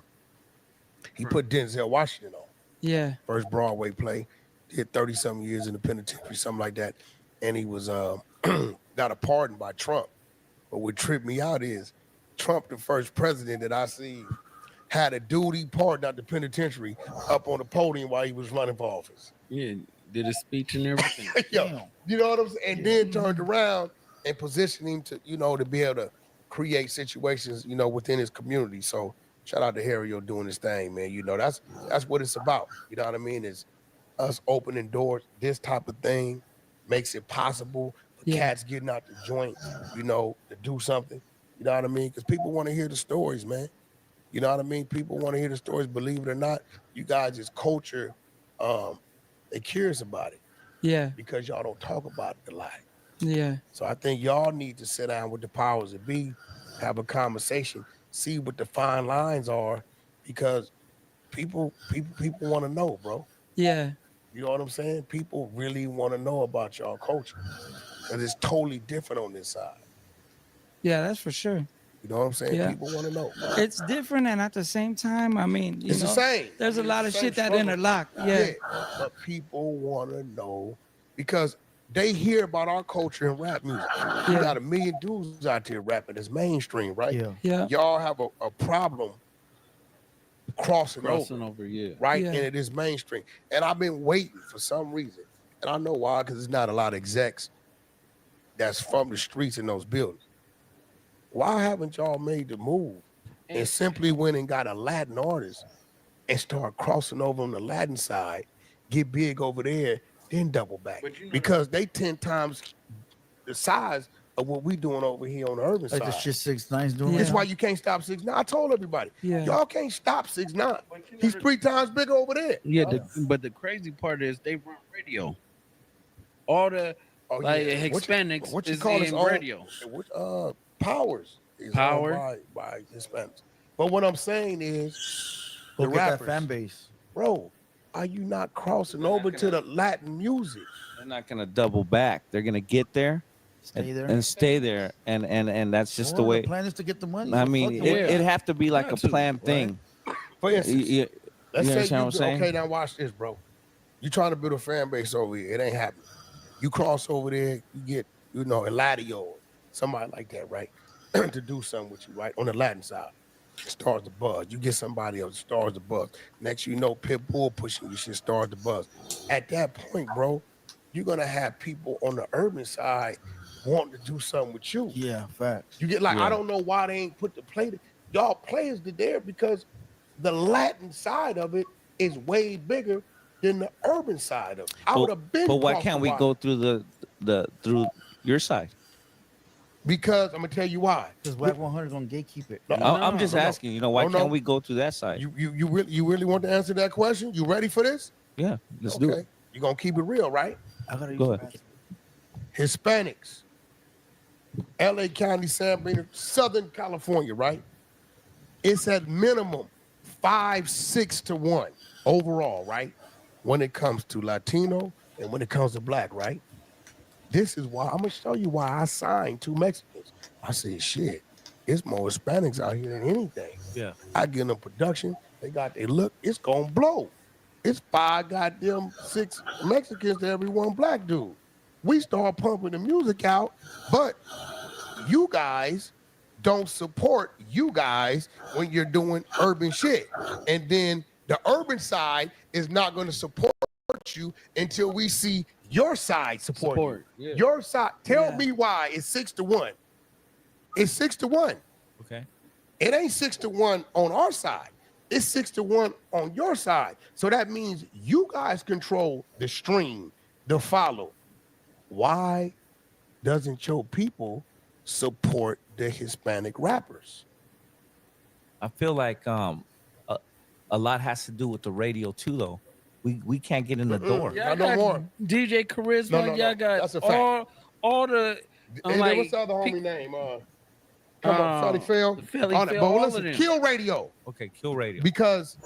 he put Denzel Washington on. Yeah. First Broadway play. Did 30-something years in the penitentiary, something like that. And he was got a pardon by Trump. But what tripped me out is Trump, the first president that I see, had a dude he pardoned out the penitentiary up on the podium while he was running for office. Yeah, did a speech and everything. Yo, you know what I'm saying? And then turned around and positioned him to, you know, to be able to create situations, you know, within his community. So shout out to Harry-O doing his thing, man. You know, that's what it's about. You know what I mean? Is us opening doors, this type of thing makes it possible for cats getting out the joint, you know, to do something. You know what I mean? Because people want to hear the stories, man. You know what I mean? People want to hear the stories, believe it or not. You guys' is culture, they're curious about it. Yeah. Because y'all don't talk about it a lot. Yeah. So I think y'all need to sit down with the powers that be, have a conversation, see what the fine lines are, because people want to know, bro. Yeah. You know what I'm saying? People really want to know about y'all culture. Because it's totally different on this side. Yeah, that's for sure. You know what I'm saying? Yeah. People want to know. It's different, and at the same time, I mean, you It's know, the same. there's a lot of shit that interlock. Yeah. But people want to know because they hear about our culture and rap music. You got a million dudes out there rapping. It's mainstream, right? Yeah. Y'all have a problem crossing over, yeah. right? Yeah. And it is mainstream. And I've been waiting for some reason. And I know why, because there's not a lot of execs that's from the streets in those buildings. Why haven't y'all made the move and simply went and got a Latin artist and start crossing over on the Latin side, get big over there, then double back? Because they 10 times the size of what we doing over here on the urban Like side. the shit 6ix9ine doing. That's right why now. you can't stop 6ix9ine. I told everybody, Yeah. y'all can't stop 6ix9ine. He's 3 times bigger over there. Yeah, but the crazy part is they run radio. All the Hispanics What you is call in this radio. Powers is Power. owned by Hispanics. But what I'm saying is, Go the get that rappers, fan base. bro, are you not crossing over to the Latin music? They're not gonna double back. They're gonna get there, Stay there. and stay there, and that's just the Well, way. The plan is to get the money. I so mean, fuck the way. it'd have to be like a planned thing. For instance, You let's say understand what I'm saying? okay, now watch this, bro. You trying to build a fan base over here. It ain't happening. You cross over there, you get, Eladio or somebody like that, right? To do something with you, right? On the Latin side. Stars the buzz. You get somebody else, stars the buzz. Next you know, Pitbull pushing you, shit stars the buzz. At that point, bro, you're gonna have people on the urban side wanting to do something with you. Yeah, facts. You get I don't know why they ain't put the play. Y'all players did there because the Latin side of it is way bigger than the urban side of it. I would have been. But why crossed can't the we wire. go through through your side? Because I'm gonna tell you why. Because WAC 100 gonna gatekeep it. I'm just asking. You know, why can't we go through that side? You really want to answer that question? You ready for this? Yeah, let's do it. You're gonna keep it real, right? I gotta Go ahead. Hispanics, LA County, San Bernardino, Southern California, right? It's at minimum 5-6 to 1 overall, right? When it comes to Latino and when it comes to Black, right? This is why I'm gonna show you why I signed 2 Mexicans. I said, shit, it's more Hispanics out here than anything. Yeah. I get them production, they got their look, it's gonna blow. It's 6 Mexicans to every 1 Black dude. We start pumping the music out, but you guys don't support you guys when you're doing urban shit. And then the urban side is not going to support you until we see your side support you. Yeah. Your side. Tell me why it's 6 to 1. It's 6 to 1. Okay. It ain't 6 to 1 on our side. It's 6 to 1 on your side. So that means you guys control the stream, the follow. Why doesn't your people support the Hispanic rappers? I feel like a lot has to do with the radio too, though. We can't get in the door. Y'all no got more. DJ Charisma. No, y'all got that's a fact. all the. And then what's the other homie name? Come on, Felly Phil. Felly All that. Phil, But all listen, of them. kill radio. Okay, kill radio. Because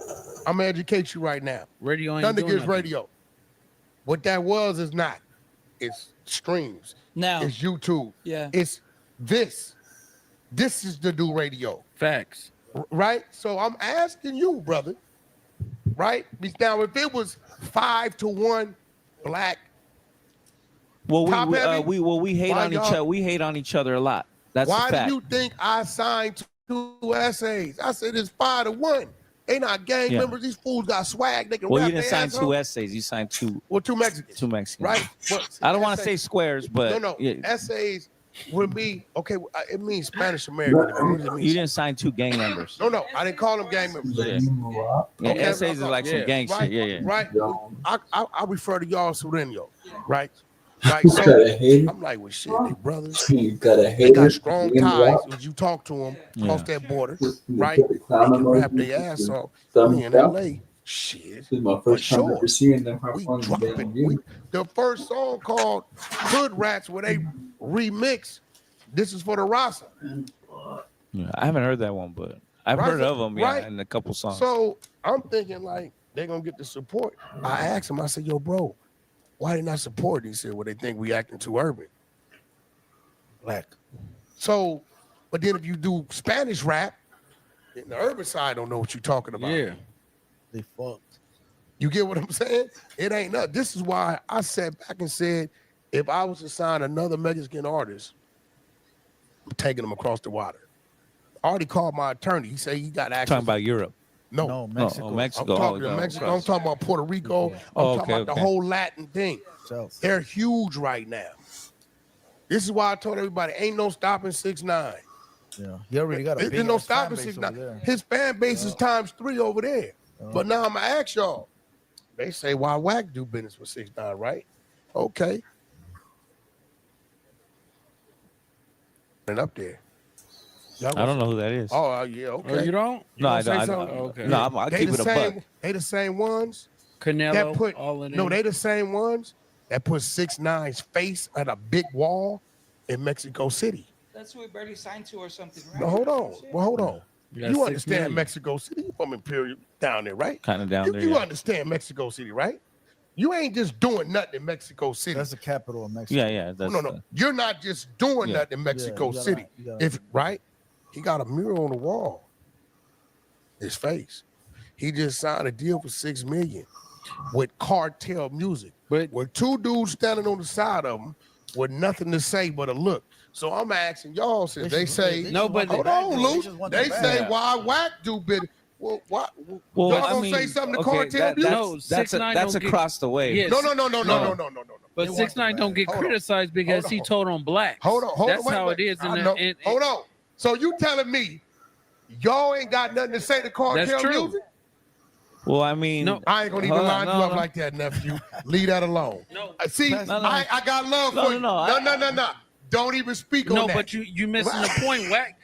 I'm gonna educate you right now. Radio ain't Thunder doing Gives nothing. radio. What that was is not. It's streams. Now. It's YouTube. Yeah. It's this. This is the new radio. Facts. Right? So I'm asking you, brother. Right? Now, if it was 5 to 1 Black. Well, top heavy, we hate why on each y'all- other. We hate on each other a lot. That's Why a fact. do you think I signed 2 essays? I said it's 5 to 1. They not gang Yeah. members. These fools got swag. They can Well, rap you didn't their sign ass 2 off. essays. You signed 2. Well, 2 Mexicans. 2 Mexicans. Right? But I don't want to essay- say squares, but no. yeah, Essays would be okay. It means Spanish American. What does it mean? you didn't sign 2 gang members. No. I didn't call them gang members. Yeah. Yeah, Okay, essays is like some gang right, shit. Yeah. Right. I refer to y'all Sureño. Right. Right. So gotta hate it. I'm like, well, shit, they brothers. You gotta They hate got it. strong You ties. walk. When you talk to them across Yeah. that border, You right? put the They clown can rap emoji, their ass off. thumbs Me in up. LA, shit. This is my For first time sure. ever seeing them hop We on the drop damn it. music. The first song called Hood Rats, where they remix This Is for the Rasa. Yeah, I haven't heard that one, but I've Right, heard of them. Yeah, right. in a couple songs. So I'm thinking like they're gonna get the support. I asked him, I said, yo, bro, why they not support? He said, well, they think we acting too urban. Black. So, but then if you do Spanish rap, then the urban side don't know what you're talking about. Yeah. They fucked. You get what I'm saying? It ain't nothing. This is why I sat back and said, if I was to sign another Mexican artist, I'm taking them across the water. I already called my attorney. He said he got access. Talking about Europe. No, No, Mexico. Mexico. I'm talking Oh, to no, Mexico. okay. I'm talking about Puerto Rico. I'm Oh, talking about the okay. whole Latin thing. South. They're huge right now. This is why I told everybody, ain't no stopping 6ix9ine. Yeah. He already got a There's big no ass fan stopping base 6ix9ine. over there. His fan base is ×3 over there. But now I'm gonna ask y'all. They say why WAC do business with 6ix9ine, right? Okay. And up there. I don't know who that is. Oh, yeah, okay. Oh, you don't? No, I say don't. something? Okay. No, I They keep the it a same, buck. They the same ones Canelo, that put all in no, there. they the same ones that put 6ix9ine's face at a big wall in Mexico City. That's who we barely signed to or something, right? No, hold on. Well, hold on. You got You 6 understand million. Mexico City? You from Imperial down there, right? Kind of down there. You Yeah. understand Mexico City, right? You ain't just doing nothing in Mexico City. That's the capital of Mexico. Yeah. That's No. You're not just doing Yeah. nothing in Mexico you gotta- City. you gotta- If right, he got a mural on the wall. His face. He just signed a deal for $6 million with Cartel Music. But with 2 dudes standing on the side of him with nothing to say but a look. So I'm asking y'all, since they say No, but hold on, Luke. They say back. why Whack do better. Well, what? Well, y'all I gonna mean, say something to okay, Cartel that- Music? that's 6ix9ine that's don't get- across the way. Yes. No. But 6ix9ine don't get Hold on. criticized because Hold he on. told on blacks. Hold on. That's wait, how wait. it is. I know. In Hold on. So you telling me y'all ain't got nothing to say to Cartel That's true. Music? Well, I mean, No. I ain't gonna even hold line on, you up no. like that, nephew. Leave that alone. No. See, No. I got love No, for you. no, No. Don't even speak on No, that. but you missing the point. Whack.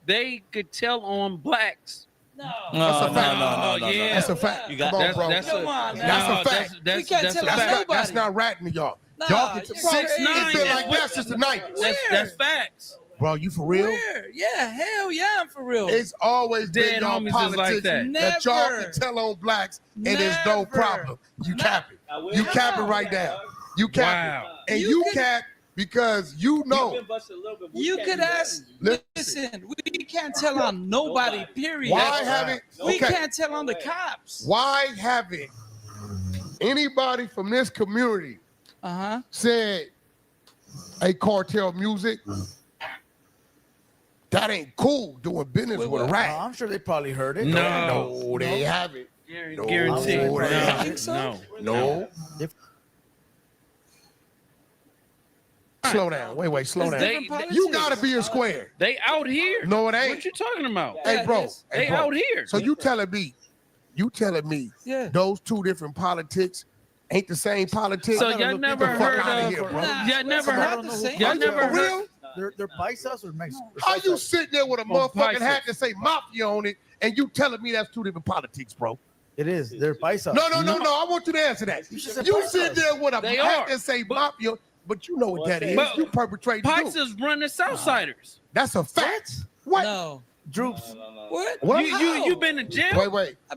They could tell on blacks. No. That's a fact. No, yeah. That's a fact. You got Come on, bro. That's Come on, man. That's a fact. We can't That's tell a us fact. nobody. That's not ratting to y'all. Nah, Y'all get to you're 6ix9ine It's been is like that since the 90s. That's facts. Bro, you for real? Where? Yeah, hell yeah, I'm for real. It's always Dead been y'all homies is politics like that. that y'all Never. can tell on blacks, and there's no Never. problem. You capping. You capping right now. You capping. Wow. And You you could- cap because you know. You could ask. Listen, we can't tell on nobody. Period. Why haven't We can't tell on the cops. Why haven't anybody from this community said, "Hey, Cartel Music, that ain't cool doing business with a rat"? I'm sure they probably heard it. No, they haven't. Guaranteed. No, they No. haven't. No. Slow down. Wait, slow down. Different You gotta be a square. They out here. No, it ain't. What you talking about? Hey, bro. They out here. So you telling me Yeah. those 2 different politics ain't the same politics? So y'all never Get the fuck heard outta of? here, bro. Y'all never Not heard. the same. Y'all Are you never for heard. real? They're Paisas or Mexican? How you sitting there with a Oh, motherfucking hat Paisas. that say mafia on it, and you telling me that's 2 different politics, bro? It is. They're Paisas. No. I want you to answer that. You said sit there with a They hat are. that say mafia, but you know what that is. But You perpetrating. Paisas run the Southsiders. That's a fact. What? No. Droops. What? What? You been to jail? Wait. I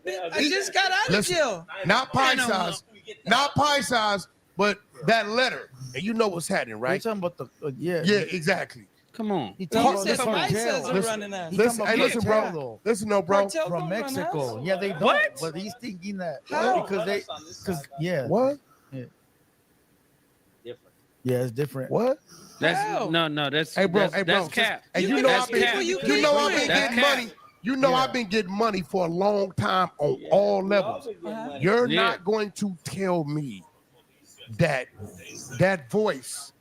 just got out of Listen, jail. Not Paisas, but that letter. And you know what's happening, Right? right? Talking about the Yeah, exactly. Come on. He He talking about said this from Paisas jail. are Listen, running that. Listen, hey, listen, bro. Cartel, Listen, no, bro. Cartel from don't run Mexico. us. Yeah, they don't. What? But he's thinking that How? because yeah, What? yeah, it's different. What? That's no. That's Hey, bro. That's cap. And you You know can I've ask been, people you you know I've beef been with. getting That's money. You know I've been getting money for a long time on all levels. You're Yeah. not going to tell me that that voice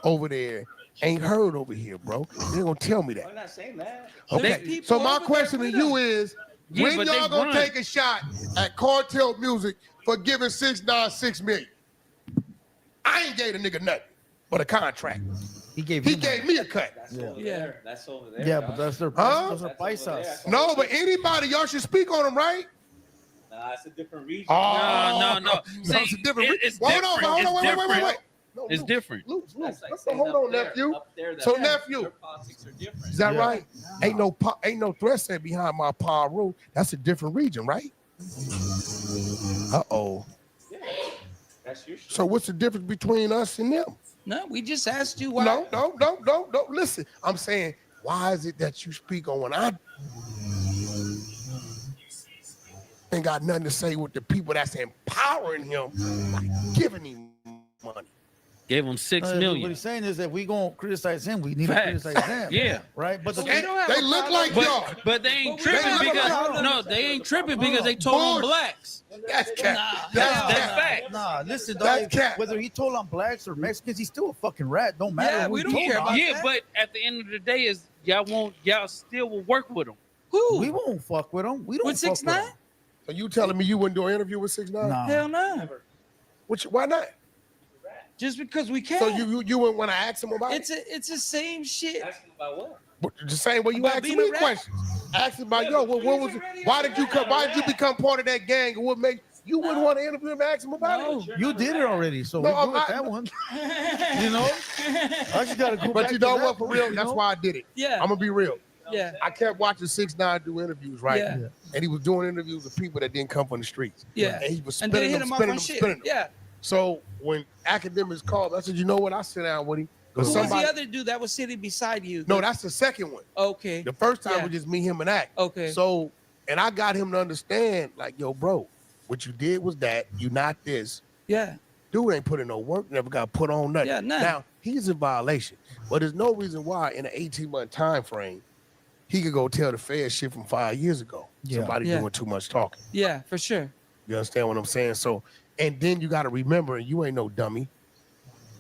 over there ain't heard over here, bro. They're gonna tell me that. I'm not saying that. Okay. So my question to you is, Yeah, when but they y'all gonna run. take a shot at Cartel Music for giving 6ix9ine $6 million? I ain't gave a nigga nothing but a contract. He gave me a cut. Yeah. That's over there. Yeah, but that's their Huh? those are Paisas. No, but anybody, y'all should speak on them, right? Nah, it's a different region. Oh, No. It's a different. It's Well, hold different. on, It's wait. different. No, It's Luke, different. Luke, That's like hold saying on, up there- nephew. up there that So, their nephew, politics are different. is that Yeah. right? Ain't no threat set behind my power rule. That's a different region, right? Uh-oh. That's your shit. So what's the difference between us and them? No, we just asked you why. No. Listen, I'm saying, why is it that you speak on when I ain't got nothing to say with the people that's empowering him, like giving him money? Gave him 6 What million. he's saying is that we gonna criticize him, we need Facts. to criticize them. Yeah. Right. But But we don't have They a look problem. like y'all. But they ain't But we tripping don't have a because problem. they ain't tripping because they told on Bullshit. blacks. That's cat. Nah, That's That's cat. fact. Nah, listen, That's dog. cap. Whether he told on blacks or Mexicans, he's still a fucking rat. Don't matter. Yeah, who we he don't told care on. about Yeah, that. but at the end of the day, is y'all still will work with them. Who? We won't fuck with him. We don't With fuck 6ix9ine? him. So you telling me you wouldn't do an interview with 6ix9ine? Nah. Hell no. Why not? just because we can. So you wouldn't want to ask him about it? It's the same shit. Ask him about what? The same way you About asking being me a questions. Asking about what was it? Why did you come? Why did you become part of that gang? What made you wouldn't want to interview him, ask him about it? You did it already, so No, we're I'm good with not. that one. You know, I just gotta go But back you to know that what? For point, real, you that's know? why I did it. Yeah. I'm gonna be real. Yeah. I kept watching 6ix9ine do interviews, right? Yeah. And he was doing interviews with people that didn't come from the streets. Yeah. And he was And then spinning hit them, him up spinning on them, shit. spinning them. Yeah. So when academics called, I said, you know what? I sit down with him. Who was Somebody, the other dude that was sitting beside you? no, that's the second one. Okay. The first time Yeah. was just me, him, and Act. Okay. So, and I got him to understand, like, yo, bro, what you did was that. You not this. Yeah. Dude ain't put in no work, never got put on nothing. Yeah, none. Now, he's in violation. But there's no reason why in an 18-month time frame, he could go tell the Fed shit from 5 years ago. Yeah. Somebody Yeah. doing too much talking. Yeah, for sure. You understand what I'm saying? So, and then you got to remember, and you ain't no dummy,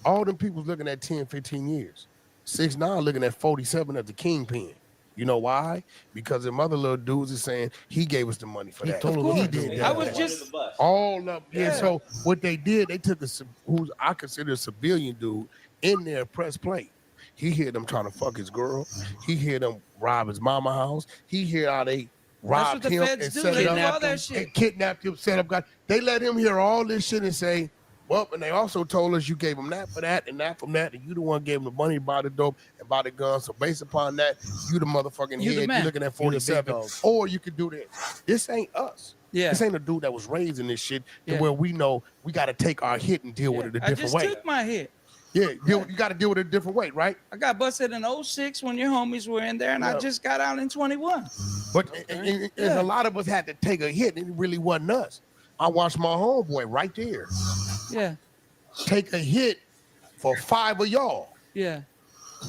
all them people's looking at 10, 15 years. 6ix9ine looking at 47 as the kingpin. You know why? Because them other little dudes is saying he gave us the money for that. He did that. I was just All up. Yeah. Yeah. So what they did, they took who's I consider a civilian dude in there press play. He hear them trying to fuck his girl. He hear them rob his mama house. He hear how they robbed what the him feds and do. set They it do up all that and shit. kidnapped him, set up guys. They let him hear all this shit and say, well, and they also told us you gave him that for that and that from that, and you the one gave him the money to buy the dope and buy the gun. So based upon that, you the motherfucking You the head. man. You looking at You the big 47, dog. or you could do this. This ain't us. Yeah. This ain't a dude that was raised in this shit to Yeah. where we know we got to take our hit and deal with it a I different just way. took my hit. Yeah, you got to deal with it a different way, right? I got busted in 06 when your homies were in there, and I Yeah. just got out in 21. But and a lot of us had to take a hit, and it really wasn't us. I watched my homeboy right there Yeah. take a hit for 5 of y'all Yeah.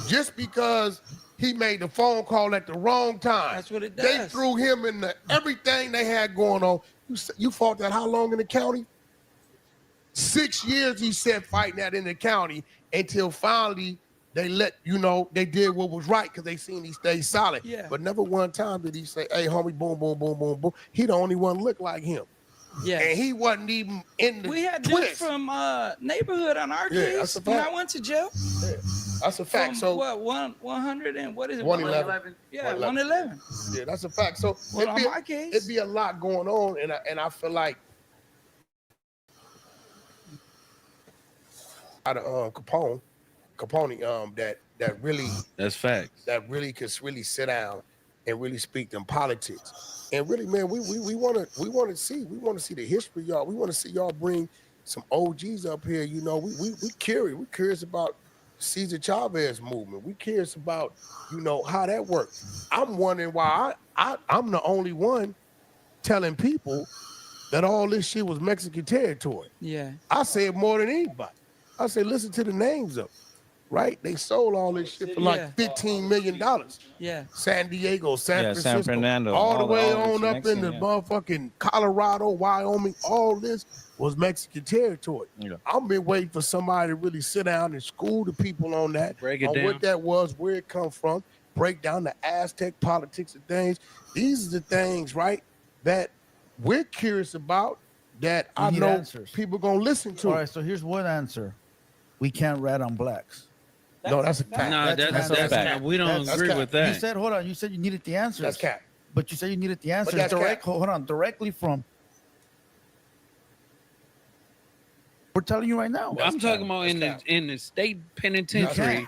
just because he made the phone call at the wrong time. That's what it They does. threw him in everything they had going on. You fought that how long in the county? 6 years he said fighting that in the county until finally they they did what was right because they seen he stayed solid. Yeah. But never one time did he say, hey, homie, boom, boom, boom, boom, boom. He the only one look like him. Yeah. And he wasn't even in the We had dudes twist. from neighborhood on our Yeah, case that's a when fact. I went to jail. Yeah, that's a fact. From So what 100 and what is it? 111. Yeah, 111. 111. Yeah, that's a fact. So Well, on my case, it'd be a lot going on, and I feel like out of Capone, that really That's facts. that really could really sit down and really speak them politics. And really, man, we want to see the history, y'all. We want to see y'all bring some OGs up here. You know, we curious. We curious about Cesar Chavez movement. We curious about how that works. I'm wondering why I'm the only one telling people that all this shit was Mexican territory. yeah. I say it more than anybody. I say listen to the names of it, right? They sold all this shit for Yeah. like $15 million. Yeah. San Diego, San Yeah, Francisco, San Fernando, all the all way this on up Mexican, in the yeah. motherfucking Colorado, Wyoming. All this was Mexican territory. Yeah. I've been waiting for somebody to really sit down and school the people on that, Break it on down. what that was, where it come from, break down the Aztec politics and things. These are the things, right, that we're curious about that I need know answers. people gonna listen to. All right, so here's one answer: we can't rat on blacks. No, that's a fact. No, that's cap. we don't That's agree cap. with You that. said, hold on. You said you needed the answers. That's cap. But you said you needed the answers that's direct. cap. Hold on, directly from. We're telling you right now. I'm talking about in the state penitentiary.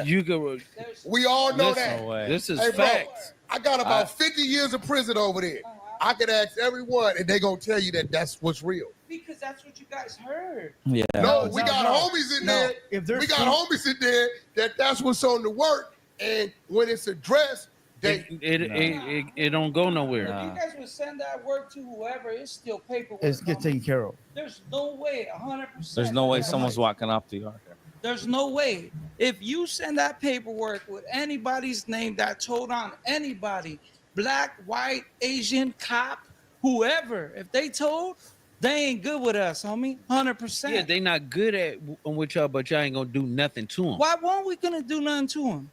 You could. We all know Listen, that. This is Hey, bro, facts. I got about 50 years of prison over there. I could ask everyone, and they gonna tell you that that's what's real. Because that's what you guys heard. Yeah. No, we got homies in there. If there's We got homies in there that's what's on the work, and when it's addressed, they It don't go nowhere. If you guys would send that work to whoever, it's still paperwork. It's get taken care of. There's no way, 100%. There's no way someone's walking off the yard. There's no way. If you send that paperwork with anybody's name that told on anybody, black, white, Asian, cop, whoever, if they told, they ain't good with us, homie. 100%. Yeah, they not good at with y'all, but y'all ain't gonna do nothing to them. Why won't we gonna do nothing to them?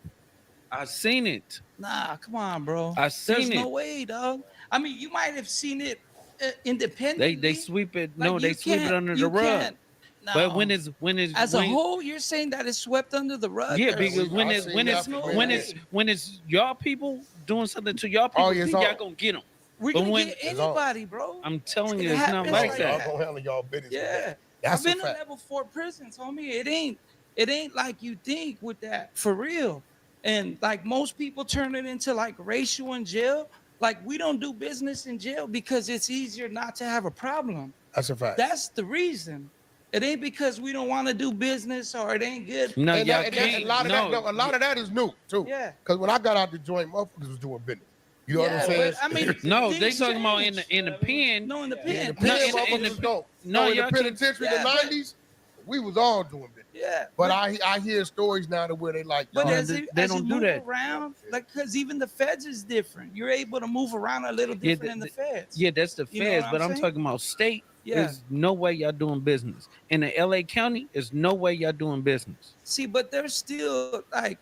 I seen it. Nah, come on, bro. I seen There's it. no way, dog. I mean, you might have seen it independently. They sweep it. Like, No, they you sweep it can't- under the you rug. can't- But when it's as a whole, you're saying that it's swept under the rug. Yeah, There's- because when it's y'all people doing something to y'all people, yeah, then so- y'all gonna get them. We're But gonna when get anybody, bro. I'm telling It you, it's not happens like like that. that. Y'all gonna handle y'all business. with Yeah, that. That's I've been a in fact. level 4 prisons, homie. It ain't like you think with that, for real. And like most people turn it into like racial in jail. Like we don't do business in jail because it's easier not to have a problem. That's a fact. That's the reason. It ain't because we don't want to do business or it ain't good. No, And y'all that- can't. a lot of that, a lot of that is new too. Yeah. Because when I got out the joint, motherfuckers was doing business. You know what I'm Yeah, saying? but, I mean, No, things they talking about change. in the pen. No, in the pen. In the No, pen, in the- motherfuckers don't. No, No, in the y'all can't- penitentiary in Yeah, the but- 90s, we was all doing business. Yeah, But I hear stories now to where they like, But y'all- as you move around, like, because even the feds is different. You're able to move around a little Yeah, different in the feds. Yeah, that's the You know feds, what but I'm saying? talking about state. Yeah. There's no way y'all doing business. In the LA County, there's no way y'all doing business. See, but there's still like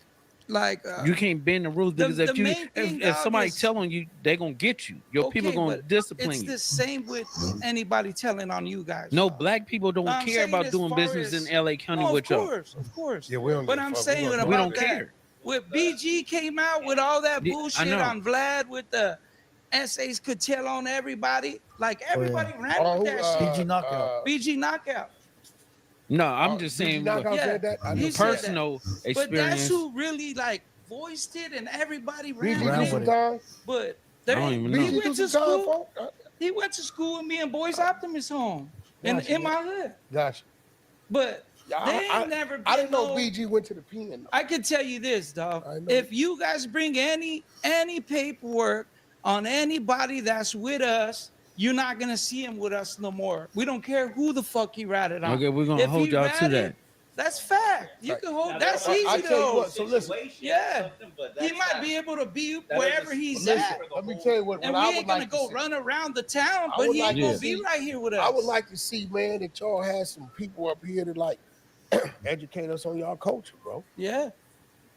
You can't bend the rules because the main thing, if dog, somebody is- telling you, they gonna get you. Your people Okay, gonna but discipline it's you. the same with anybody telling on you guys. No, black people don't No, I'm care saying about as doing far business as- in LA County No, with y'all. Of course. Yeah, we don't But give a I'm fuck. saying We about don't that, care. When BG came out with all that Yeah, I bullshit know. on Vlad with the essays could tell on everybody, like everybody ran Oh, with that shit. BG knockout. BG knockout. No, I'm just saying Knockout Yeah, said that? I he know. said that. personal But that's experience. who really like voiced it, and everybody ran BG with do it. some time? But I don't even know. he BG went do to some time, school. folks? He went to school with me and Boys Optimist home Gotcha, in my hood. Gotcha. But Yeah, they I- ain't never. I didn't been know no- BG went to the pen. I can tell you this, dog. I know. If you guys bring any paperwork on anybody that's with us, you're not gonna see him with us no more. We don't care who the fuck he ratted on. Okay, we're gonna If hold he y'all to ratted, that. That's fact. You can hold. That's easy I to tell you hold. what, so listen. Yeah, but he that's might not- be able to be that wherever doesn't- he's Listen, at. let me tell you what And I we would ain't gonna like to go see. run around the town, I but would he ain't like gonna to be see- right here with us. I would like to see, man, that y'all had some people up here to like educate us on y'all culture, bro. Yeah.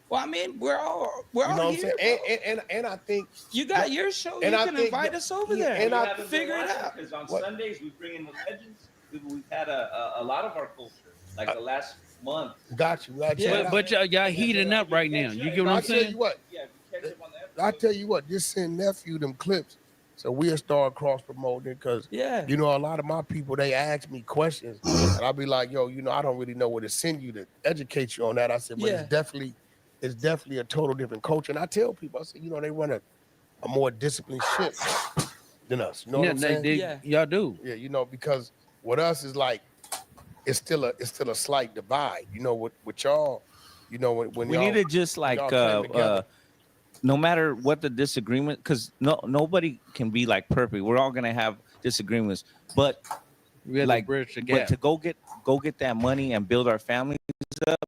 Well, I mean, we're all You know what I'm here. saying? And I think You got your show. and You I can think- invite us over yeah, there. and I figure it out. Because on What? Sundays we bring in the legends. We've had a lot of our culture, like the last month. got you. But y'all heating up right now. You get what I I'm tell saying? you what. Yeah, we catch up on that. I tell you what, just send nephew them clips, so we'll start cross promoting. Because Yeah. you know, a lot of my people they ask me questions, and I'll be like, yo, you know, I don't really know where to send you to educate you on that. I said, but Yeah. it's definitely a total different culture. And I tell people, I said, you know, they run a more disciplined ship than us. You know what I'm saying? Y'all do. Yeah, you know, because with us is like it's still a slight divide. You know, with y'all, you know, when We y'all, need to just like y'all came together. no matter what the disagreement, because nobody can be like perfect. We're all gonna have disagreements, but We had to like bridge the but gap. to go get that money and build our families up,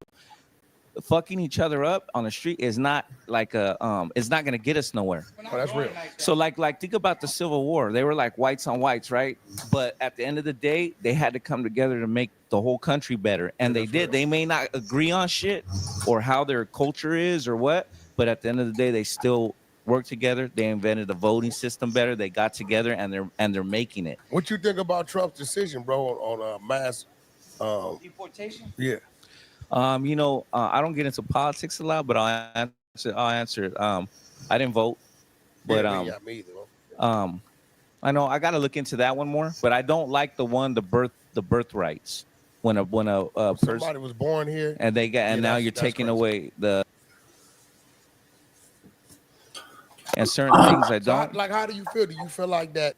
fucking each other up on the street is not like it's not gonna get us nowhere. Oh, that's real. So like think about the Civil War. They were like whites on whites, right? But at the end of the day, they had to come together to make the whole country better. And they did. They may not agree on shit or how their culture is or what, but at the end of the day, they still work together. They invented the voting system better. They got together and they're making it. What you think about Trump's decision, bro, on mass deportation? Yeah. You know, I don't get into politics a lot, but I'll answer it. I didn't vote, but me either, bro. I know I got to look into that one more. But I don't like the birth rights when a person Somebody was born here and they got and now you're taking away the and certain things I So don't. how do you feel? Do you feel like that?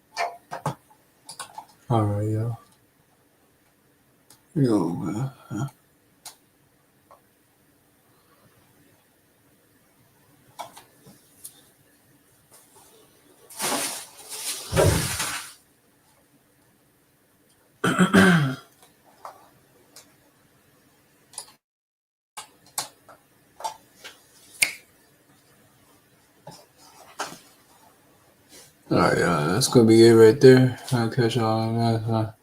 All right, yo. Yo, man. Huh? All right, that's gonna be it right there. I'll catch y'all on that.